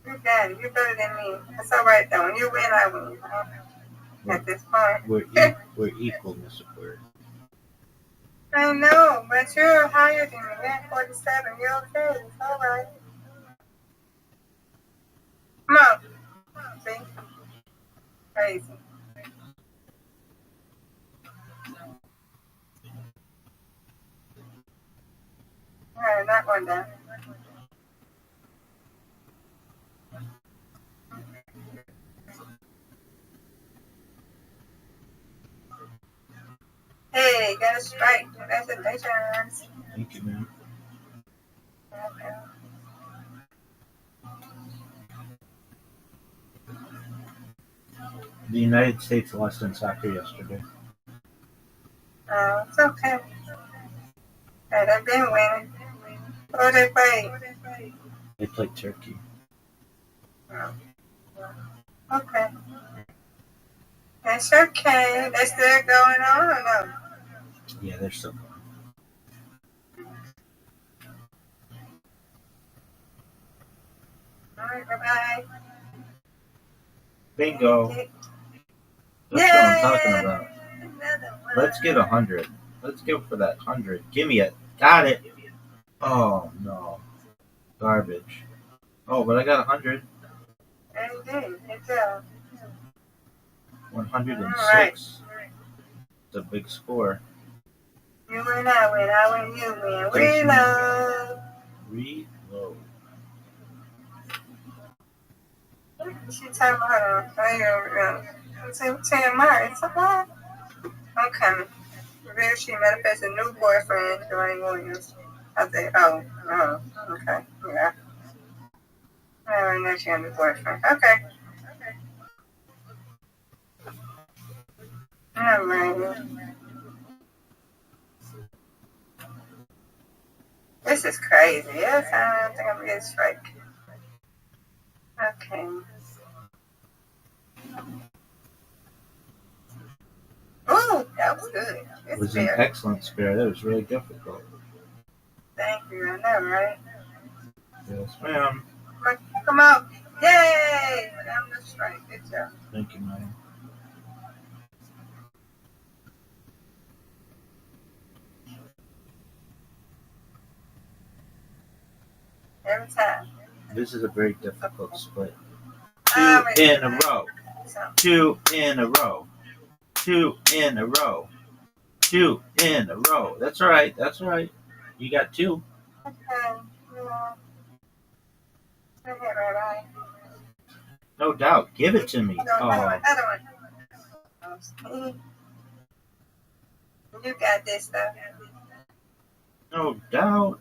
You got it. You're better than me. It's all right though. When you win, I win. At this point. We're equal, Mr. Aquarius. I know, but you're higher than me. You're at 47. You're okay. It's all right. Come on. See? Crazy. All right, not going down. Hey, got a strike. Congratulations. Thank you, man. Okay. The United States lost in soccer yesterday. Oh, it's okay. Hey, they've been winning. Who they play? They played Turkey. Oh. Okay. That's okay. They still going on or no? Yeah, they're still going. All right, bye-bye. Bingo. Yay! That's what I'm talking about. Another one. Let's get 100. Let's go for that 100. Give me it. Got it. Oh, no. Garbage. Oh, but I got 100. Hey, you did. Good job. 106. It's a big score. You win, I win. I win, you win. We Thank you. love. Reload. She told me, hold on. It's 10 March. I'm coming. Reveal she manifests a new boyfriend, Dwayne Williams. I think, oh, okay. Yeah. I already know she had a new boyfriend. Okay. All right. This is crazy. Every time I think I'm going to get a strike. Okay. Ooh, that was good. It was an excellent spare. That was really difficult. Thank you. I know, right? Yes, ma'am. Come on. Yay! I'm the strike. Good job. Thank you, ma'am. Every time. This is a very difficult split. Oh, 2 in a row. So, 2 in a row. 2 in a row. 2 in a row. That's all right. That's all right. You got 2. okay. Yeah. Go ahead, Rabbi. No doubt. Give it to me. Another Oh, one. You got this stuff. no doubt.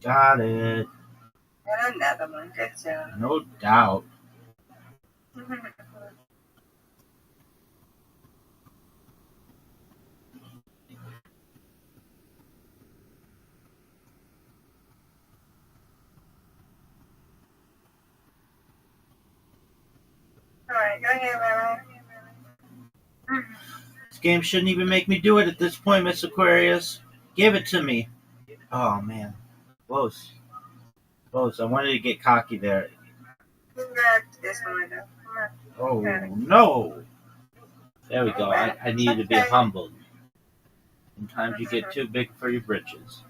Got it. And another one. Good job. No doubt. All right, go ahead, Rabbi. This game shouldn't even make me do it at this point, Miss Aquarius. Give it to me. Oh, man. Close. Close. I wanted to get cocky there. You got this one right now. Oh no! There we go. I need to be humbled. Sometimes you get too big for your britches.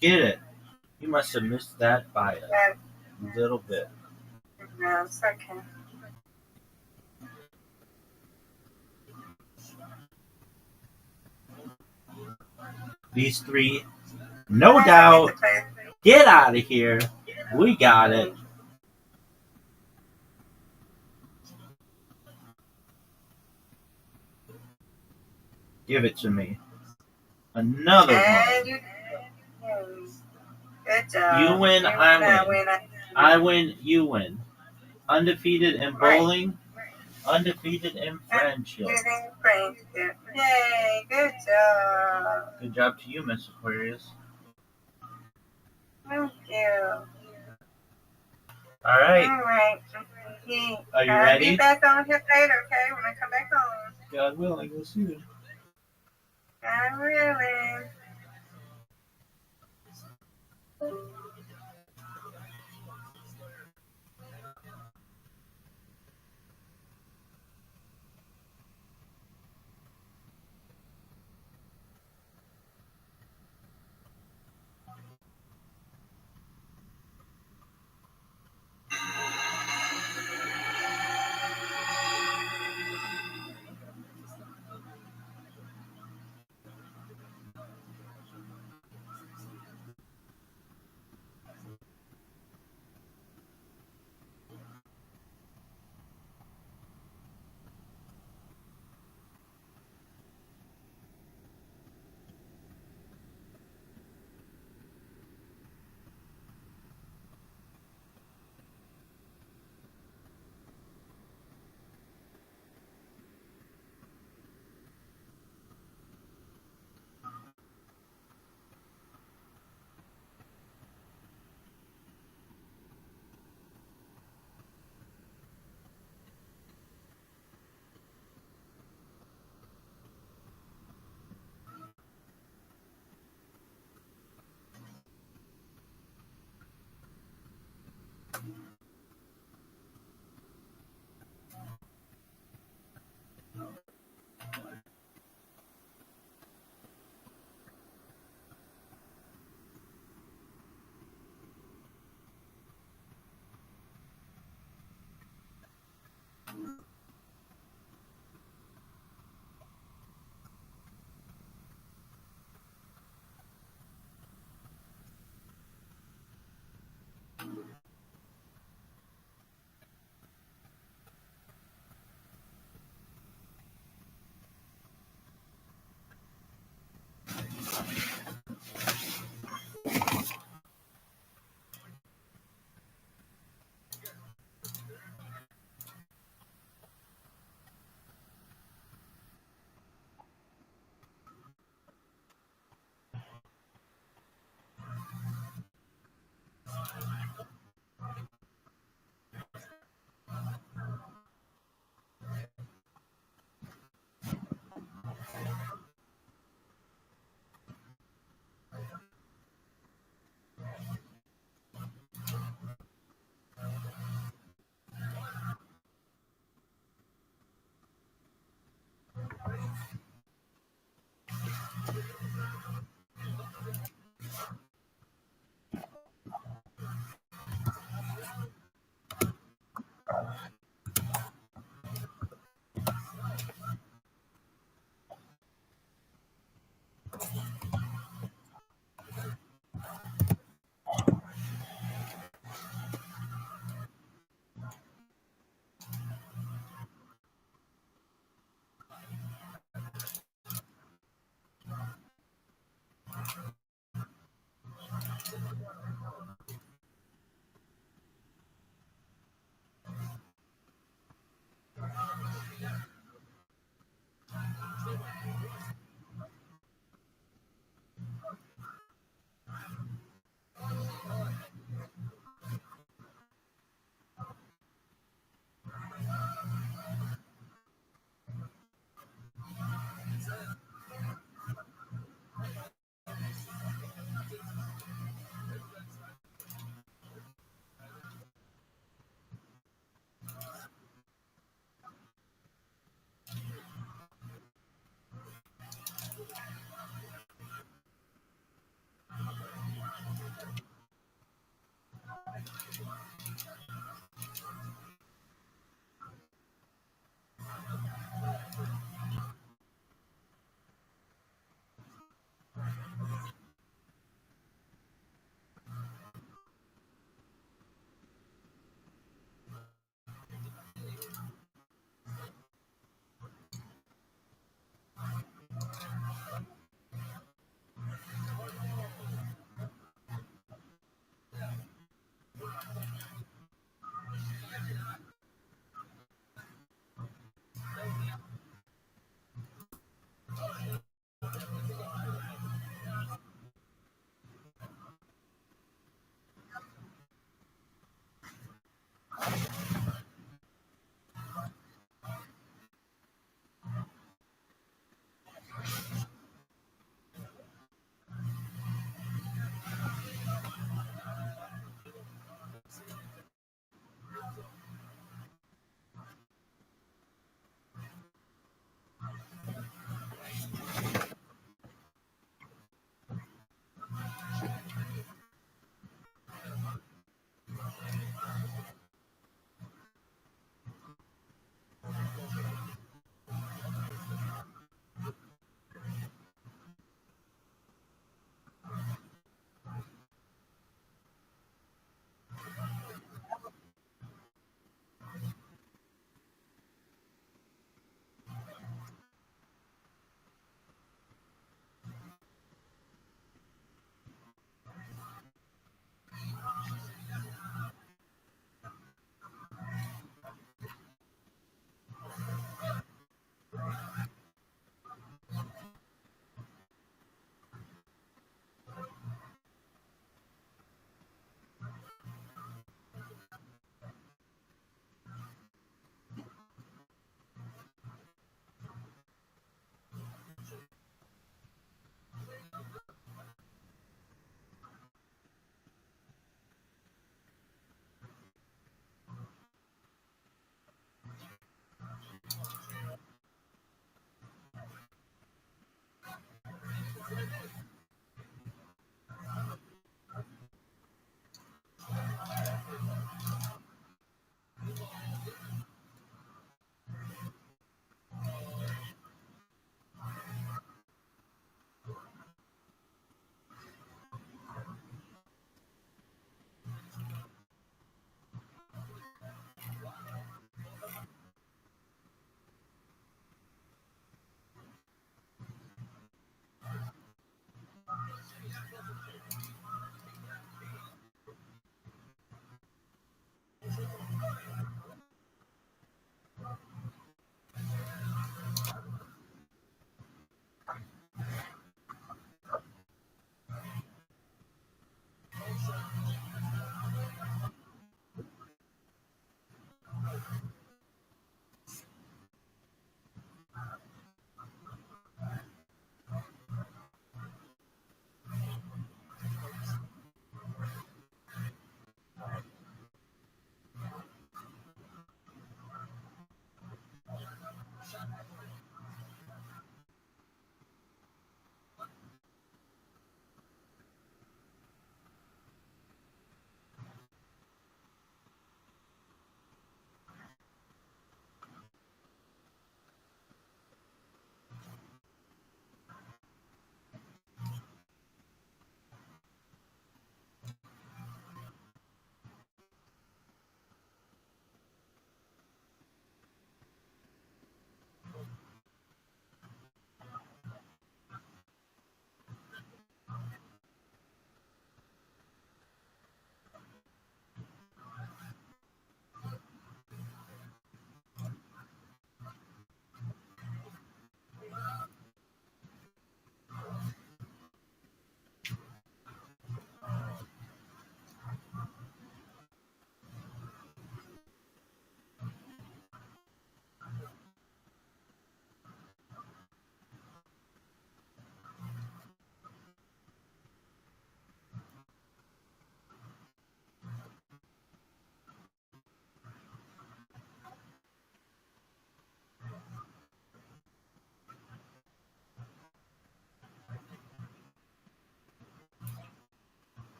Get it? You must have missed that by a little bit. No, it's okay. These three, no doubt. Get out of here. We got it. Give it to me. Another one. Good job. You win, I win. I win, you win. Undefeated in bowling, undefeated in friendship. Yay, good job. Good job to you, Miss Aquarius. Thank you. All right. All right. Are you ready? I'll be back on here later, okay? When I come back on. God willing, we'll see you. God willing.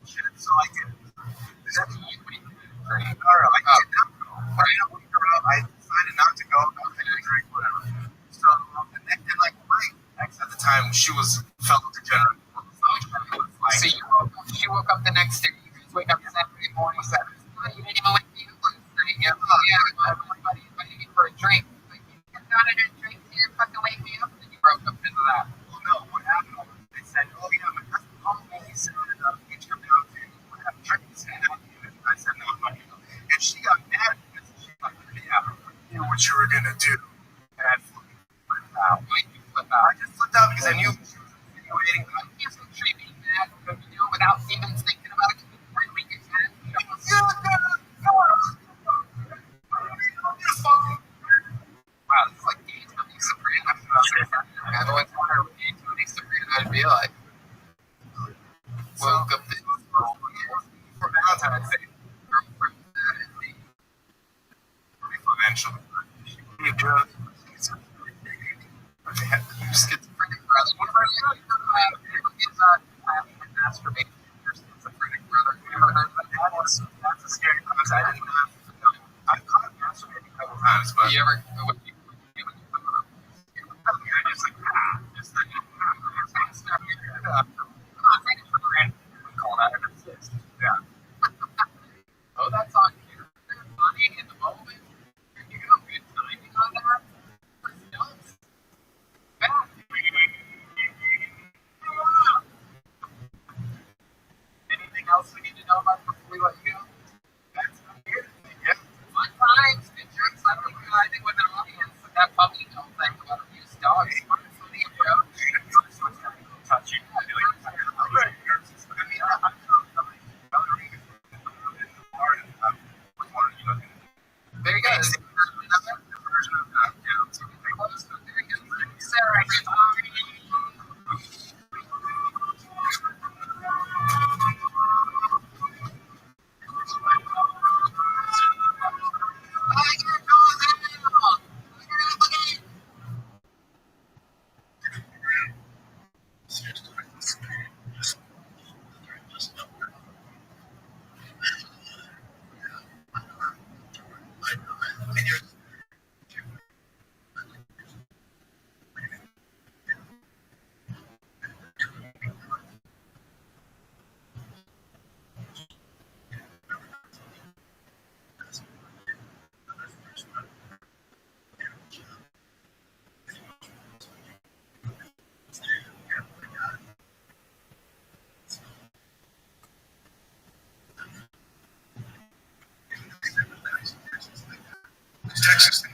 Shit, so I did. Is that you? Or I did not go. When I looked her up, I decided not to go. I didn't drink, whatever. So, and like my ex at the time, she was fellow degenerate. So she woke up the next day. You guys wake up Saturday morning. Saturday morning. You didn't even wake me up last night. Everybody invited me for a drink. Like, you got a drink. You didn't fucking wake me up. And then you broke up into that. Well, no, what happened was they said, oh, yeah, my cousin called me. He said, he turned down to have drinks. And I said, no, I'm not going to go. And she got mad because she thought, yeah, you knew what you were going to do. And I flipped out. Why did you flip out? I just flipped out because I knew she was insinuating that. You can't treat me mad when you do it without even thinking about it. Really, you can. Wow, this is like gay Tony Soprano. I've always wondered what gay Tony Soprano would be like. Woke up For Valentine's Day. Eventually. You schizophrenic brother. What about you? Is masturbation your schizophrenic brother? You ever heard of that? That's a scary concept. I didn't know. I've caught masturbating a couple times, but You ever? Oh, that's on you. Funny in the moment. You have good timing on that. Anything else we need to know about before we let you go? That's it. Yeah. Fun times, good jokes. I think with an audience, that puppy don't think about abuse dogs. Funny approach. touching. There you go. Sarah, Texas.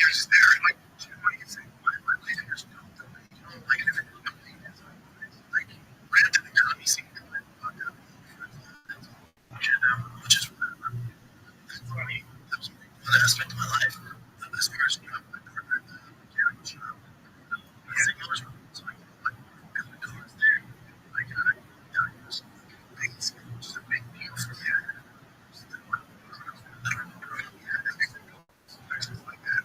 you're just there, and like, what do you think? My life here's no, like, if it, like, right after the comedy scene, which is funny. That was one aspect of my life. As far as, my partner, so like, the was there. Like, which is a big deal for me. Like that.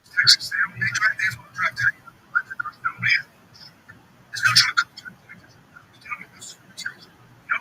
Texas, they drive, they won't drive down. Like, there's no man. There's no truck. No,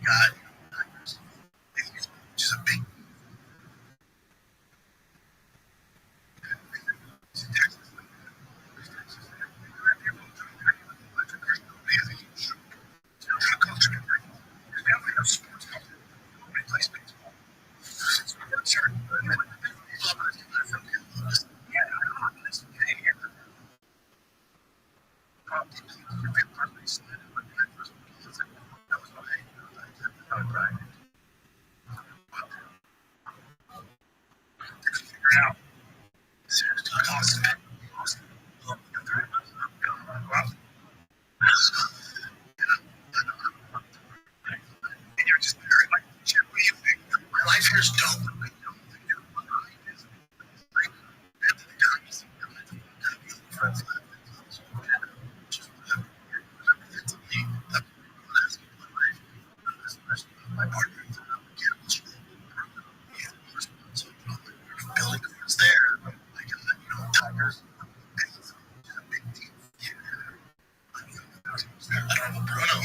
God, which is a big my life here's dope. My partner, building was there. Like, Tigers. I don't know Bruno.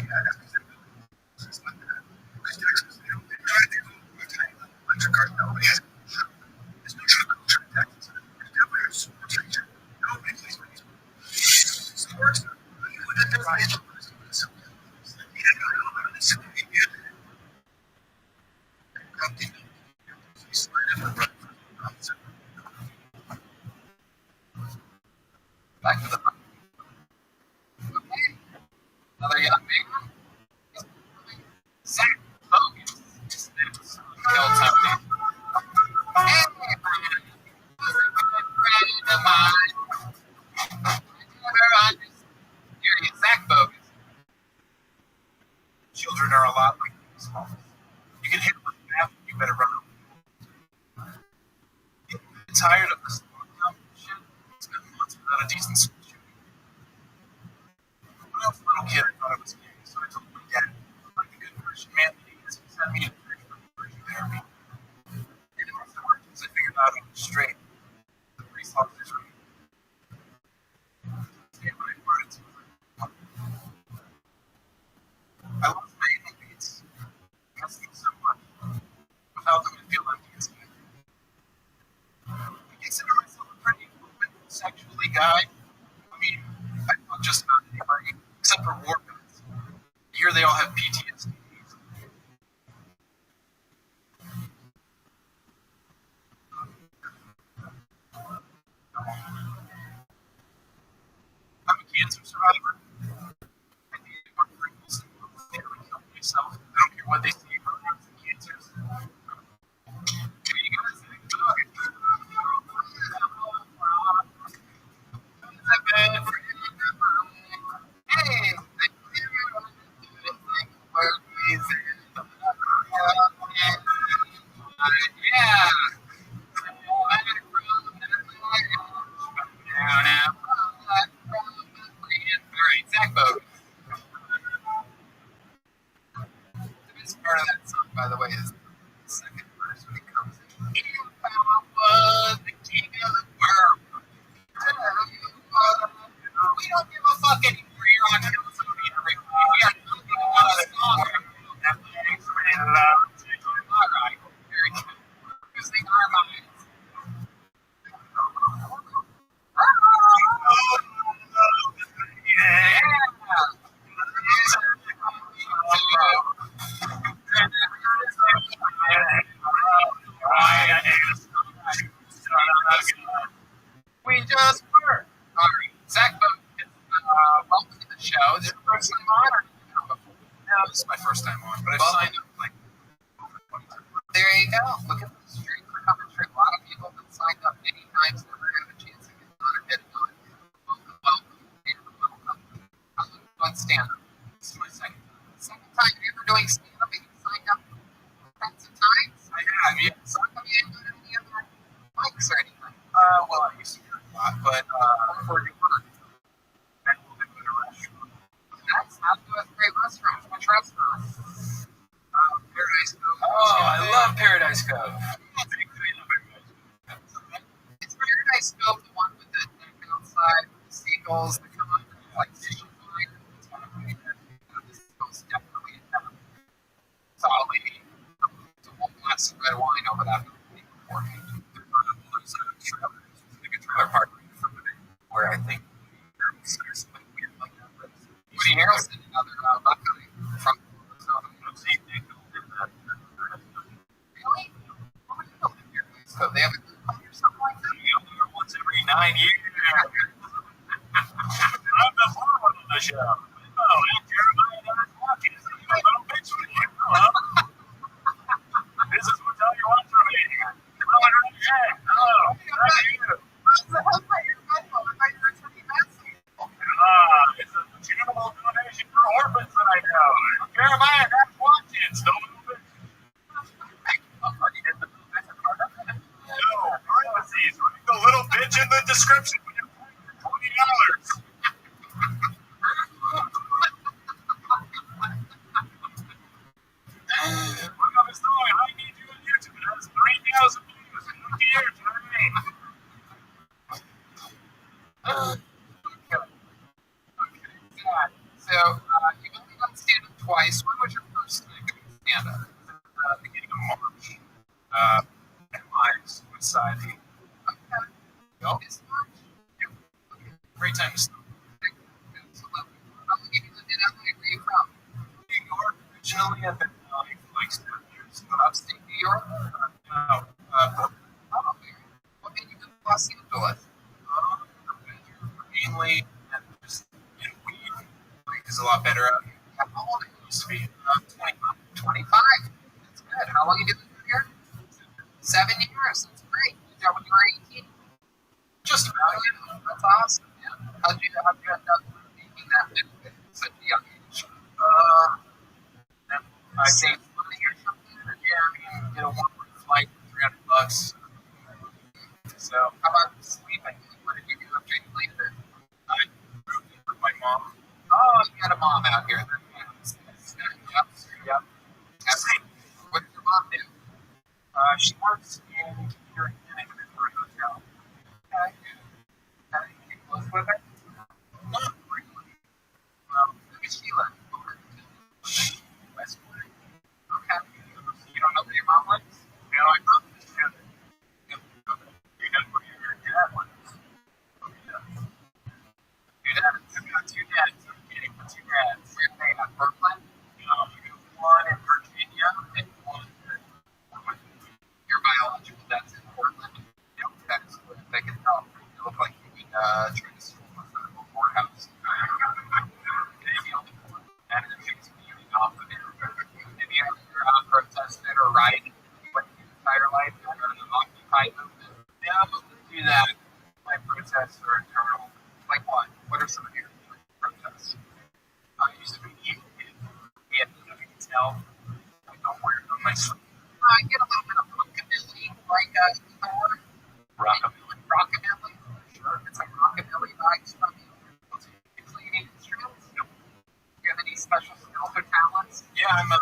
Electric car, nobody has. There's no truck. Nobody plays sports. Back to the another young man. Zach Bogan. Kill Tony. Hey, friend of mine. Never understood. Zach Bogan. Children are a lot like these. You can hit with that, you better run. Get tired of this shit. It's been months without a decent school shooting. When I was a little kid, I thought I was gay, so I told my dad, like a good Christian man that he is, he sent me to Christian therapy. And afterwards, I figured out I was straight. The police officers were I lost my inmates. I see so much. Without them, I feel empty inside. I consider myself a pretty open, sexually guy. I mean, I fuck just about anybody, except for war guys. Here they all have PTSD. I'm a cancer survivor. I need to go through this and kill myself. I don't care what they say about cancers. What do you guys think? Hey, yeah. We just were. All right, Zach, welcome to the show. This is your first time on, or did you come before? No, this is my first time on, but I've signed up like over 20 times. There you go. Look at the street for coming through. A lot of people have been signed up many times, never have a chance to get on or get on. Welcome. On stand up. This is my second time. Second time you ever doing stand up and you signed up tons of times? I have, yeah. So how come you ain't doing any other mics or anything? Well, I used to do it a lot, but Before you were. I will go to a restaurant. That's not doing great restaurants. Which restaurant? Paradise Cove. Oh, I love Paradise Cove. Big fan of Paradise Cove. It's Paradise Cove, the one with the deck outside, with the seagulls that come up and like fishing line. It's one of my favorites. This is most definitely in town. Solidly. It's a whole glass of red wine over that building beforehand. There's a trailer park where I think there's something weird like that. But Woody Harrelson, another Buckeye from Minnesota. I've seen Nick in that. Really? What would you build in Paradise Cove? They have a group home or something like that? You go there once every 9 years. I'm the foreman of the show. Oh, and Jeremiah Dennis Watkins. You got a little bitch with you. This is what's all you want from me. Oh, thank you. It's a charitable donation for orphans that I know. Jeremiah Dennis Watkins. No little bitch. No, parentheses. The little bitch in the description. $20. Look up his story. I need you on YouTube. It has 3,000 views. Look here, Jeremy. So, you've only done stand up twice. When was your first time doing stand up? Beginning of March. At my suicide. Okay. This March? Great time to start. How long have you lived in LA? Where are you from? New York. Originally, I've been like 7 years. Upstate New York? No, Oh, what made you move to Los Angeles? mainly just weed. Like, is a lot better out here. How old are you? Used to be 25. 25. That's good. How long have you been here? 7 years. That's great. You got when you were 18? Just about. Yeah, that's awesome, man. How'd you end up making that move at such a young age? I Save money or something? yeah, I mean, one flight for $300. So, how about sleeping? What did you do after you leave it? I moved in with my mom. Oh, you got a mom out here. Yep. Yep. What did your mom do? She works in catering management for a hotel. Okay. How did you get close with her? Not really. Who is she like? Westwood. Okay. You don't know where your mom lives? No, I probably should. You know where your dad lives. Your dad? I've got 2 dads. I'm kidding. 2 dads. Where they at Brooklyn? One in Virginia and one in Portland. Your biological dad's in Portland. Yep. That's what they can tell. You look like you need try to school with a courthouse. And it makes me off of it. Maybe you're out protesting or rioting like your entire life or the Occupy movement. Yeah, I'm going to do that. My protests are eternal. Like what? What are some of your protests? I used to be evil kid. Yeah, if you can tell, I don't wear it on my sleeve. I get a little bit of rockabilly, like Rockabilly. Rockabilly? Sure. It's like rockabilly vibes from you. You play any instruments? Nope. Do you have any special skills or talents? Yeah, I'm a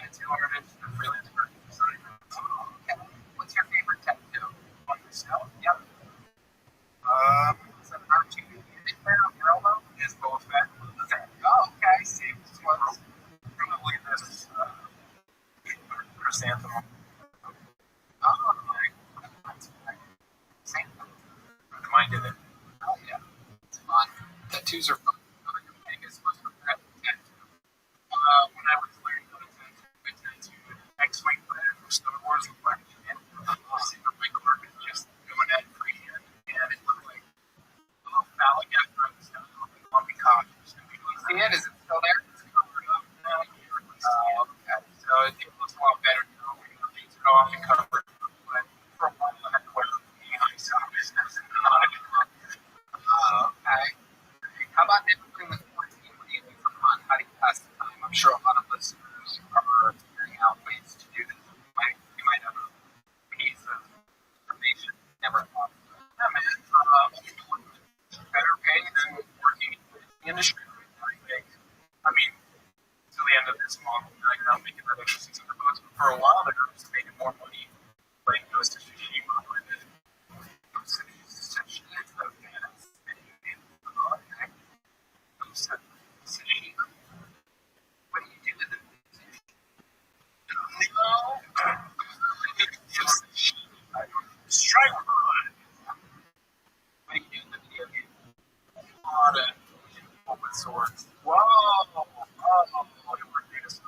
tattoo artist and freelance graphic designer. Okay. What's your favorite tattoo? On myself? Yep. Is that an R2D there on your elbow? Is Boba Fett. Oh, okay. See, what's Probably this chrysanthemum. oh, that's right. Same thing. Mine did it. Oh, yeah. It's fun. Tattoos are fun. What are your biggest, most regretful tattoo? When I was learning how to tattoo, I tattooed X-Wing player from Star Wars with my hand. My carpet just going at freehand, and it looked like dinosaurs. Whoa! Oh, it were dinosaurs.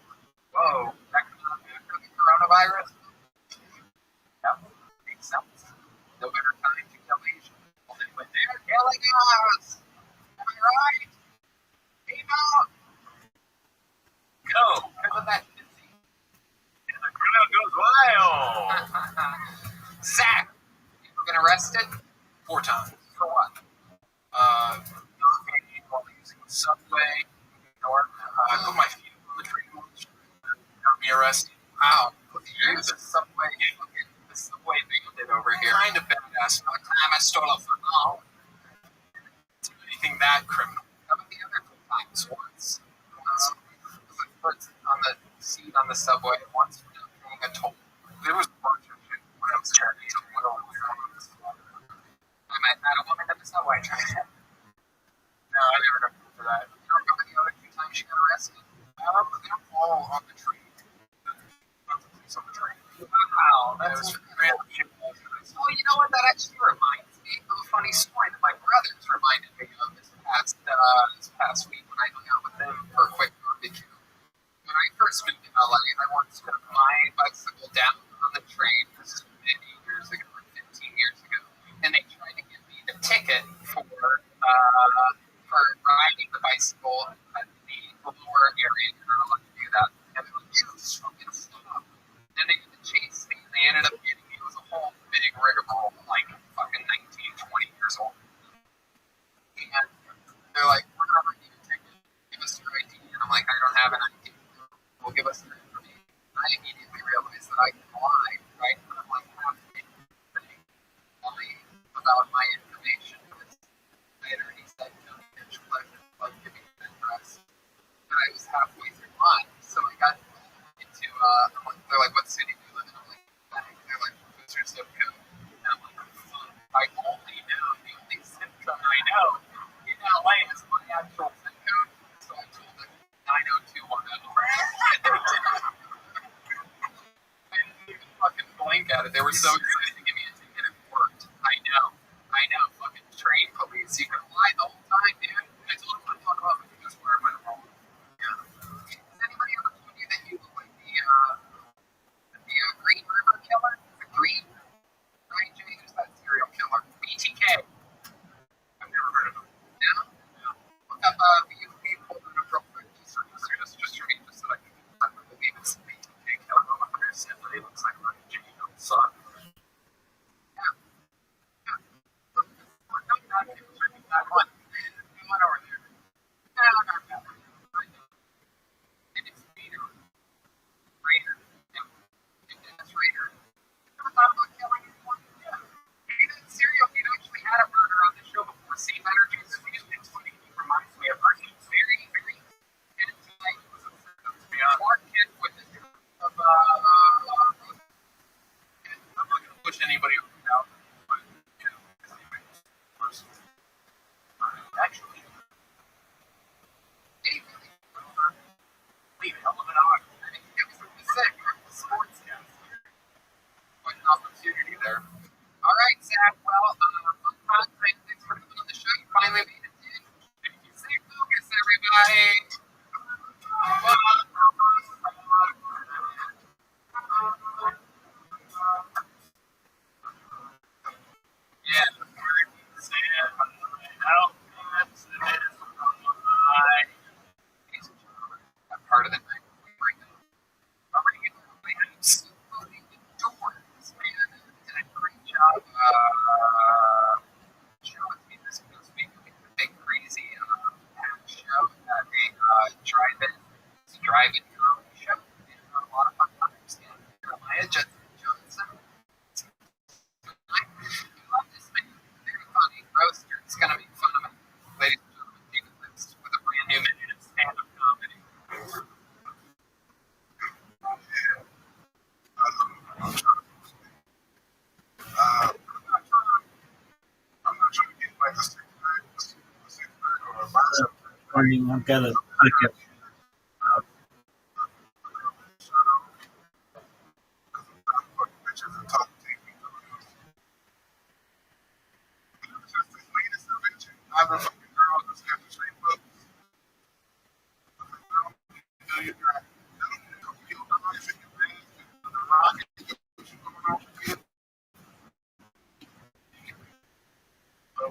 Whoa! That could not be after the coronavirus? Yep, makes sense. No better time to kill Asian people than when they're killing us! Am I right? Keep out! Go! Because of that busy. And the crowd goes wild! Zach! You been arrested? 4 times. For what? Not paying while using the subway. Or, I put my feet on the tree. Got me arrested. wow. You're the subway. The subway bandit over here. Kind of badass. One time I stole a football. Do anything that criminal. How about the other two times? Once put foot on the seat on the subway. Once for not paying a toll. There was a bunch of shit when I was charging to Will. I might not have woman at the subway. No, I never got for that. You don't remember the other two times she got arrested? They're all on the train. Not the police on the train. Wow, That that's was random shit. well, you know what? That actually reminds me of a funny story that my brothers reminded me of this past week when I hung out with them for a quick barbecue. When I first moved to LA, I once took my bicycle down on the train. This is many years ago, like 15 years ago, and they tried to give me the ticket for riding the bicycle at the lower area. You're not allowed to do that. And they were like, "You just fucking stop." And they had to chase me, and they ended up getting me. It was a whole big rigmarole, like fucking 19, 20 years old. And they're like, "We're not writing a ticket. Give us your ID." And I'm like, "I don't have an ID. Well, give us your information." And I immediately realized that I can lie, right? But I'm like, half thing about my information. I had already said no potential pleasure, like giving an address. And I was halfway through mine, so I got into, they're like, "What city do you live in?" I'm like, "Bang." They're like, "What's your zip code?" And I'm like, "Fuck, I only know the only zip code I know in LA is my actual zip code." So I told them 90210. I didn't even fucking blink at it. They were so excited to give me a ticket. It worked. I know, fucking train police. You can lie the whole time, dude. I told them to talk about me just where I went wrong. Yeah. Has anybody ever told you that you look like the Green River Killer? The Green? Ryan J. Who's that serial killer? BTK. I've never heard of him. No? No. Look up, we pulled it up real quick. Just so I can believe it's BTK killer. I'm 100% that he looks like Ryan J. Son. Yeah. Yeah. Look, not him. That one. The one over there. No. And it's Peter. Raider. Yeah. Dennis Raider. Ever thought about killing anyone? Yeah. Maybe that serial kid actually had a murder on the show before. Same energy as you. It's funny. He reminds me of her. He's very, very anti-like. Smart kid with the of I'm not gonna push anybody out, but you know, personally. Actually, he really leave hell of an honor. I think it was the sick sports cast. What an opportunity there. All right, Zach. Well, thanks for coming on the show. You finally made it in. Thank you. Stay focused, everybody. Yeah. Part of the night right now. I absolutely adore this man. Did a great job showing me this week. The big crazy show at a drive-in comedy show. And a lot of fun times in Jeremiah Johnson. I love this man. Very funny roaster. It's gonna make fun of me. Ladies and gentlemen, David List with a brand new minute of stand-up comedy. I'm not trying to get like this thing or a I've got a podcast. pictures and talk to me. It was just the latest invention. I have a fucking girl that's got the same book.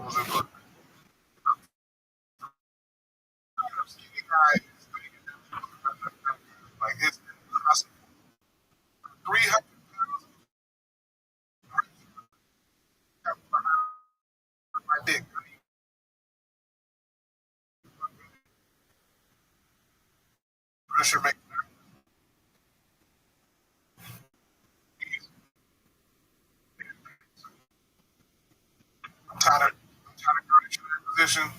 was in Brooklyn. Skinny guy is like it's impossible. 300 my dick. Pressure make. I'm tired of furniture acquisition.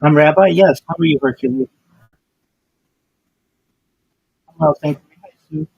I'm Rabbi. Yes. How are you, Hercules? Well, thank you. Hi, Sue.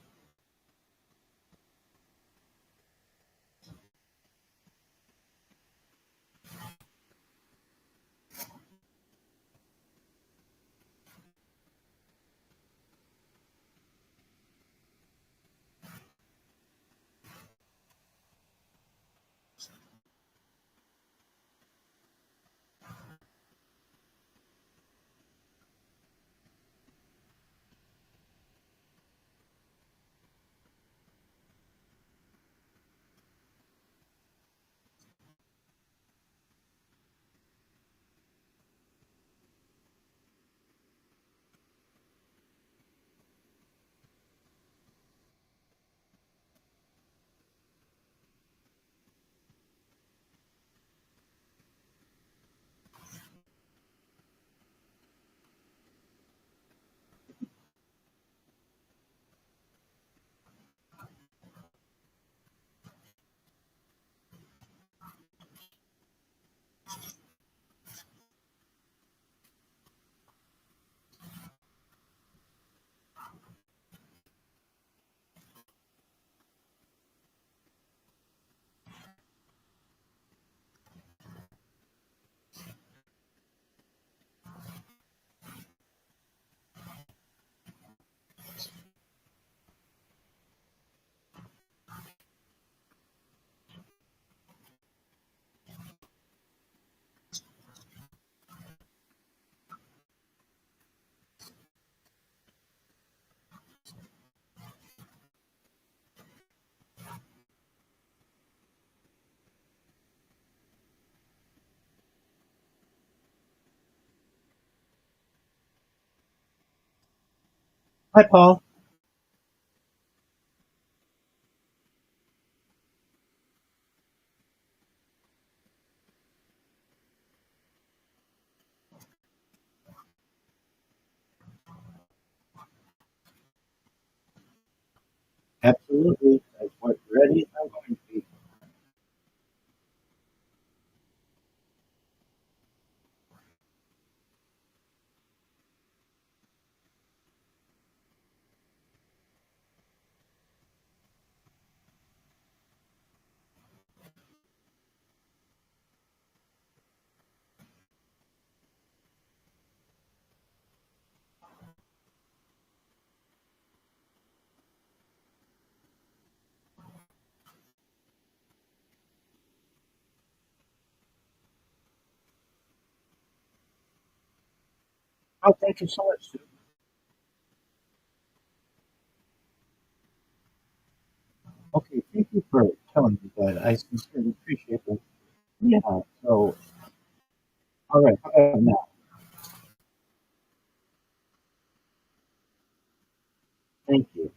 Hi, Paul. Absolutely. As what ready as I'm going to be. Oh, thank you so much, Sue. Okay, thank you for telling me that. I sincerely appreciate that. Yeah. So, all right. How about now? Thank you.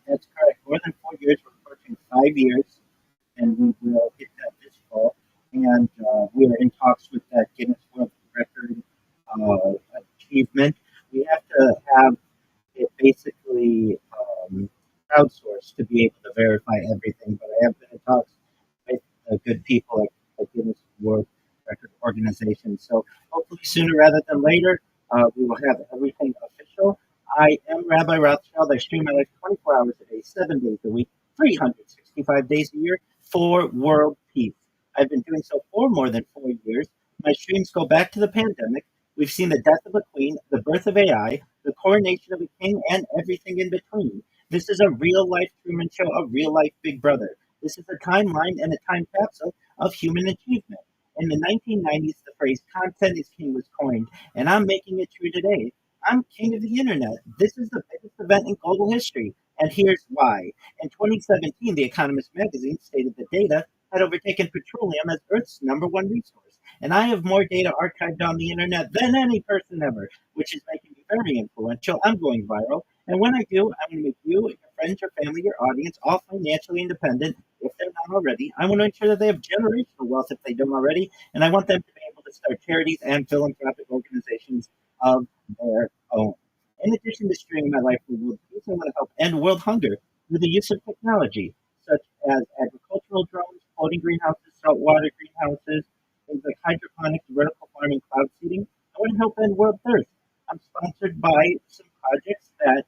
That's correct. More than 4 years. We're approaching 5 years, and we will hit that this fall. And we are in talks with that Guinness World Record achievement. We have to have it basically crowdsourced to be able to verify everything. But I have been in talks with good people like Guinness World Record Organization. So hopefully sooner rather than later, we will have everything official. I am Rabbi Rothschild. I stream my life 24 hours a day, 7 days a week, 365 days a year for world peace. I've been doing so for more than 4 years. My streams go back to the pandemic. We've seen the death of a queen, the birth of AI, the coronation of a king, and everything in between. This is a real life Truman Show, a real life Big Brother. This is a timeline and a time capsule of human achievement. In the 1990s, the phrase content is king was coined, and I'm making it true today. I'm king of the internet. This is the biggest event in global history, and here's why. In 2017, The Economist magazine stated that data had overtaken petroleum as Earth's number one resource. And I have more data archived on the internet than any person ever, which is making me very influential. I'm going viral. And when I do, I'm going to make you, your friends, your family, your audience all financially independent if they're not already. I want to ensure that they have generational wealth if they don't already. And I want them to be able to start charities and philanthropic organizations of their own. In addition to streaming my life for world peace, I want to help end world hunger through the use of technology, such as agricultural drones, floating greenhouses, saltwater greenhouses, things like hydroponics, vertical farming, cloud seeding. I want to help end world thirst. I'm sponsored by some projects that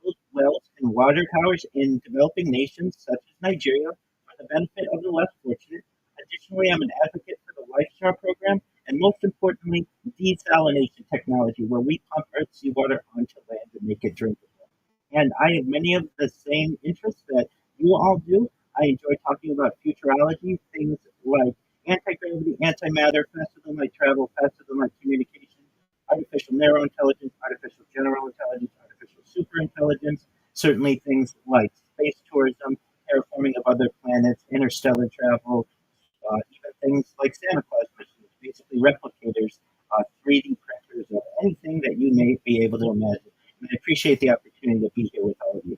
build wells and water towers in developing nations such as Nigeria for the benefit of the less fortunate. Additionally, I'm an advocate for the Lifestar program and most importantly, desalination technology, where we pump Earth's seawater onto land and make it drinkable. And I have many of the same interests that you all do. I enjoy talking about futurology, things like anti-gravity, antimatter, faster than light travel, faster than light communication, artificial narrow intelligence, artificial general intelligence, artificial superintelligence, certainly things like space tourism, terraforming of other planets, interstellar travel, even things like Santa Claus machines, basically replicators, 3D printers of anything that you may be able to imagine. And I appreciate the opportunity to be here with all of you.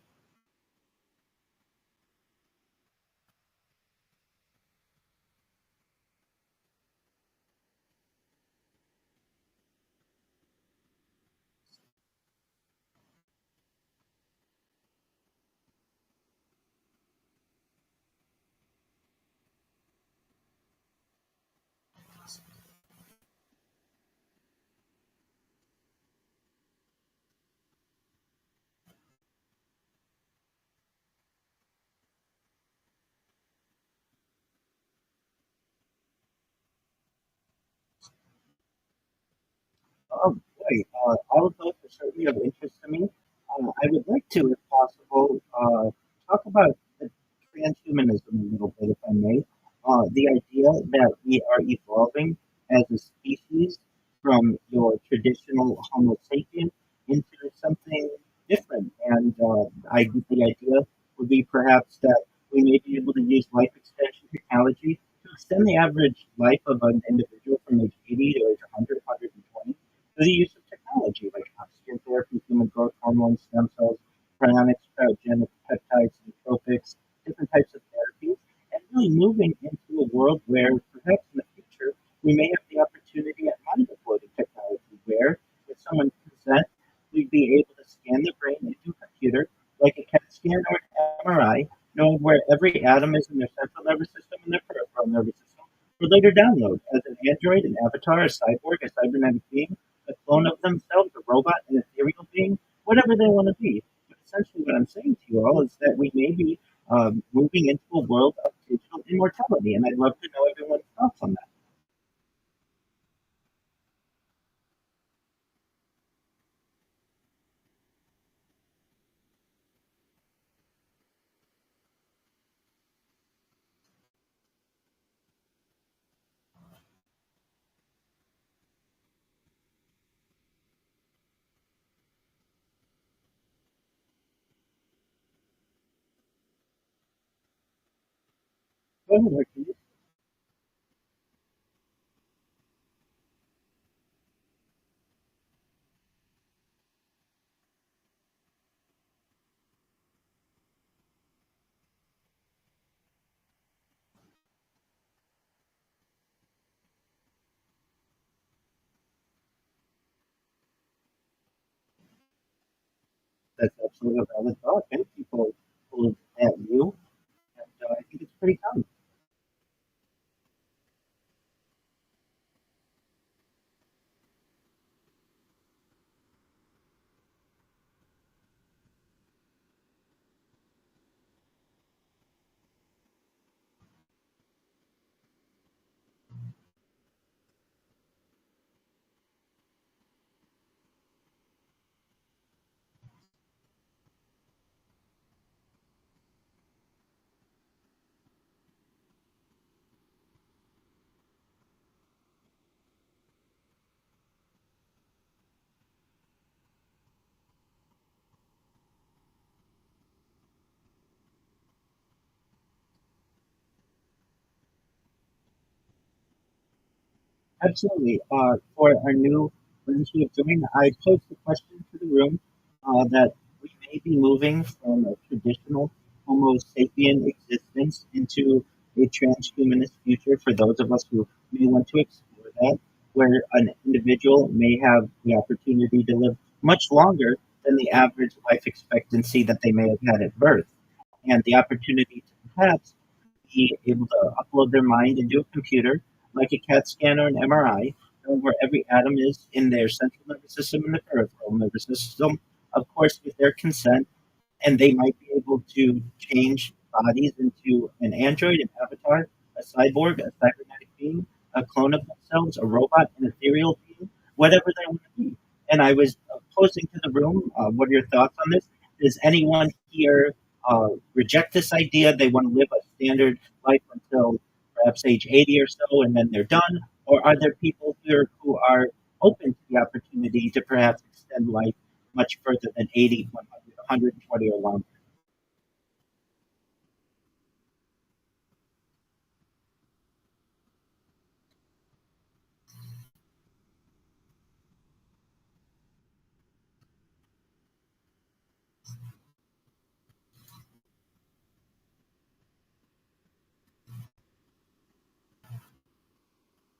Oh, boy, all of those are certainly of interest to me. I would like to, if possible, talk about the transhumanism a little bit, if I may. The idea that we are evolving as a species from your traditional Homo sapien into something different. And the idea would be perhaps that we may be able to use life extension technology to extend the average life of an individual from age 80 to age 100, 120 through the use of technology like oxygen therapy, human growth hormones, stem cells, cryonics, cryogenic peptides, nootropics, different types of therapies, and really moving into a world where perhaps in the future we may have the opportunity at mind uploading technology where, with someone's consent, we'd be able to scan the brain into a computer like a CAT scan or an MRI, knowing where every atom is in their central nervous system and their peripheral nervous system, for later download as an android, an avatar, a cyborg, a cybernetic being, a clone of themselves, a robot, an ethereal being, whatever they want to be. But essentially, what I'm saying to you all is that we may be moving into a world of digital immortality, and I'd love to know everyone's thoughts on that. Go ahead, Hercules. absolutely a valid thought. Many people hold that view, and I think it's pretty common. Absolutely. For our new friends who have joined, I posed the question to the room that we may be moving from a traditional Homo sapien existence into a transhumanist future for those of us who may want to explore that, where an individual may have the opportunity to live much longer than the average life expectancy that they may have had at birth, and the opportunity to perhaps be able to upload their mind into a computer like a CAT scan or an MRI, where every atom is in their central nervous system and the peripheral nervous system, of course, with their consent, and they might be able to change bodies into an android, an avatar, a cyborg, a cybernetic being, a clone of themselves, a robot, an ethereal being, whatever they want to be. And I was posing to the room, what are your thoughts on this? Does anyone here reject this idea? They want to live a standard life until perhaps age 80 or so, and then they're done? Or are there people here who are open to the opportunity to perhaps extend life much further than 80, 100, 120 or longer?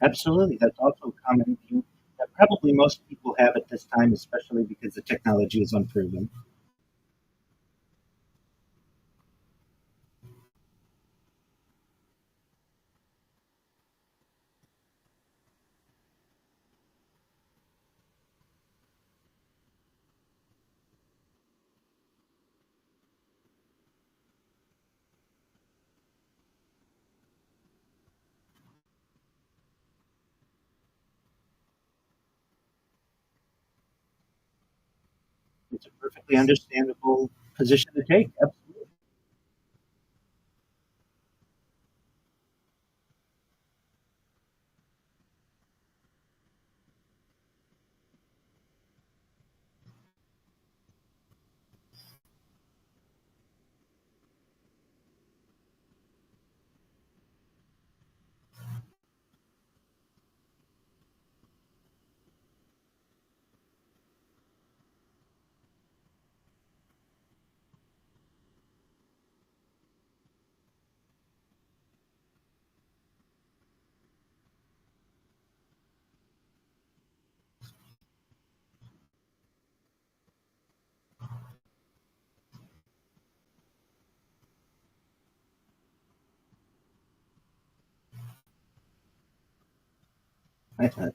Absolutely. That's also a common view that probably most people have at this time, especially because the technology is unproven. It's a perfectly understandable position to take. Absolutely. I,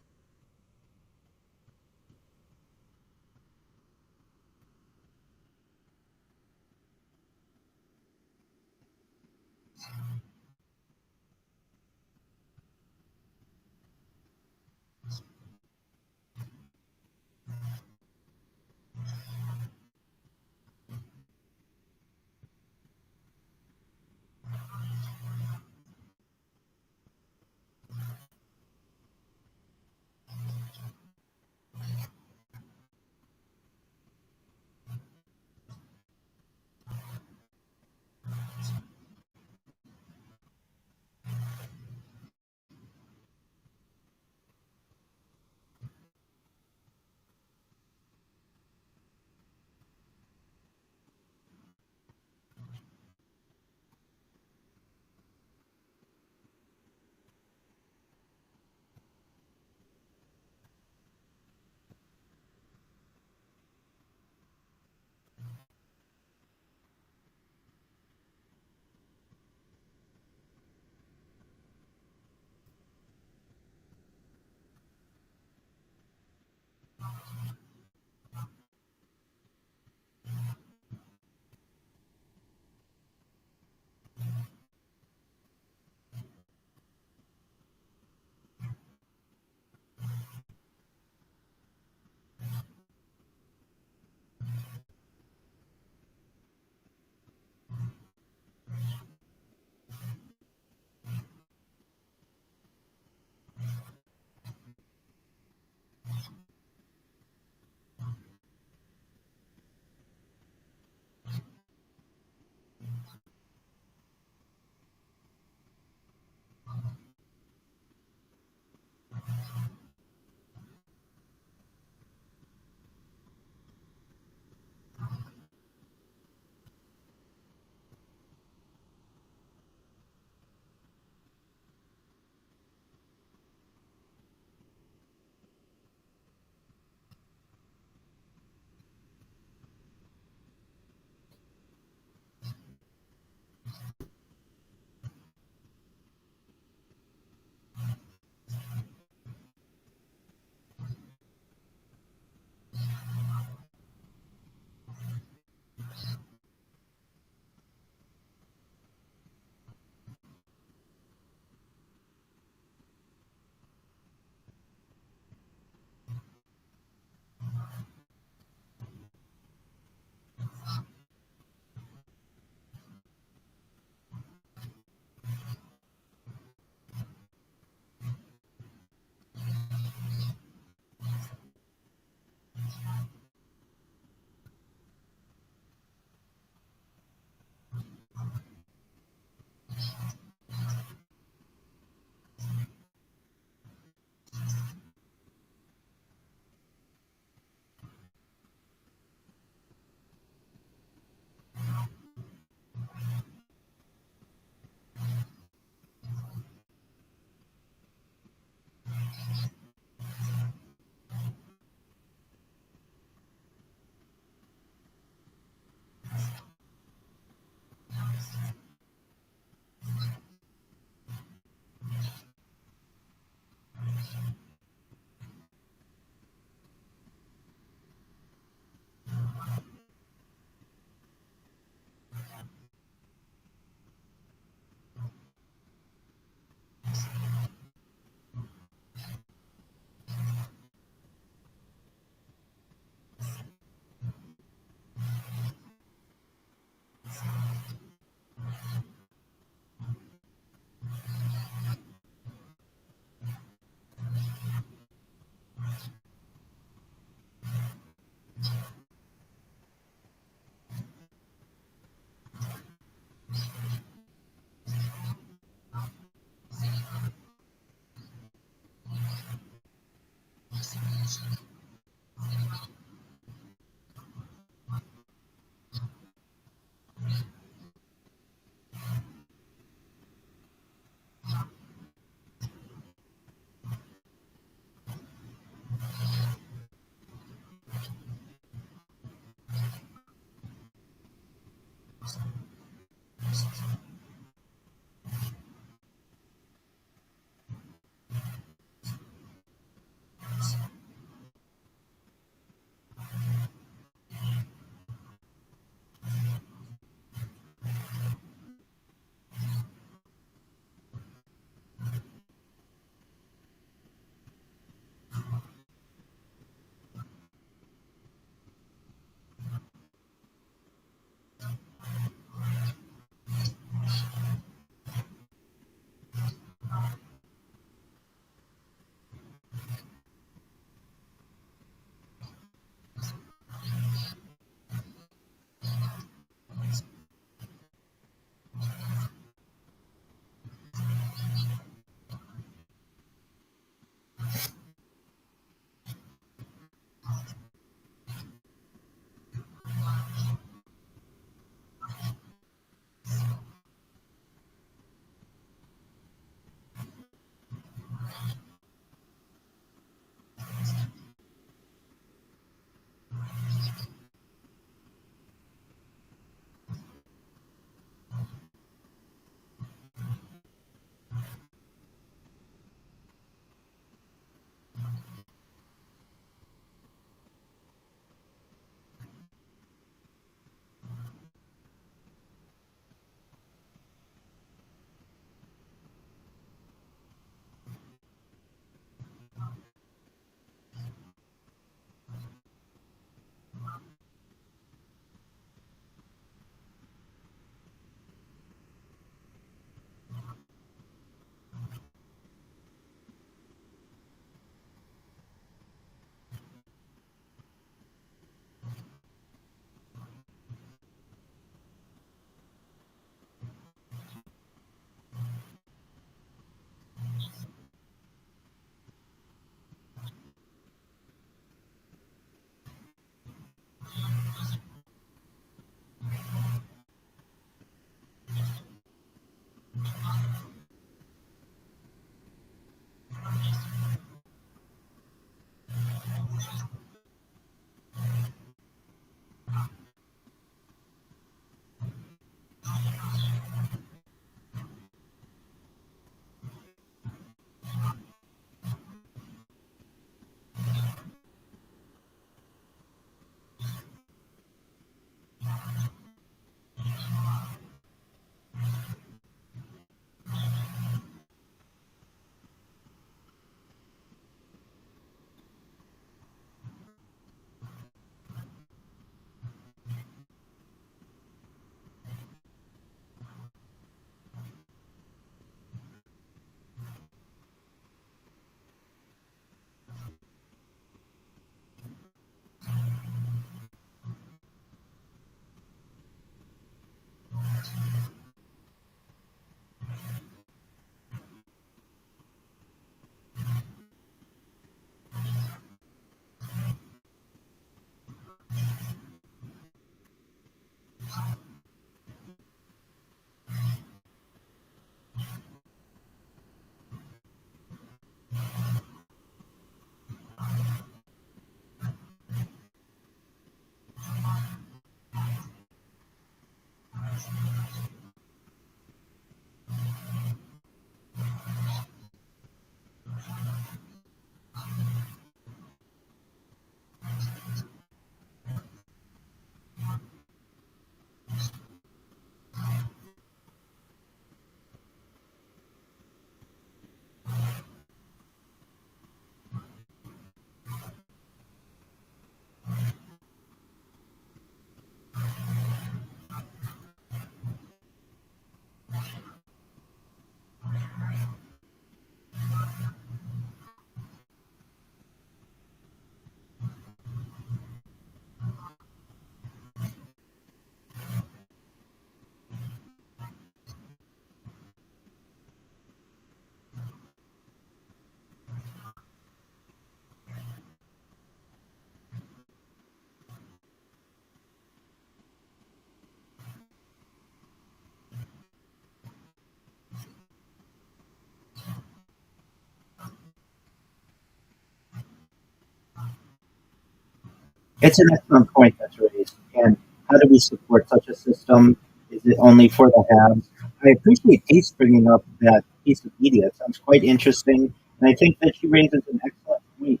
It's an excellent point that's raised. And how do we support such a system? Is it only for the haves? I appreciate Ace bringing up that piece of media. It sounds quite interesting. And I think that she raises an excellent point,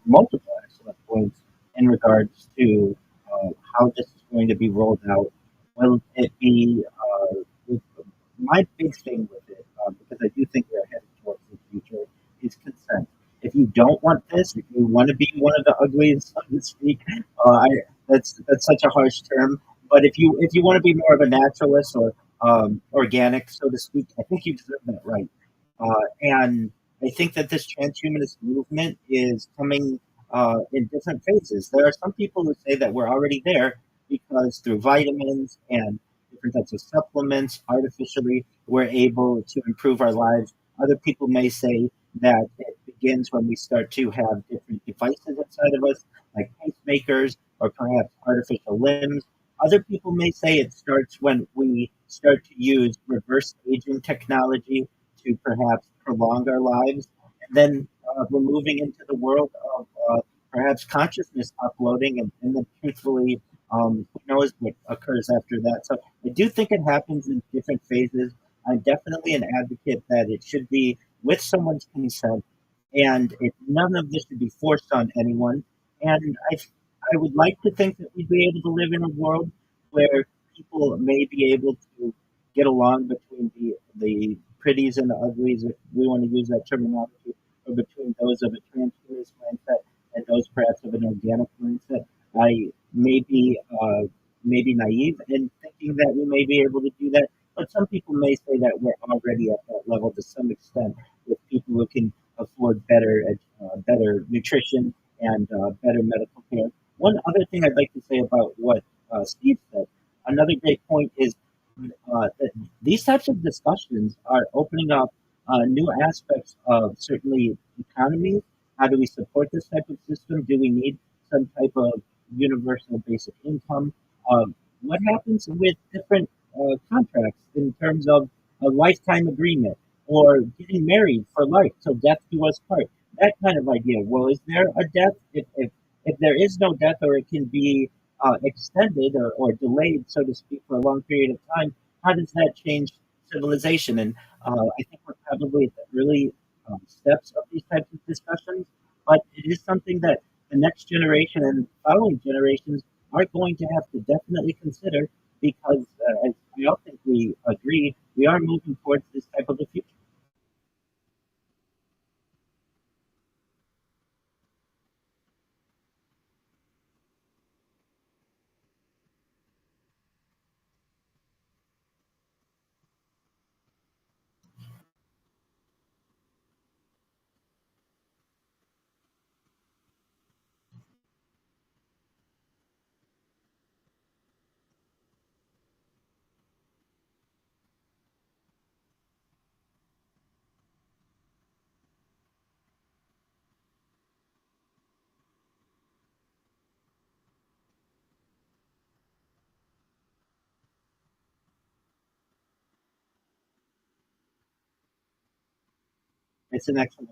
multiple excellent points in regards to how this is going to be rolled out. Will it be, with, my big thing with it, because I do think we're headed towards the future, is consent. If you don't want this, if you want to be one of the uglies, so to speak, I, that's such a harsh term. But if you want to be more of a naturalist or organic, so to speak, I think you deserve that right. And I think that this transhumanist movement is coming in different phases. There are some people who say that we're already there because through vitamins and different types of supplements, artificially, we're able to improve our lives. Other people may say that it begins when we start to have different devices inside of us, like pacemakers or perhaps artificial limbs. Other people may say it starts when we start to use reverse aging technology to perhaps prolong our lives. And then we're moving into the world of perhaps consciousness uploading, and then truthfully, who knows what occurs after that. So I do think it happens in different phases. I'm definitely an advocate that it should be with someone's consent, and none of this should be forced on anyone. And I would like to think that we'd be able to live in a world where people may be able to get along between the pretties and the uglies, if we want to use that terminology, or between those of a transhumanist mindset and those perhaps of an organic mindset. I may be naive in thinking that we may be able to do that, but some people may say that we're already at that level to some extent with people who can afford better nutrition and better medical care. One other thing I'd like to say about what Steve said, another great point is that these types of discussions are opening up new aspects of certainly economies. How do we support this type of system? Do we need some type of universal basic income? What happens with different contracts in terms of a lifetime agreement or getting married for life, so death do us part? That kind of idea. Well, is there a death? If there is no death, or it can be extended or delayed, so to speak, for a long period of time, how does that change civilization? And I think we're probably at the early steps of these types of discussions, but it is something that the next generation and following generations are going to have to definitely consider because, as I all think we agree, we are moving towards this type of a future. It's an excellent.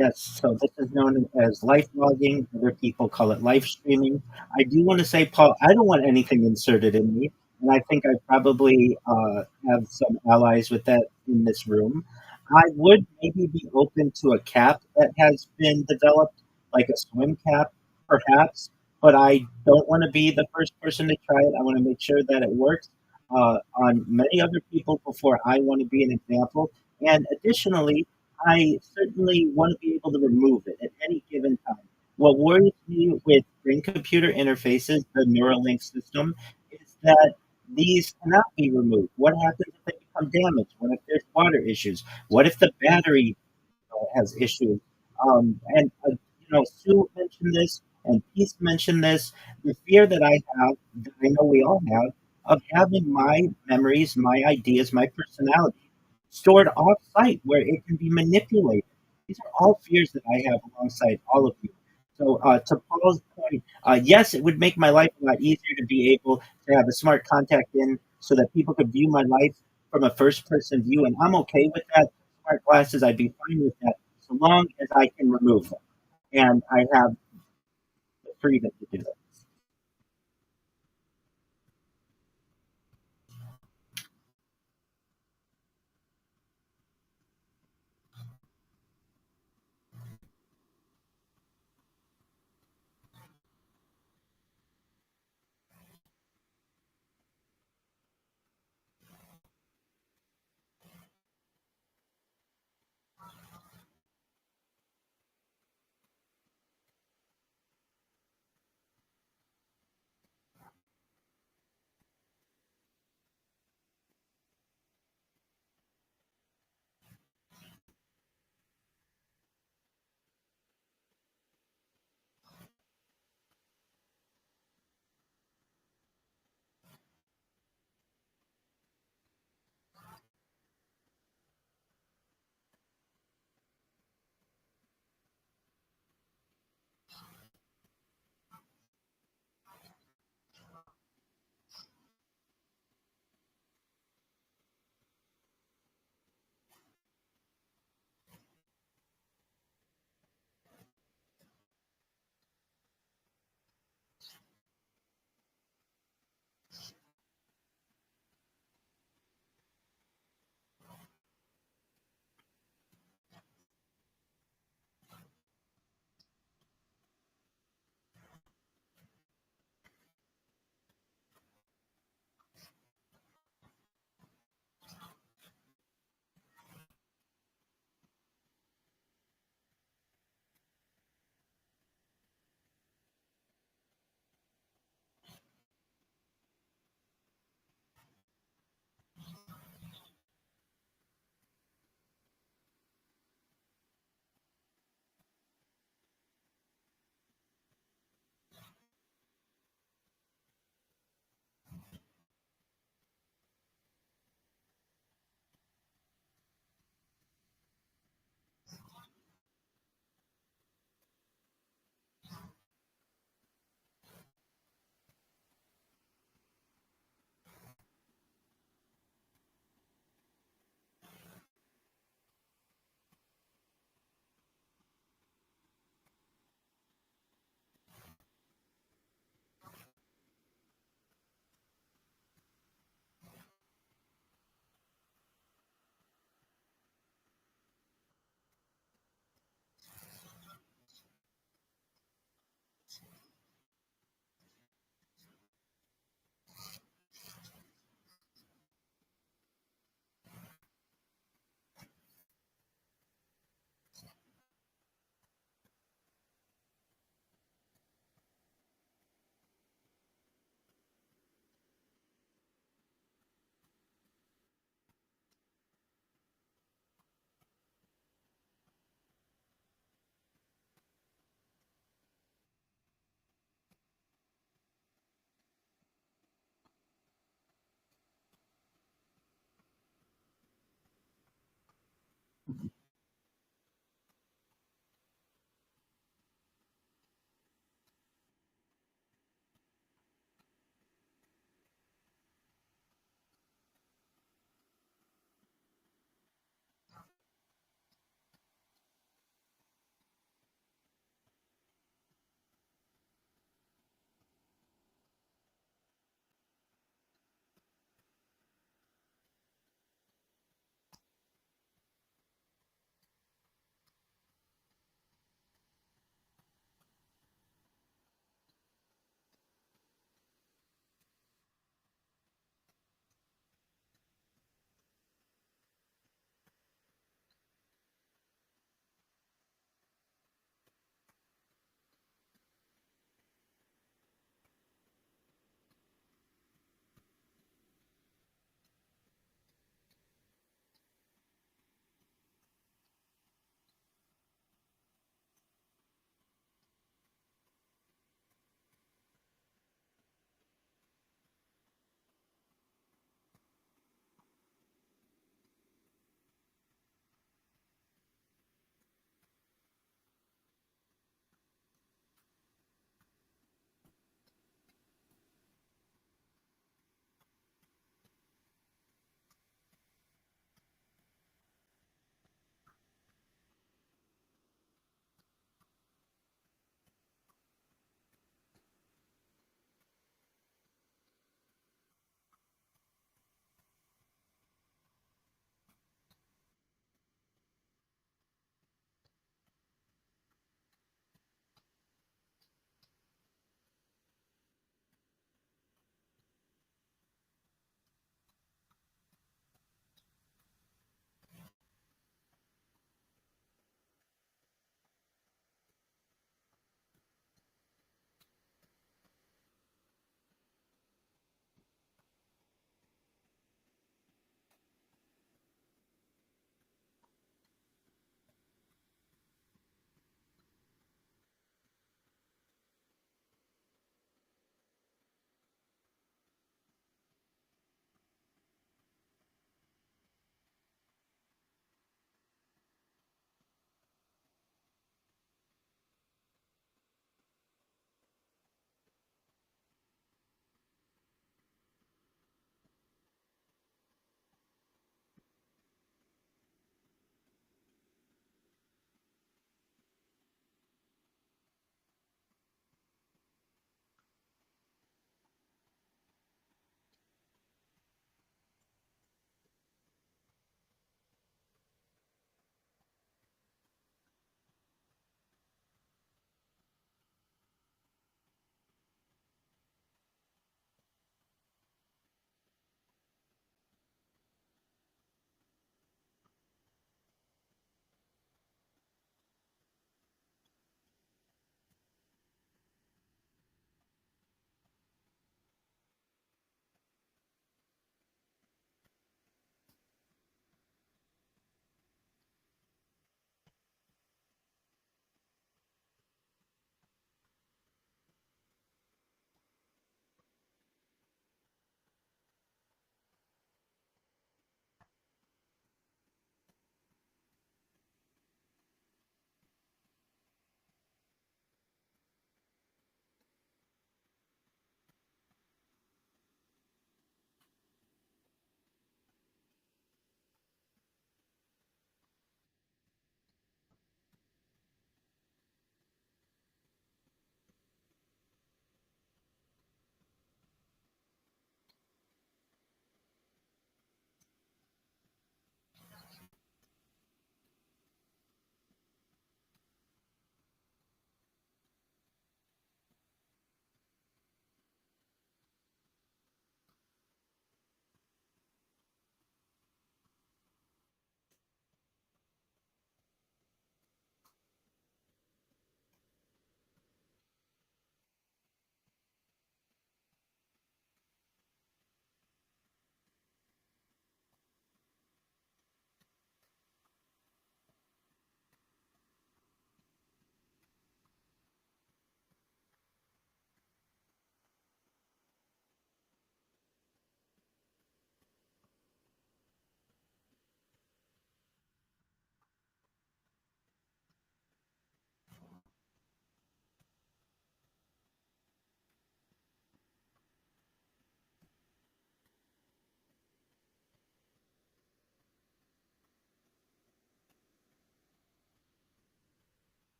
Yes, so this is known as life blogging. Other people call it live streaming. I do want to say, Paul, I don't want anything inserted in me, and I think I probably have some allies with that in this room. I would maybe be open to a cap that has been developed, like a swim cap, perhaps, but I don't want to be the first person to try it. I want to make sure that it works on many other people before I want to be an example. And additionally, I certainly want to be able to remove it at any given time. What worries me with brain computer interfaces, the Neuralink system, is that these cannot be removed. What happens if they become damaged? What if there's water issues? What if the battery has issues? Sue mentioned this, and Peace mentioned this. The fear that I have, that I know we all have, of having my memories, my ideas, my personality stored off site where it can be manipulated. These are all fears that I have alongside all of you. So, to Paul's point, yes, it would make my life a lot easier to be able to have a smart contact in so that people could view my life from a first person view. And I'm okay with that. Smart glasses, I'd be fine with that so long as I can remove them. And I have the freedom to do that.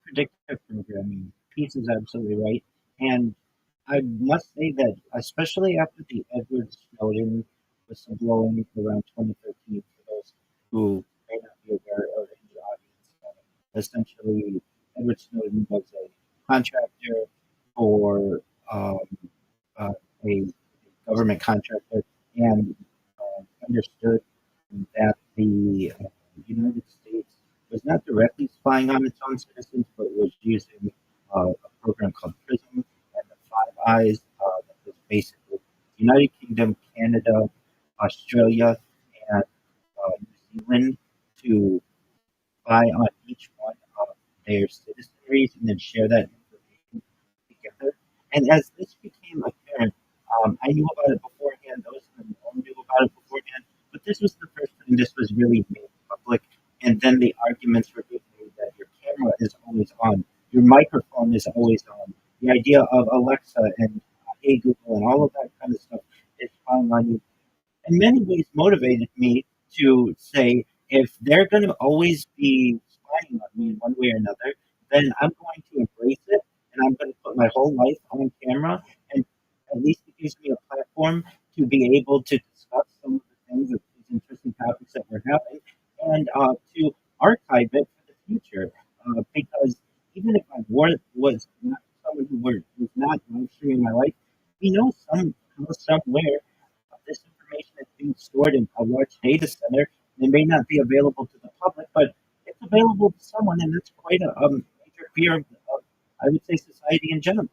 predictive programming piece is absolutely right. And I must say that, especially after the Edward Snowden whistleblowing around 2013, for those who may not be aware or in the audience, essentially Edward Snowden was a contractor for um, uh, a government contractor and understood that the United States was not directly spying on its own citizens, but was using a program called PRISM and the Five Eyes that was basically United Kingdom, Canada, Australia, and New Zealand to spy on each one of their citizenries and then share that information together. And as this became apparent, I knew about it beforehand. Those in the know knew about it beforehand, but this was the first time this was really made public. And then the arguments were being made that your camera is always on, your microphone is always on. The idea of Alexa and Hey Google and all of that kind of stuff is spying on you in many ways motivated me to say if they're going to always be spying on me in one way or another, then I'm going to embrace it and I'm going to put my whole life on camera. And at least it gives me a platform to be able to discuss some of the things of these interesting topics that we're having and to archive it for the future. Because even if I was not someone who was not live streaming my life, we know somewhere this information is being stored in a large data center. It may not be available to the public, but it's available to someone, and that's quite a major fear of, I would say, society in general.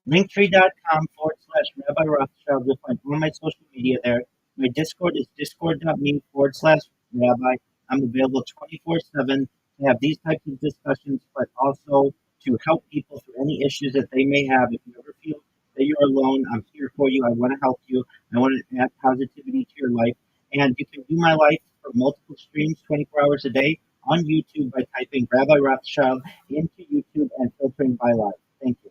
Linktree.com/Rabbi Rothschild. You'll find all my social media there. My Discord is discord.me/Rabbi. I'm available 24/7 to have these types of discussions, but also to help people through any issues that they may have. If you ever feel that you're alone, I'm here for you. I want to help you. I want to add positivity to your life. And you can view my life for multiple streams 24 hours a day on YouTube by typing Rabbi Rothschild into YouTube and filtering by live. Thank you.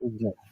Exactly.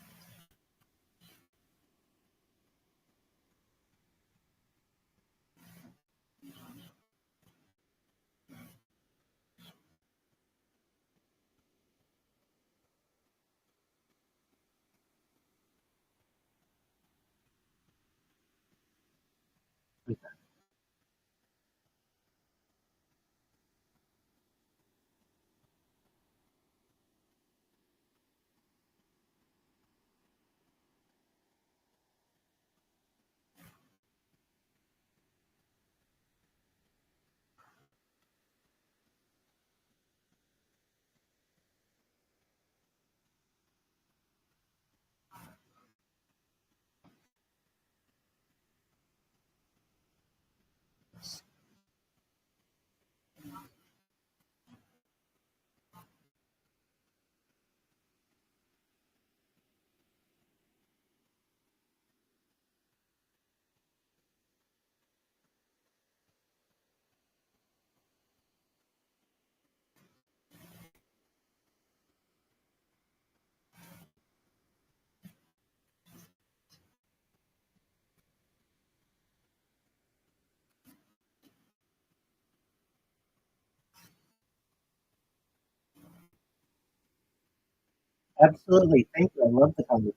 Absolutely. Thank you. I love the conversation.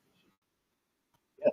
Yeah.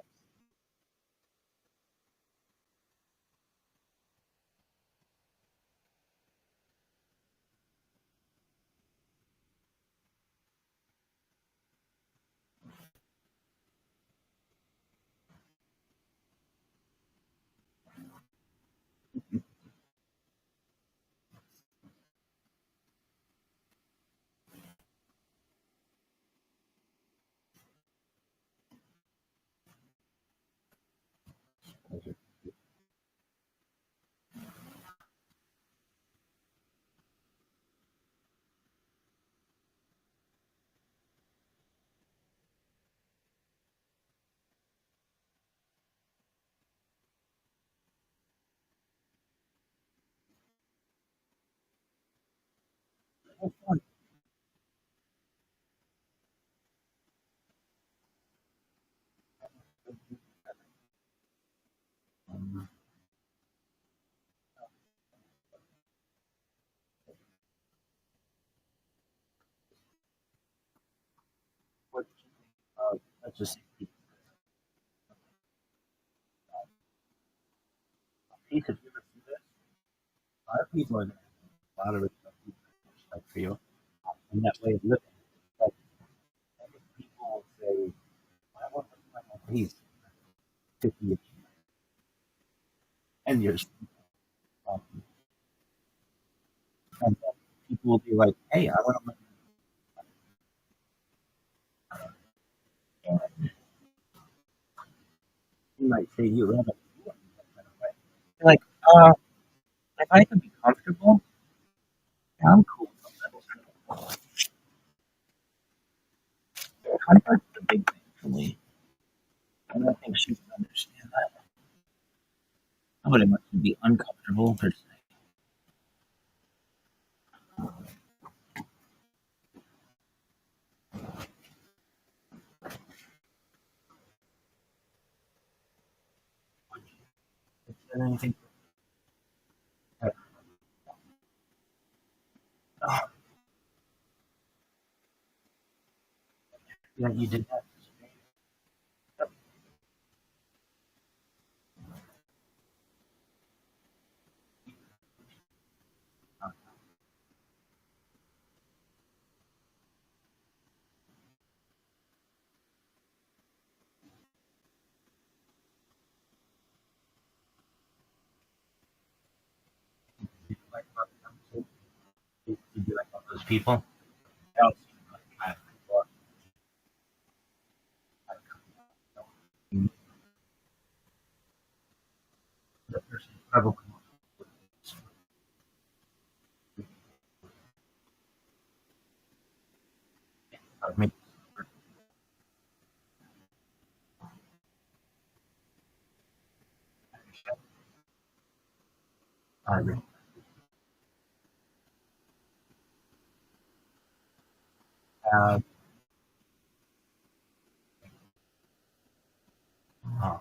Um, what do you think of, let's just say, Pete, if you ever see this, a lot of people are there. A lot of respect for you. And that way of living. But I think people will say, I want to find my peace 50 years, 10 years. Um, and then people will be like, hey, I want to live. And he might say to you, Rabbi, you want to live that way. You're like, if I can be comfortable, yeah, I'm cool. Comfort's the big thing for me. And I think she can understand that. Nobody wants to be uncomfortable per se. Is there anything? Oh, yeah, you did that. Did you like about the conversation? Did you like about those people? They all seem like kind of people. Like, the person probably maybe I really have uh,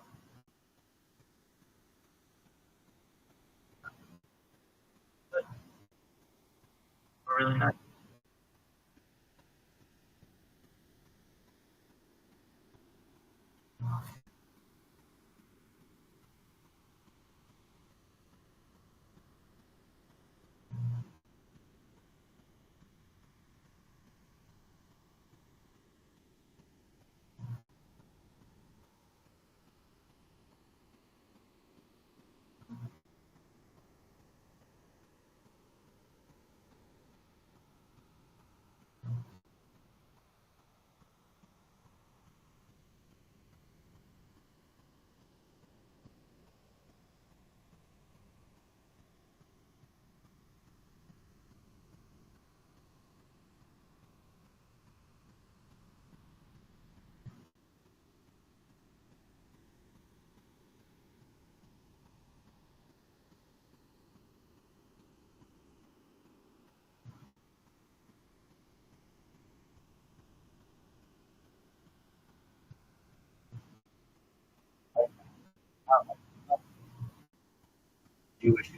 really nice. Jewish.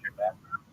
your background.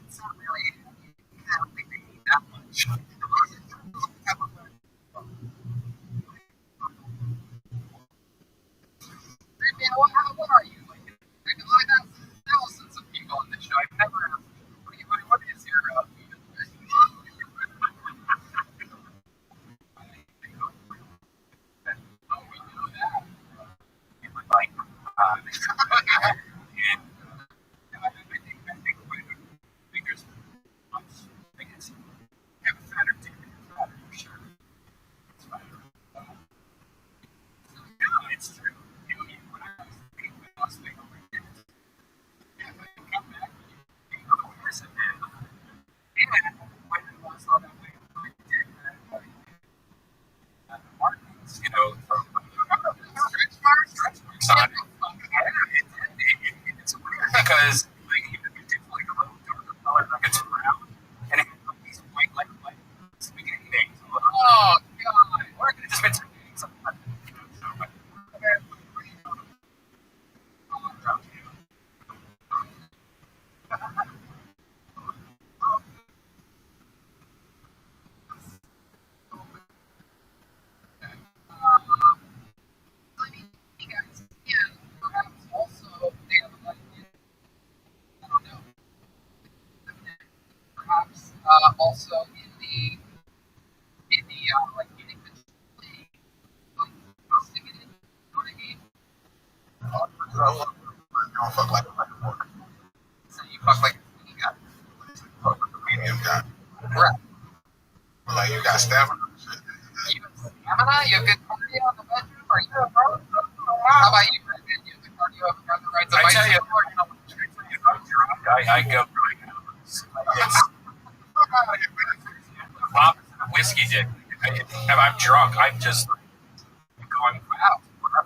It's not really, I don't think they need that much. Hey man, what are you? Like, I have thousands of people on this show. I've never asked, what is your oh, we know that. It was like, and I think there's much, I guess, have a fatter dick than your father, for sure. It's fatter. Yeah, it's true. You know, when I was thinking when I was thinking over here, yeah, when I come back, you know, where's it at? And when I saw that way, I did that, Martins, you know, from stretch marks on it. It's weird because like even if it's like a little darker color, like it's brown, and it has these white spaghetti names. Oh god, or it could have just been something like that. I mean, you guys can perhaps also they have like I don't know, perhaps also in the like getting the play, like posting it in. You know what I mean? Don't fuck like a So you fuck like you got medium guy. breath. Like you got stamina. You have stamina? You have good cardio in the bedroom? Are you a pro? How about you, Brandon? You have the cardio up front that rides a I tell you, bicycle? Or, if I'm drunk, I go right now.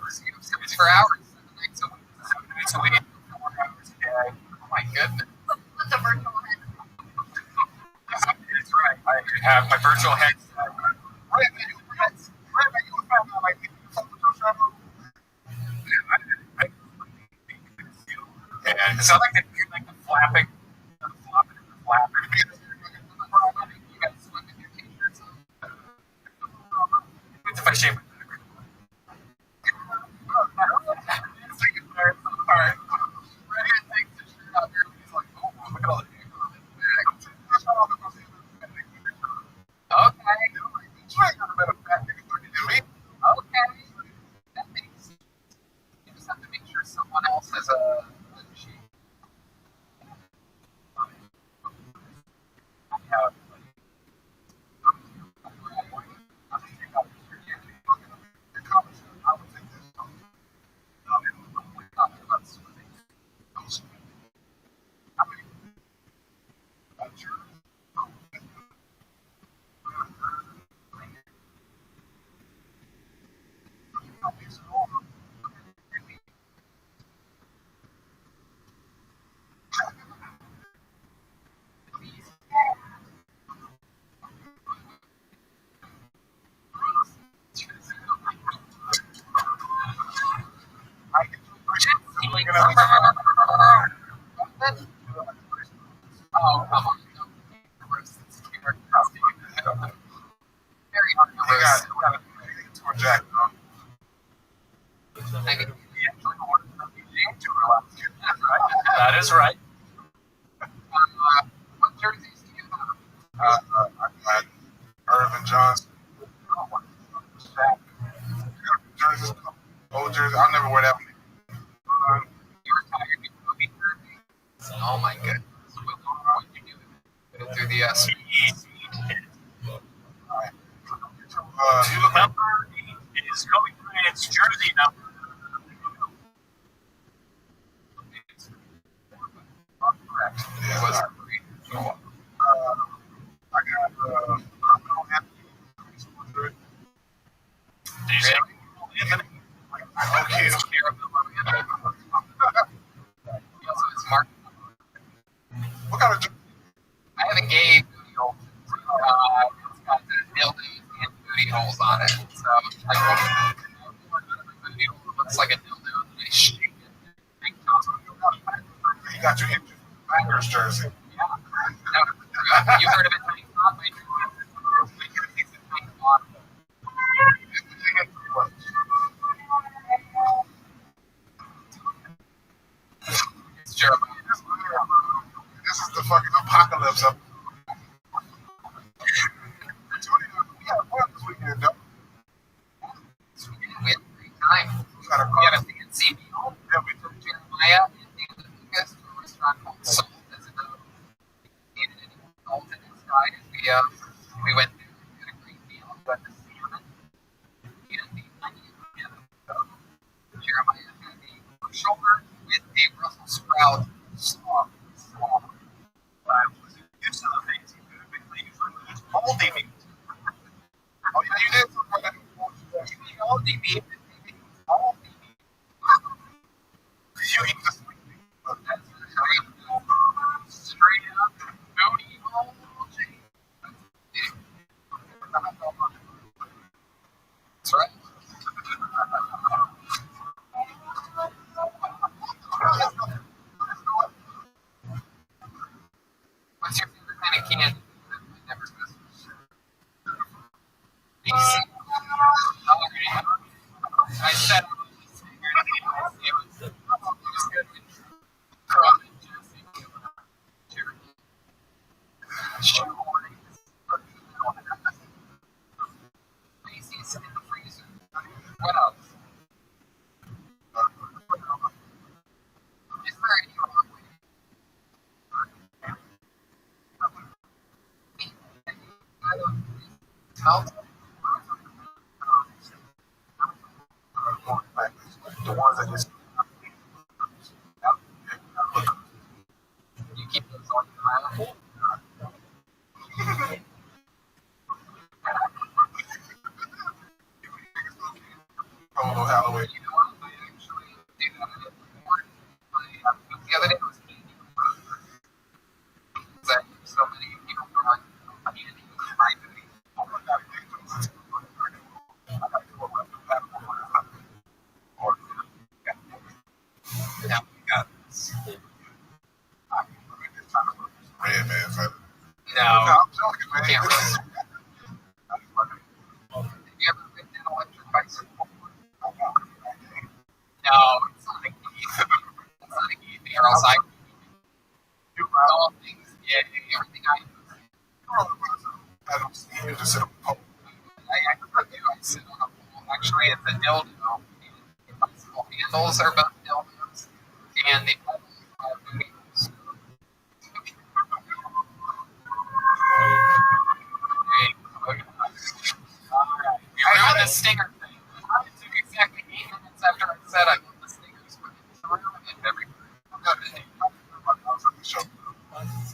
It's for hours. 7 nights a week, 4 hours a day. Oh my goodness. What's a virtual head? That's right. I have my virtual headset. And so I like the flapping, the flopping, the flapping. You got to swim in your t-shirts. It's if I shave my Oh, come on. Very Jack. That is right. What jerseys do you have? I got Irvin Johnson. Jerseys, old jersey. I'll never wear that one. You retired before we heard. Oh my goodness. What did you do? Put it through the You look like Number 8 is Kobe Bryant's jersey number. It was I got Do you say Anthony? okay. He also has Mark. What kind of jersey? I have a gay booty hole. It's got the dildos and booty holes on it. So, like, booty hole looks like a dildo. And I shake it. You got your Packers jersey. Yeah. You heard of it? It's Jeremiah. This is the fucking apocalypse of. We had fun this weekend, though. We had a great time. We got a We had a fancy meal. Yeah, we From Jeremiah and David Lucas to a restaurant called Soul. That's in Alton inside. We went there. We had a great meal. We got the salmon. We had the onion. Jeremiah had a pork shoulder with a Brussels sprout slaw. I was used to the things he could because he was holding me. Oh, yeah, you did. You eat all the meat. You eat the That's straight up booty hole. That's right. What's your favorite kind of candy? I never guessed. BC. I said it was good. Macy's in the freezer. What else? Is there any wrong way? Melt? the ones that just. You keep those on your island? Oh, Halloween. You know what? else I You do all things. Yeah, everything I do. I don't see you just sit on a pole. I prefer to. I sit on a pole. Actually, it's a dildo. The bicycle handles are both dildos, and the pedals are booty holes. I had the stinger thing. It took exactly 8 minutes after I said I put the stingers with it through and everything.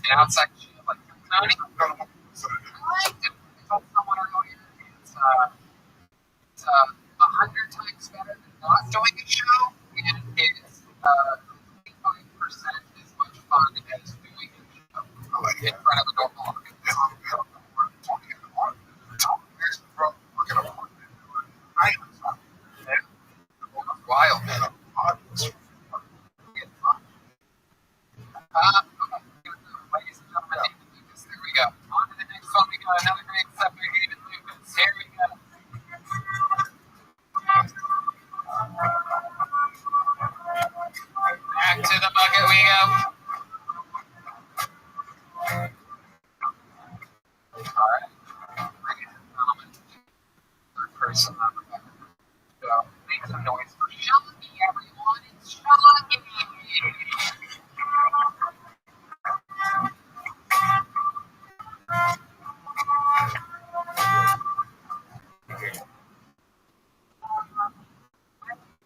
And outside she was like, Tony, I liked it. I told someone earlier it's 100 times better than not doing a show, and it's 25% as much fun as doing a show in front of a normal audience. Wild, man. Ladies and gentlemen, David Lucas. There we go. On to the next one. We got another great stuff by David Lucas. Here we go. Back to the bucket we go. All right. Third person on the bucket. So, make some noise for Shaggy, everyone. It's Shaggy.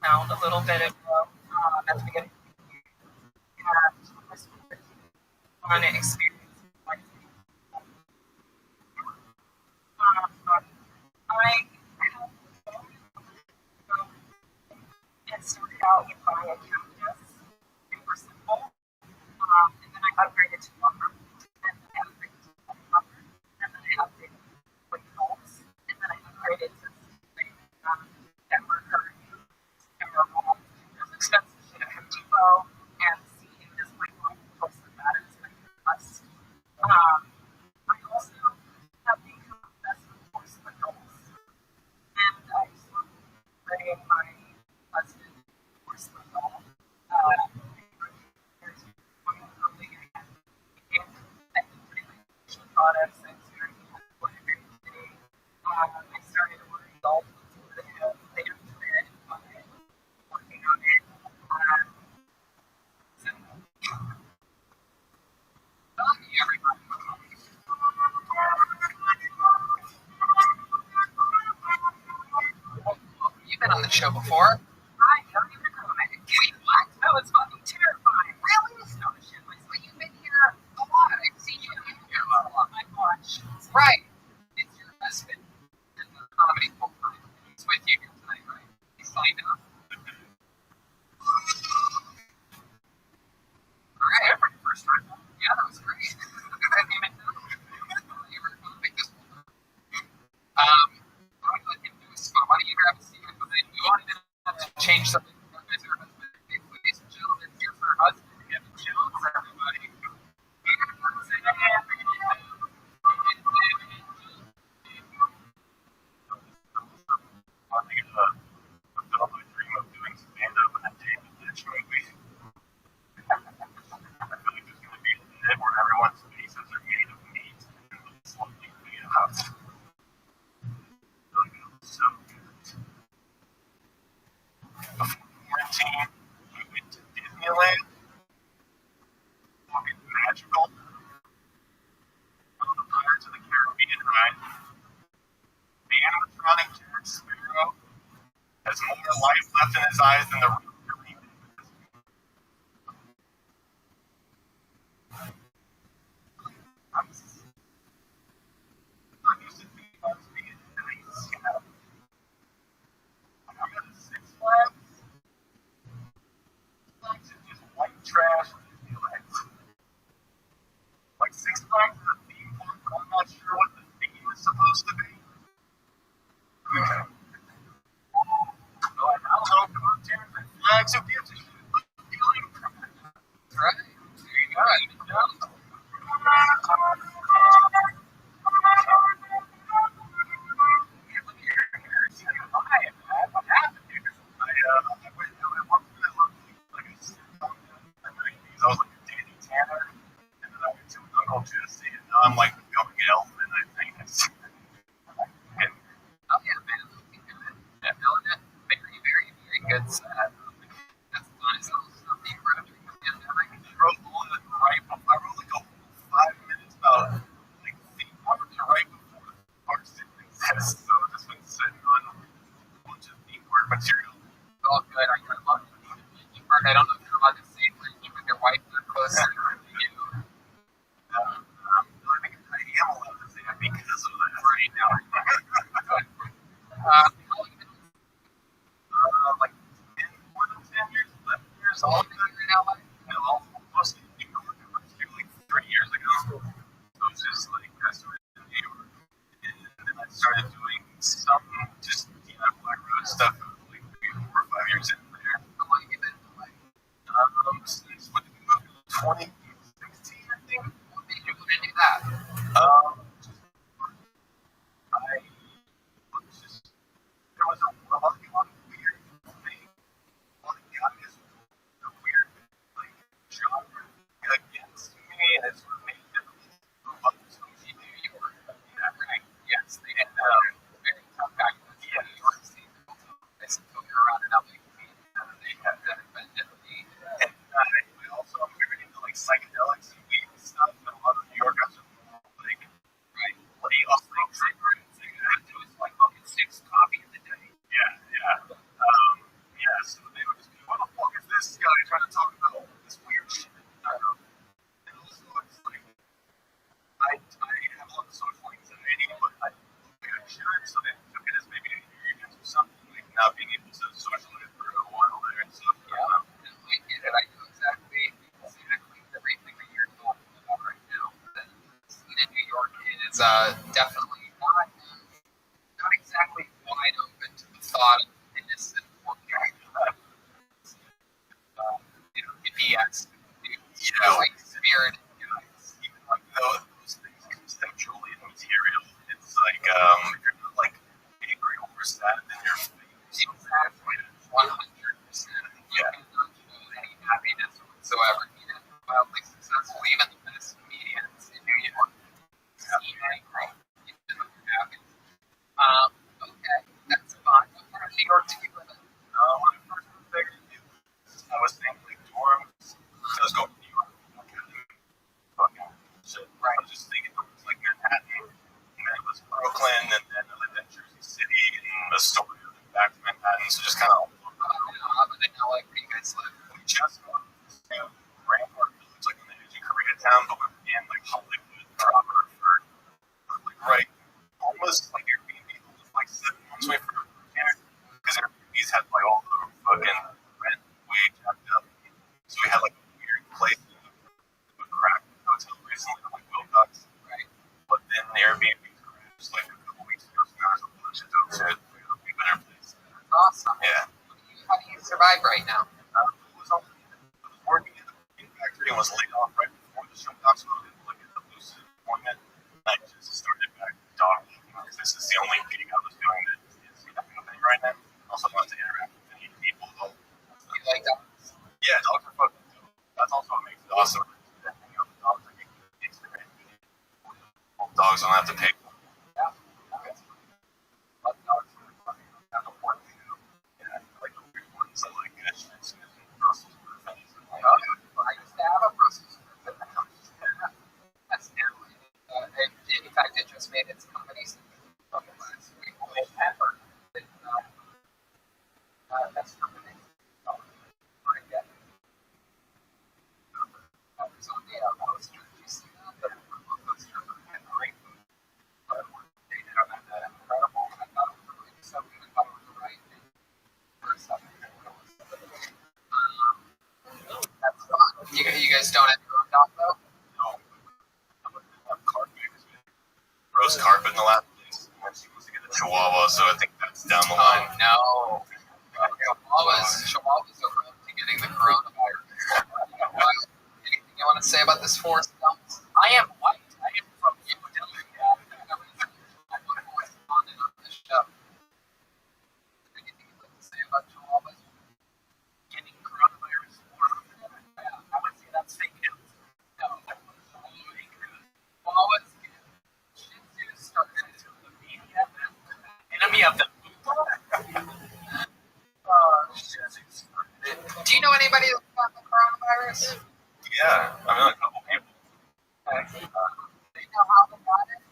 Found a little bit ago at the beginning fun experience. I had started out with buying a cactus, super simple, and then I upgraded to lumber, and then I upgraded to lumber, and then I upgraded with bolts, and then I upgraded to something that were currently memorable. It was expensive shit at Home Depot, and seeing just like close to that is like a must. I also have become obsessed with porcelain dolls, and I started creating my husband porcelain doll. There's one early and I think pretty much products. I'm very helpful and very today. I started ordering dolls with him later today by working on it. So, everybody. You've been on the show before. I don't even know. Wait, what? That was fucking terrifying. Really? No shit. But you've been here a lot. I've seen you in here a lot. I watch. Right. It's your husband. And the comedy full time. He's with you here tonight, right? He signed up. All right. For the first time. Yeah, that was great. I didn't even know. You were going to make this one. Why don't you let him do his spot? Why don't you grab a seat? You wanted to change something for her husband. Ladies and gentlemen, here for her husband, Kevin Jones, everybody. I think it's a film I dream of doing stand-up in a David Lynch movie. I feel like there's going to be a bit where everyone's faces are made of meat and it's slowly made up. So good. Before quarantine, we went to Disneyland. Fucking magical. On the Pirates of the Caribbean ride. The animatronic Jack Sparrow has more life left in his eyes than the real remake. I'm used to theme parks being nice, you know. When I'm at a Six Flags, it's just white trash with Disneyland. Like Six Flags is a theme park, but I'm not sure what the theme is supposed to be. Okay. Like, I don't know, content and good set. That's nice. That was something for during the pandemic. I wrote all that right. I wrote like a whole 5 minutes about like the order to write before the parts didn't exist. So I've just been sitting on a bunch of deep word material. It's all good. I love it. I don't know if you're allowed to say when you and your wife are closer to you. I think I am allowed to say that because of that. Right now. Like 10, more than 10 years, 11 years, So something long like you're in LA. that. And mostly in New York. I went to like 3 years ago. So it's just like I started in New York. And then I started doing some just DIY road stuff like 3, 4, 5 years in there. How long have you been in LA? Since when did we move? 2016, I think. What made you want to do that? Just I was just there was a lot of weird thing. A lot of guys a weird like genre against me, and it sort of made it difficult to move up to New York. Yeah, right. Yes, they had Very tough guy. yeah, New York City. I suppose you're around in LA. they had that. But definitely. And I also I'm very into like psychedelics and weed and stuff, and a lot of New York guys are like Right. lay off like cigarettes and that. It was like fucking 6 coffee in the day. Yeah. So they would just be, what the fuck is this guy trying to talk about this weird shit? And also, it's like, I have a lot of social anxiety, but I don't think I should, so they took it as maybe an arrogance or something, like not being able to socialize for a while there and stuff. Yeah. I get it. I know exactly everything that you're talking about right now. The scene in New York is definitely not exactly wide open to the thought of innocent working. Hippie-esque, like spirit guys. Even like those things conceptually and material, it's like, you're not like angry over sad, then you're Exactly. 100%. You cannot show any happiness whatsoever. Even wildly successful, even the best comedians in New York seem angry. Even if they're happy. Okay, that's fine. What part of New York do you live in? when I first moved there, I was thinking like dorms. So I was going to New York Academy. Fucking shit. I was just thinking it was like Manhattan, and then it was Brooklyn, and then I lived in Jersey City, and Astoria, then back to Manhattan. So just kind of all over. But I know, like, where you guys live. We just got this new Rampart Village, like on the edge of Koreatown, but we're in like Hollywood proper for like right, almost like Airbnb was like 7 months away from here, because Airbnbs had like all the fucking rent way jacked up. So we had like a weird place in a crack hotel recently, like Wilcox, Right. but then the Airbnb crashed like a couple weeks ago, so now there's a bunch of dope shit. We got a way better place. Awesome. Yeah. How do you survive right now? I was working in the cooking factory and was laid off right before the show got started, like at the lucid appointment. I just started back dog walking because this is the only gig I was doing that is happening right now. Also, want to interact with any people though. You like dogs? Yeah, dogs are fucking dope. That's also what makes it awesome. Hanging out with dogs, like Instagram videos. Dogs don't have to pay. Yeah. But dogs are fucking have a point too. Yeah, like the weird ones that like Schmitz and Brussels sprouts. I used to have a Brussels sprouts at the house. That's now. In fact, it just made its company last week. Holy pepper. That's company. I get it. Peppers on the poster. Did you see that? The poster had great food. They did have that incredible. I thought it was really so good. I thought it was the right thing for a second. That's fun. You guys don't have your own dog though? No, I'm gonna have carpet. Roast carpet in the last place. And then she wants to get a Chihuahua, so I think that's down the line. Oh, no. Chihuahuas are prone to getting the coronavirus. Anything you want to say about this Forrest Gump? I am white. I am from Philadelphia. I want to correspondent on this show. Anything you'd like to say about Chihuahuas? Getting coronavirus? I would say that's fake news. No. Chihuahuas get Shih Tzus started into the media. Enemy of the people. Shih anybody that's got the coronavirus? Yeah, I mean, a couple people. Okay. Do you know how they got it?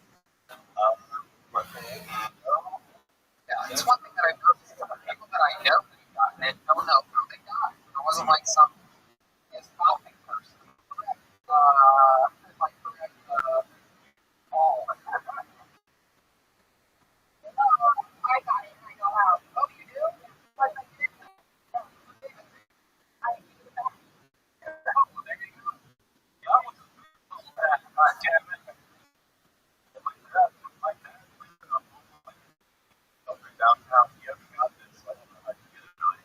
Yeah, it's one thing that I've noticed about people that I know that have gotten it don't know how they got it. It wasn't like some healthy person. Like correct, Paul. I got it and I know how. Oh, you do? But I didn't. I do that. Oh, there you go. Downtown, you haven't got this. I don't know how you get it really.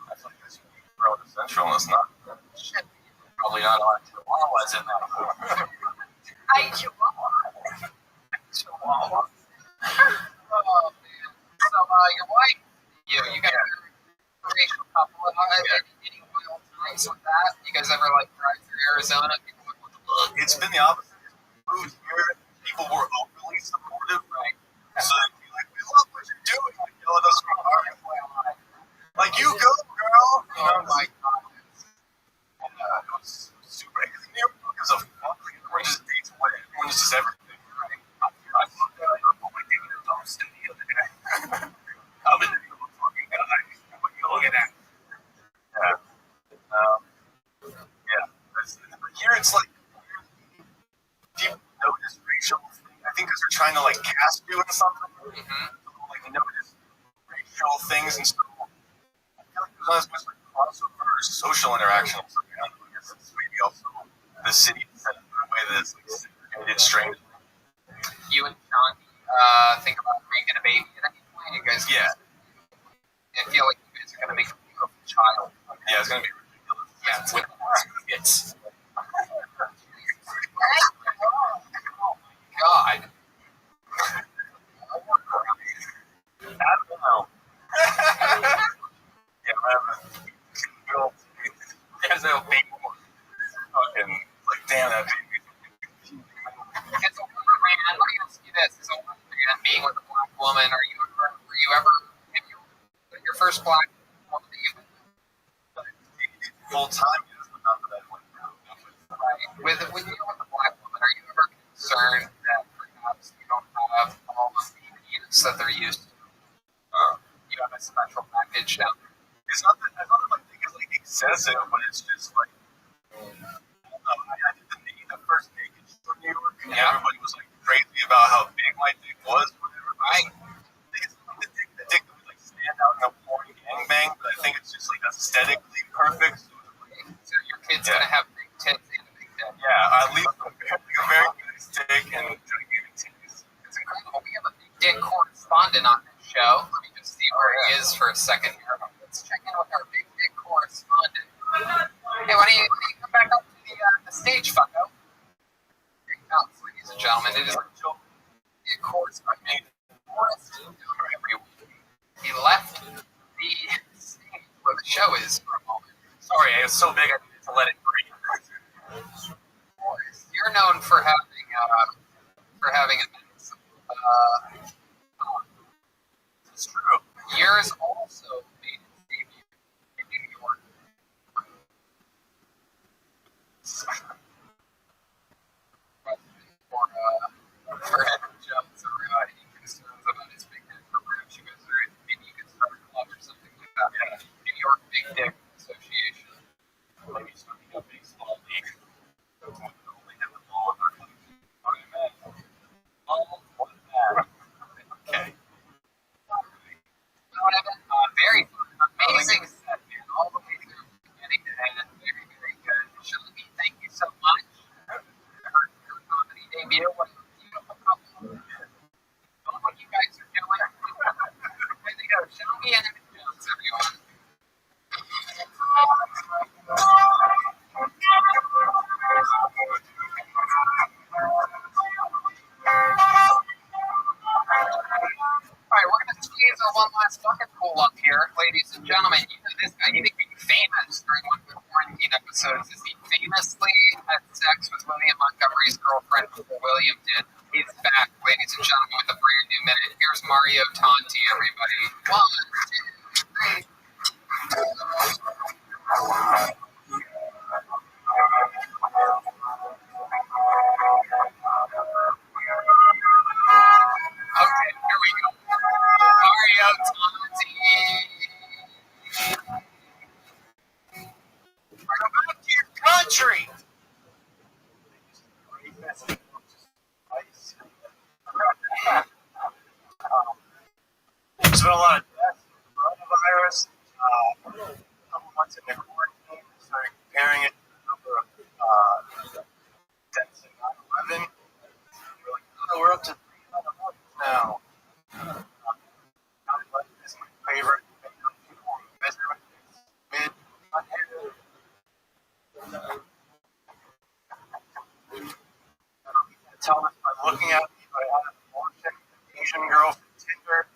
That's like this road essential, and it's not. Shit. Probably not on Chihuahuas in that. I Chihuahua. Chihuahua. Oh, man. So, your wife, you got your racial couple. Any wild times with that? You guys ever, like, drive through Arizona? People like, what the fuck? It's been the opposite. Moved here, people were overly supportive. Right. So they'd be like, we love what you're doing. Like, yell at us from our like, you go, girl. You know, Oh, my God. and, it was super. Because New York is a fucking gorgeous dates away. Everyone is just everything. Right? I looked at my dating post the other day. I'm in the fucking guy. What you looking at? Yeah. Here it's like, do you notice racial things? I think because they're trying to like cast you in something. Like notice racial things and stuff. I feel like there's not as much like crossover or social interaction. So I guess it's maybe also the city set up in a way that's like segregated strange. You and Sean think about making a baby at any point? You guys, Yeah. I feel like you guys are going to make a beautiful child. Yeah, it's gonna be ridiculous. Yeah, with It's oh my God. I don't know. Yeah, I haven't built. There's no baby. Fucking like, damn that baby. As a woman, man, let me ask you this: as a woman, being with a black woman, were you ever your first black woman that you Full time, yes, but not that I went through. right? When you're with a black woman, are you ever concerned that perhaps you don't have all of the needs that they're used to? You have a special package down there. It's not that I don't like think it's like excessive, but it's just like I don't know. I did the first naked from New York, and Yeah. everybody was like crazy about how big my dick was, whatever. Right. It's not the dick that would like stand out in a porn gangbang, but I think it's just like aesthetically perfect. So your kid's gonna have big tits and a big dick. Yeah, at least a very nice dick and gigantic titties. It's incredible. We have a big dick correspondent on this show. Let me just see where he is for a second here. Let's check in with our big dick correspondent. Hey, why don't you come back up to the stage, fucko? Here he comes, ladies and gentlemen. It is a big correspondent. Every week. He left the stage where the show is for a moment. Sorry, it was so big I needed to let it breathe. You're known for having events. It's true. Yours also made its debut in New York. For Adam Jones, any concerns about his big dick? Or perhaps you guys are maybe you could start a club or something like that. Yeah. New York Big Dick Association. Maybe starting a baseball league. Only hit the ball with our country. What do you mean? Oh, what is that? Okay. Well, Evan, very fun, amazing set, man, all the way through the beginning to end. Very, very good. Shelby, thank you so much. Your comedy debut was a beautiful couple. What you guys are doing. Way to go, Shelby and Evan Jones, everyone. All right, we're going to squeeze one last bucket pool up here. Ladies and gentlemen, you know this guy. He became famous during one of the quarantine episodes as he famously had sex with William Montgomery's girlfriend before William did. He's back, ladies and gentlemen, with a brand new minute. Here's Mario Tonti, everybody. 1, 2, 3. century. There's been a lot of deaths from coronavirus. A couple months into quarantine, we started comparing it to the number of deaths in 9/11. We're like, oh, we're up to 300 now. 9/11 is my favorite. People visit with mid. Tell us by looking at me, I had an abortion, Asian girl from Tinder.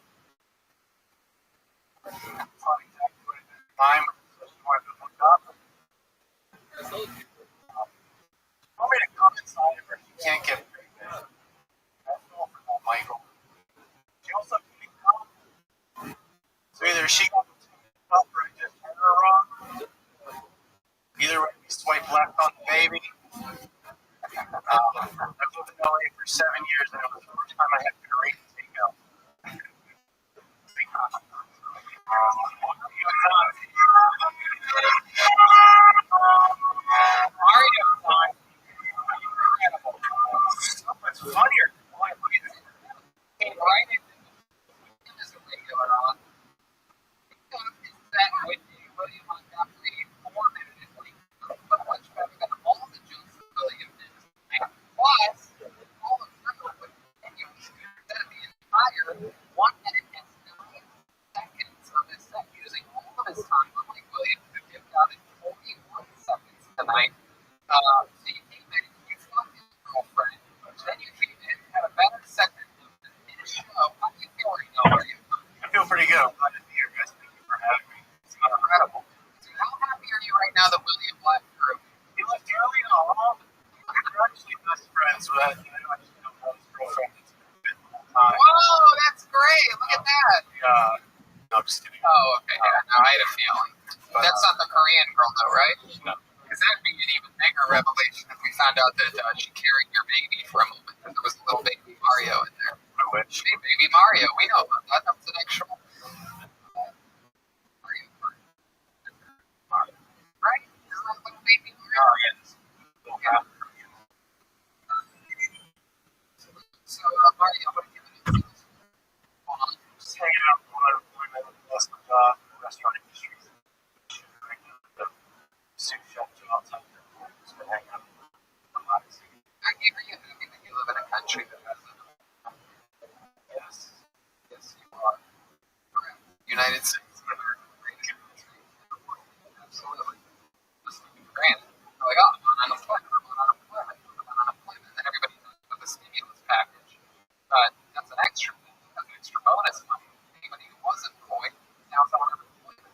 Not exactly what it is at the time, so she wanted to look up. Want me to come inside of her? She can't get pregnant. That's all for old Michael. She also can't come. So either she got the up or I just heard her wrong. Either way, we swipe left on the baby. I've lived in LA for 7 years, and it was the first time I had great takeout. Mario time. Incredible. Stuff that's funnier. Why came right in as a regular on. Is that with William Montgomery 4 minutes late? But much better than all the jokes that William did. Plus, all of them would continue instead of the entire 1 minute and 9 seconds of his set using all of his time, unlike William, who dipped out in 41 seconds tonight. So you came in, you fucked his girlfriend, then you came in, had a better second in a show. How do you feel right now? I feel pretty good. I'm glad to be here, guys. Thank you for having me. It's incredible. So how happy are you right now that William left through? He left early and all. We're actually best friends with that. I just don't know his girlfriend. It's been a long time. Whoa, that's great. Look at that. No, I'm just kidding. Oh, okay. Yeah, no, I had a feeling. But, that's not the Korean girl, though, right? No. Because that would be an even bigger revelation if we found out that she carried your baby for a moment. Because there was a little baby Mario in there. Which? Hey, baby Mario. We know about that. That was an actual Mario part. Right? Isn't that little baby Mario? Oh, yes. Yeah. So, Mario, what have you been doing? Just hanging out with one employment in the restaurant industry. The sous chef job type of just been hanging out with a lot of things. Are you happy that you live in a country that has a... Yes. Yes, you are. United States of America. Absolutely. Just granted. They're like, oh, I'm on unemployment. And then everybody knows about the stimulus package. But that's an extra thing. That's an extra bonus money. Anybody who was employed now is on unemployment.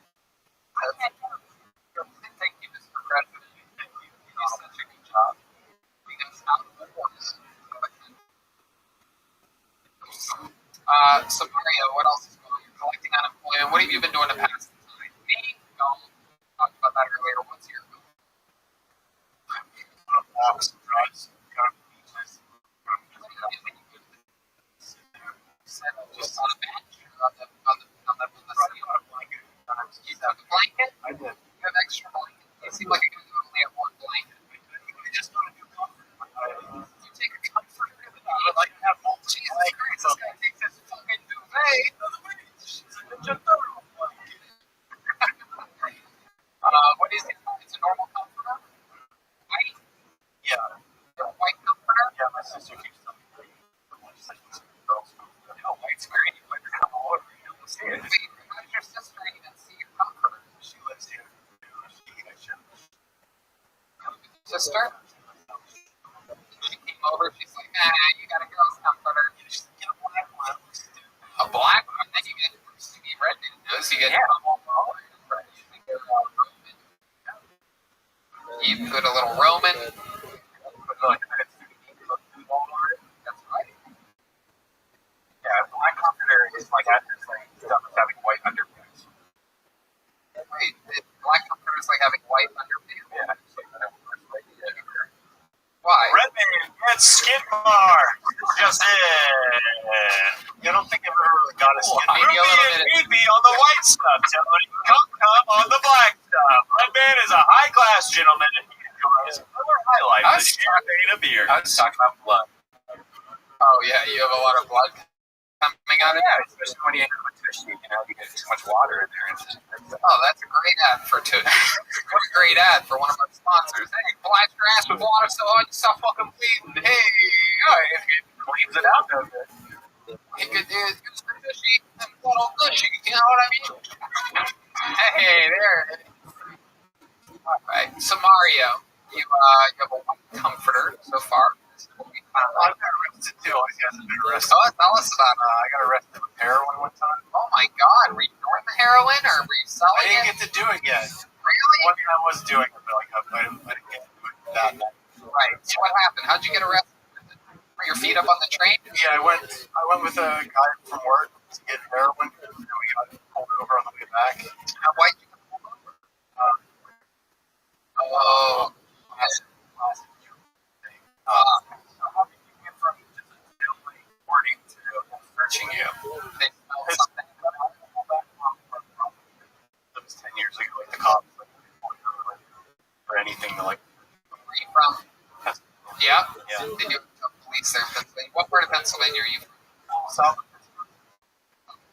Thank you, Mr. President. You do such a good job. Because how the works. So Mario, what else is going on? You're collecting unemployment. What have you been doing to pass the time? Me, talked about that earlier. What's your goal? Walks, drives, go to beaches. Just on a bench or on the sea. You took a blanket? I did. You have extra blanket? You seem like a guy who only have one blanket. I just want to do comfort. You take a comforter to the beach? Like have multiple Jesus Christ, this guy takes his fucking duvet to the beach. What is it? It's a normal comforter? White? Yeah. A white comforter? Yeah, my sister keeps them. Oh, white's great. You might come over. You don't see it. Wait, how does your sister even see your comforter? She lives here. Sister? She came over. She's like, you got a girl's comforter. She's like, get a black one. A black one? Then you get red windows. You get you put a little Roman. That's right. Yeah, black comforter is like stuff with having white underpants. Wait, black comforter is like having white underpants? Yeah. Why? Redman, get skin bar. Just it. I don't think I've ever really got a skin bar. Ruby and Phoebe on the white stuff. Come on the black stuff. Redman is a high class gentleman and he enjoys a beer. I was talking about blood. Oh yeah, you have a lot of blood coming out of it. Yeah, especially when you have a tushy, you get too much water in there. Oh, that's a great ad for Tushy. What a great ad for one of our sponsors. Hey, blast your ass with water so hard you stop fucking bleeding. Hey, It cleans it out, doesn't it? you could use the Tushy and little Tushy. You know what I mean? Hey, there it is. All right, so Mario, you have a white comforter so far. This is what we found I out. got arrested too. All these guys have been arrested. Oh, tell us about it. I got arrested with heroin one time. Oh my God, were you doing the heroin or were you I selling didn't it? get to do it yet. Really? One thing I was doing, but like I didn't get to do it that night. Right. So what happened? How'd you get arrested? Were your feet up on the train? Yeah, I went with a guy from work to get heroin, and we got pulled over on the way back. Why'd you get pulled over? Oh. So how did you get from just a daily warning to searching you? They smelled something. That was 10 years ago. Like the cops, or anything to like. Where you from? Yeah? Yeah. They do have police there in Pennsylvania. What part of Pennsylvania are you from? South.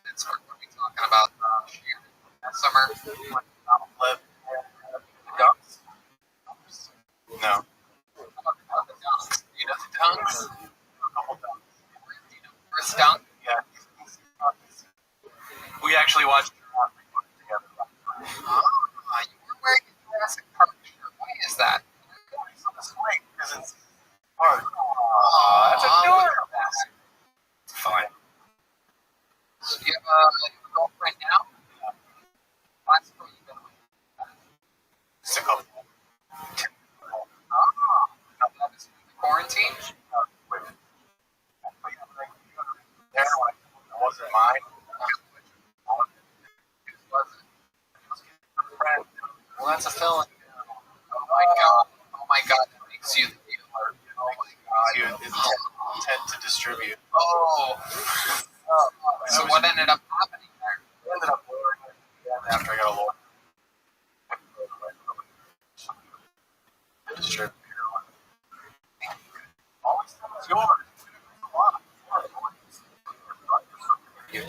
Pittsburgh. What are we talking about? Summer? Live. Ducks. No. You know the Dunks? A couple ducks. Chris Dunk? Yeah. We actually watched together. You were wearing a Jurassic Park shirt. Why is that? It's on the swing because it's hard. That's Aw, adorable. It's fine. So you have a girlfriend now? Last girl you've been with? Just a couple. That is quarantine? There, when it wasn't mine. Friend. Well, that's a felony. Oh my God. Oh my God. That makes you the dealer. Oh my God. You intent to distribute. Oh. So what ended up happening there? I ended up lowering it after I got a lawyer. Distribute heroin. Always thought it was yours. Yeah,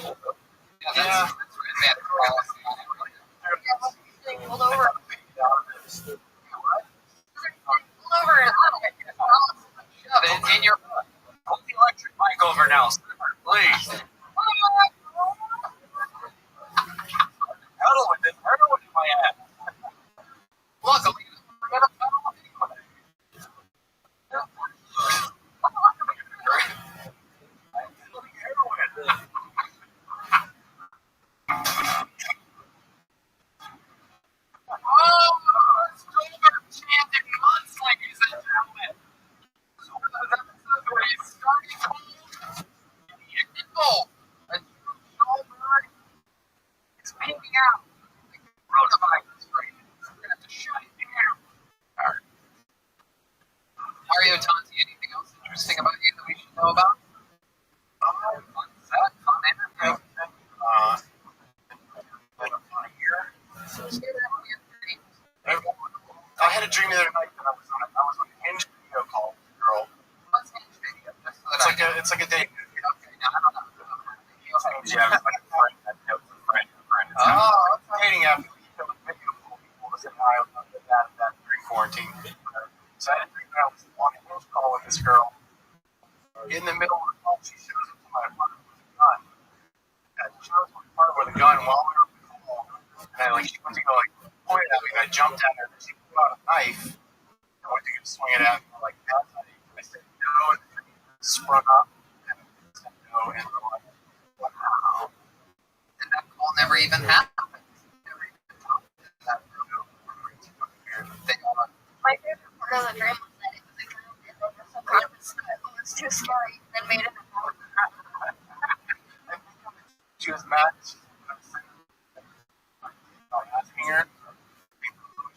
that's right. They had a policy on it. Pulled over. Pulled over and Shove it in your butt. Put the electric bike over now, sir. Please. Pedal with it. Pedal with my ass. Luckily, we're gonna pedal anyway. Heroin. Oh, it's over chanted months, ladies and gentlemen. So this episode where he's starting cold, and cold, and Schulberg is peeking out like coronavirus right now. So we're gonna have to shut it down. All right. Mario Tanti, anything else interesting about you that we should know about? Fun set, fun interview. Like a year. I had a dream the other night that I was on a Hinge video call with a girl. What's Hinge video? Just so that It's like a date. Okay, now I don't know. Yeah, it's like a friend that knows a friend. Oh, It's a dating app. You know, video call people to say hi about that during quarantine. So I had a dream that I was on a Hinge call with this girl. In the middle of the call, she shows up to my apartment with a gun. And she shows up to my apartment with a gun while we were on the call. And she went to go point it at me, and I jumped at her, and she pulled out a knife. I went to go swing it at her, that's how I said no, and then sprung up, and I said no, and I'm like, wow. and that call never even happened. Never even talked to that girl. They all my favorite part of the dream was that it was a girl and then for some reason it was too scary and then made it a boy. She was mad. Asking her.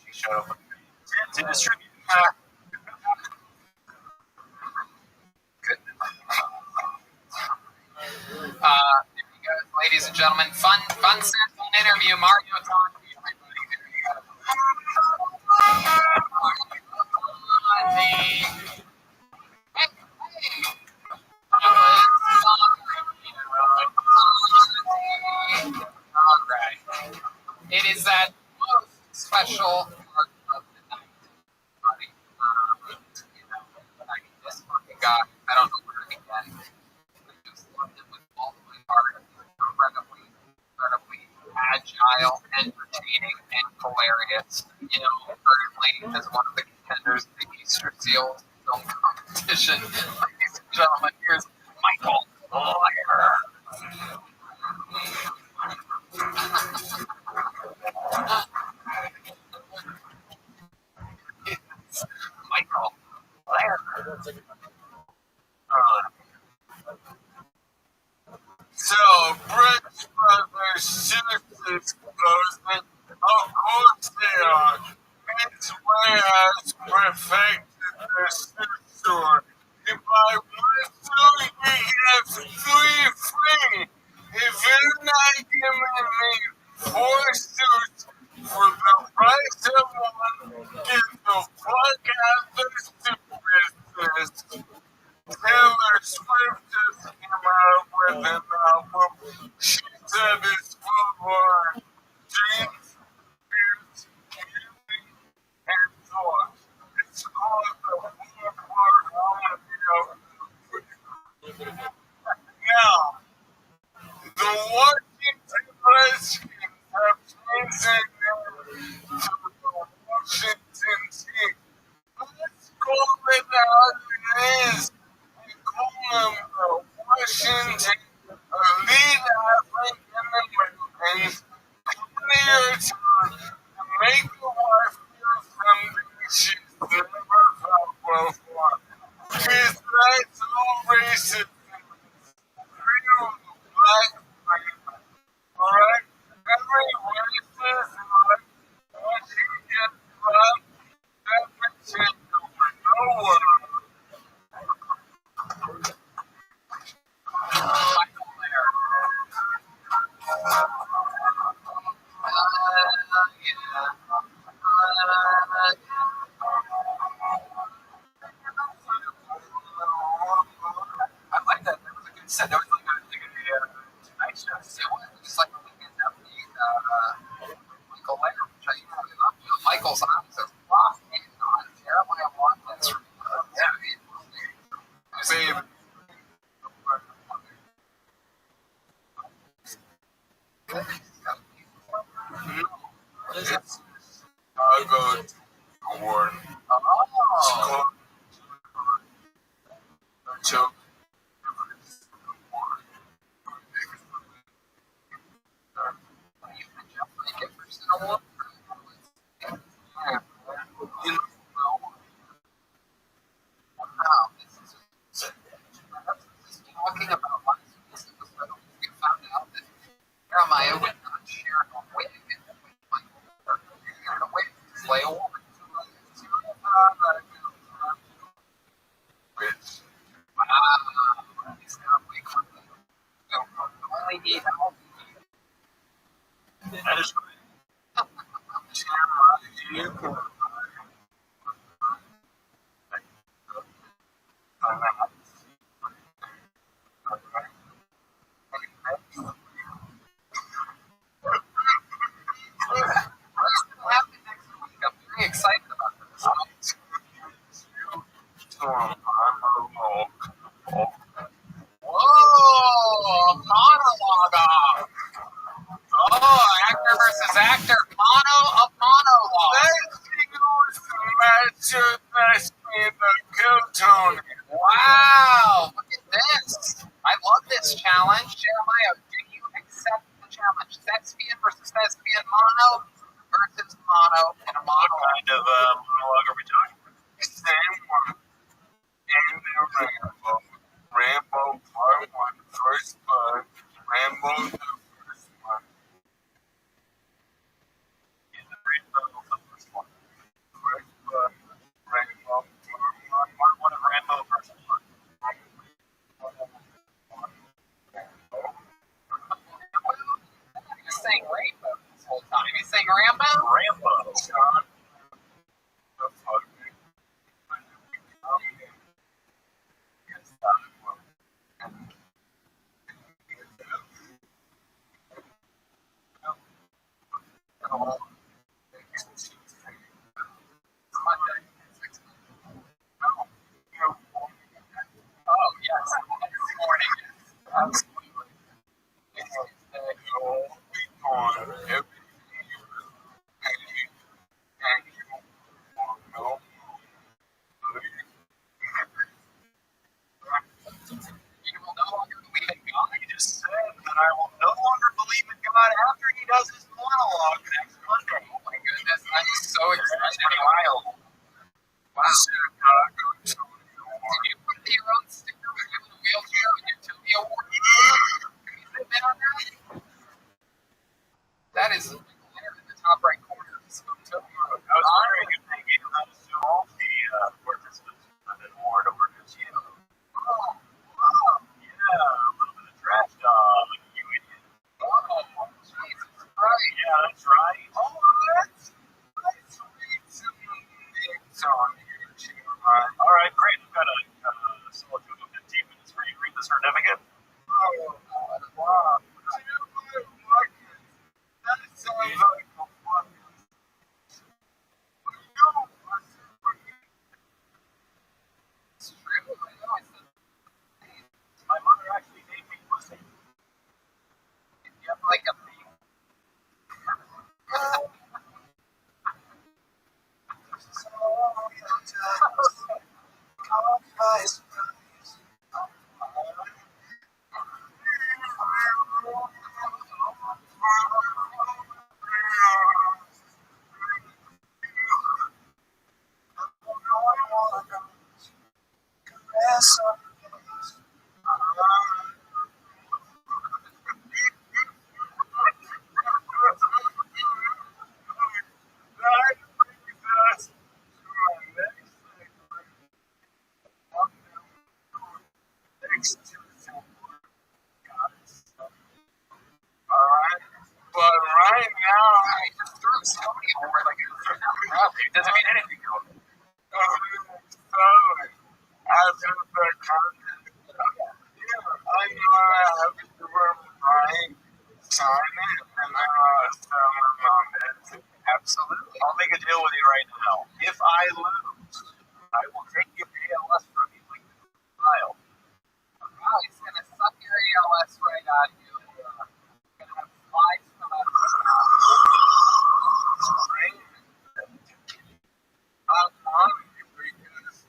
She showed up to distribute. there you go, ladies and gentlemen. Fun interview. Mario Tanti, everybody. There you go. special part of the night, buddy. I mean, this fucking guy, I don't know where to begin. I just love him with all of my heart. Incredibly, incredibly agile, entertaining, and hilarious. Currently as one of the contenders in the Easter Seals film competition. Ladies and gentlemen, here's Michael Lawyer. Michael Lawyer. So, Brooks Brothers Suits exposement, of course they are. Menswear has perfected their suit store. If I want to, you have three free. If you're not giving me 4 suits for the price of one, get the fuck out of the suit business. Taylor Swift just came out with an album. She said it's full of dreams, fears, music, and thoughts. It's called the 4-part harmony of music. Now, the Washington Redskins have changed their name to the Washington team. Let's call it how it is. We call them the Washington Elite African Americans. Clear to make a wife feel something she's never felt before. Because that's all racism. Real black man. Alright? Every racist like Washington black, that makes it over nowhere. I like that. That was a good set. That was like a Tonight Show. So just like looking at Michael Lawyer, which I really love. Michael's on. So Ross and on Jeremiah Watkins from Babe. It's Chicago Award. Oh. Choke. Talking about last week's episode, we found out that Jeremiah would not share a wig with Michael. The wig to play a woman. Wow. He's got wig for me. So only need help. That is great. You can. I'm very excited about this. Whoa! A monologue. Oh, actor versus actor. Mono of monologue. Wow! Look at this. I love this challenge. Jeremiah, do you accept the challenge? Thespian versus thespian, mono versus mono in a monologue. Kind of monologue are we talking about? Same one. And Rambo. Rambo Part 1, First Blood. Rambo the First One. Yeah, the Rambo, the first one. First Blood. Rambo Part 1. Part one of Rambo, first one. He's saying rainbow this whole time. He's saying Rambo? Rambo. John. The fucking. Alright? But right now, I just threw somebody over like it doesn't mean anything to him. So, after the content, I know I have to work right time and sell on it. Absolutely. I'll make a deal with you right now. If I lose, I will take your ALS from you like a child. Wow, he's gonna suck your ALS right out of you. You're gonna have flies come out of your brain. I'm on you because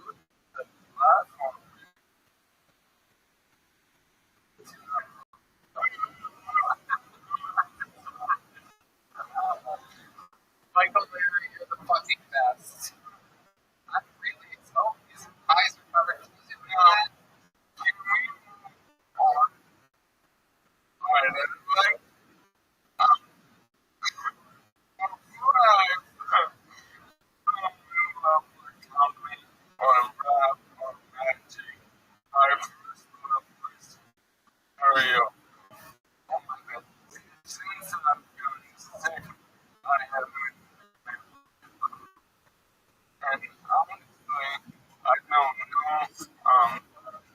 the platform. Michael Larry, you're the fucking best. Not really. So his eyes are covered. He's in that. Can we move on? Alright, like,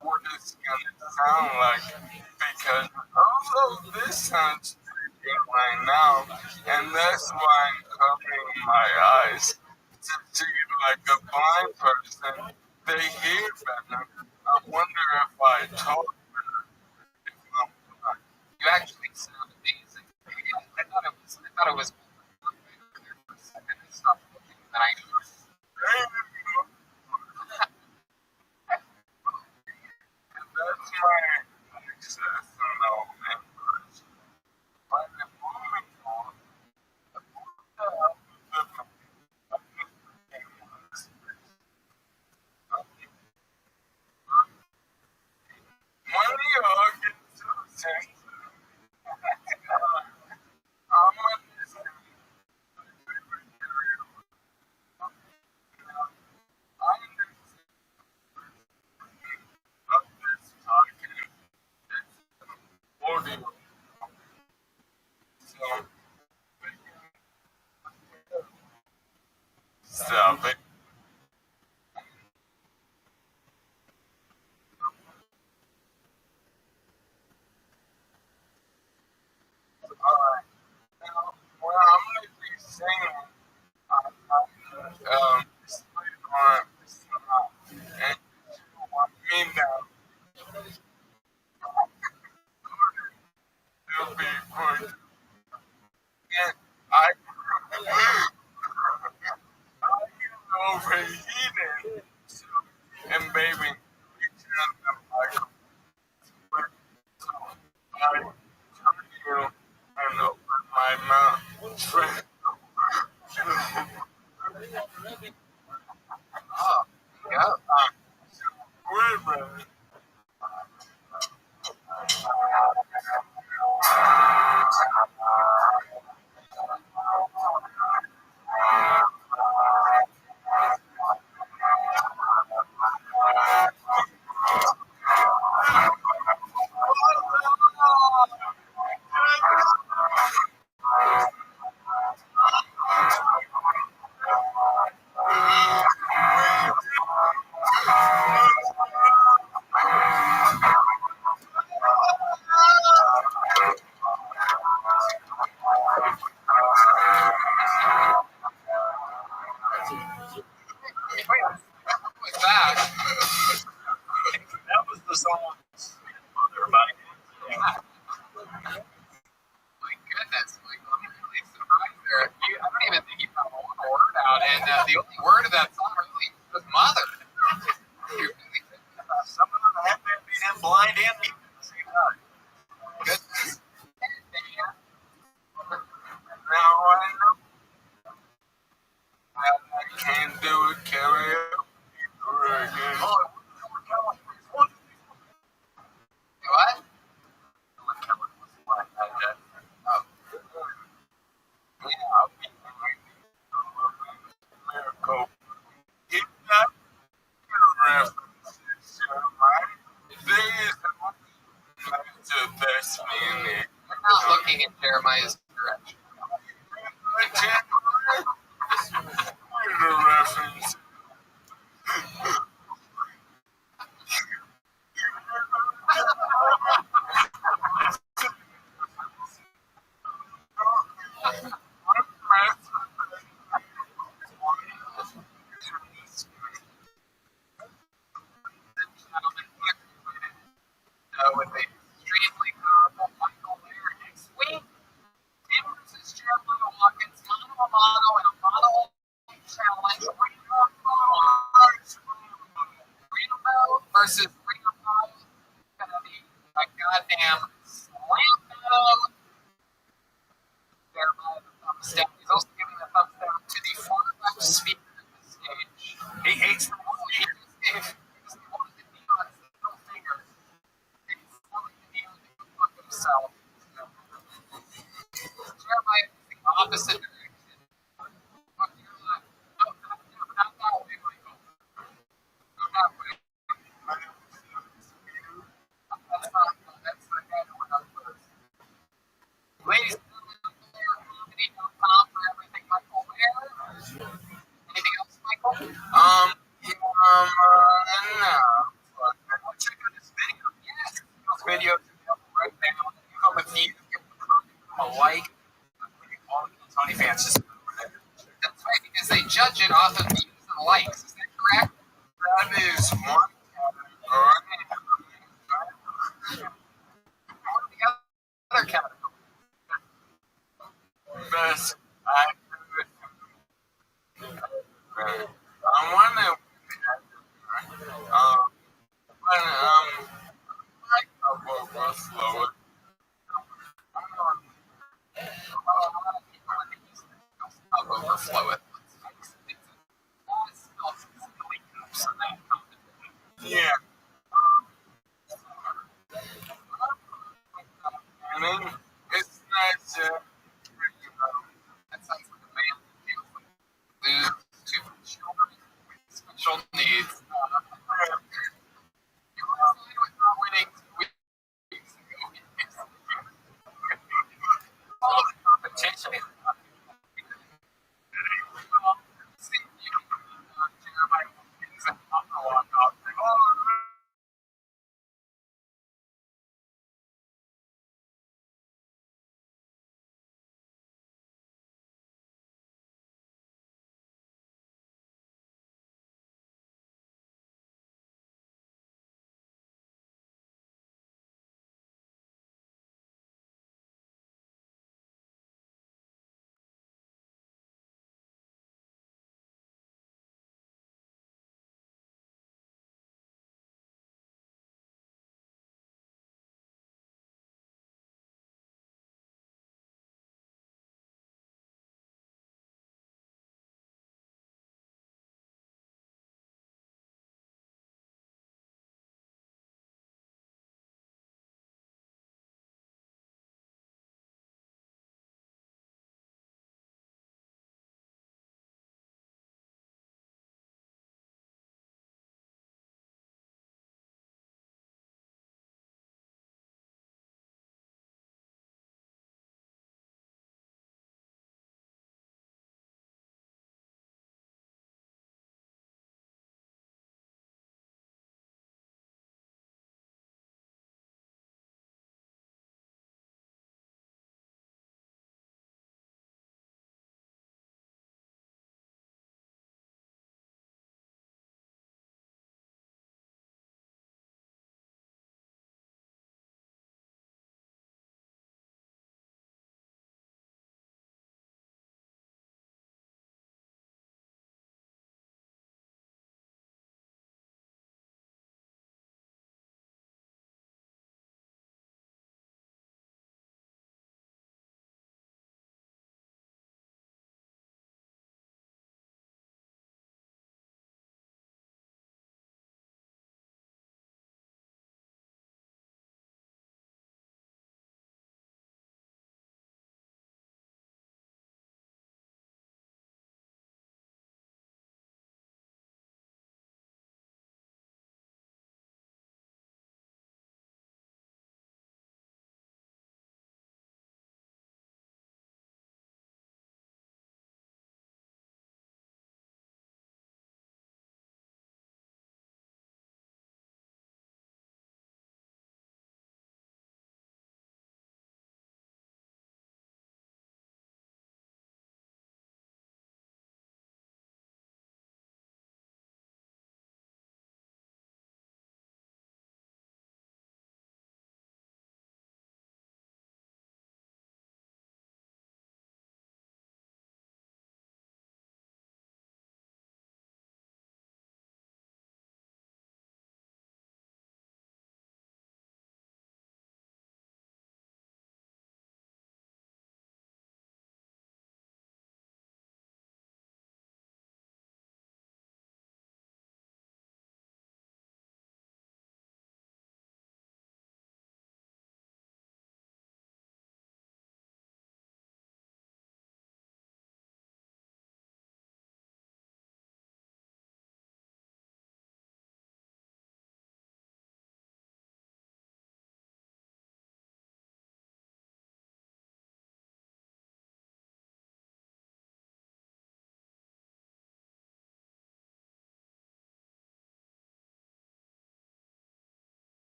what it's gonna sound like because all of this sounds pretty good right now, and that's why I'm covering my eyes to see like a blind person. They hear better. I wonder if I talk better. You actually sound amazing. I thought it was for a second. I stopped looking, and I that's my access and all members. But the moment on, money all gets to the sense. I'm understanding. I understand of this talking. Audio. So, stop it. Alright. Now, what I'm going to be saying, sleep on, and you want me now to be good. And I overheated. And baby, we turn the microphone. I turn you and open my mouth. Yeah. Wait a minute. mono and a mono challenge. Rainbow versus Rainbow. Gonna be a goddamn slam. Thereby the thumbs down. He's also giving the thumbs down to the far left speaker of the stage. He hates the He just wanted to be on his middle finger. And he's telling the neon to go fuck himself. Jeremiah is the opposite direction. Fuck your left. No, not that way, Michael. Go that way. That's the guy who went up first. Ladies and gentlemen, comedy.com for everything Michael wears. Anything else, Michael? No. Check out this video. Yes, those videos are available right now. You go with you, give them a comment, give them a like. all the Tony fans just That's right, because they judge it off of views and likes. Is that correct? That is one category. What are the other categories? Best actor. I want to. Slower. A lot of people in the East Coast overflow it.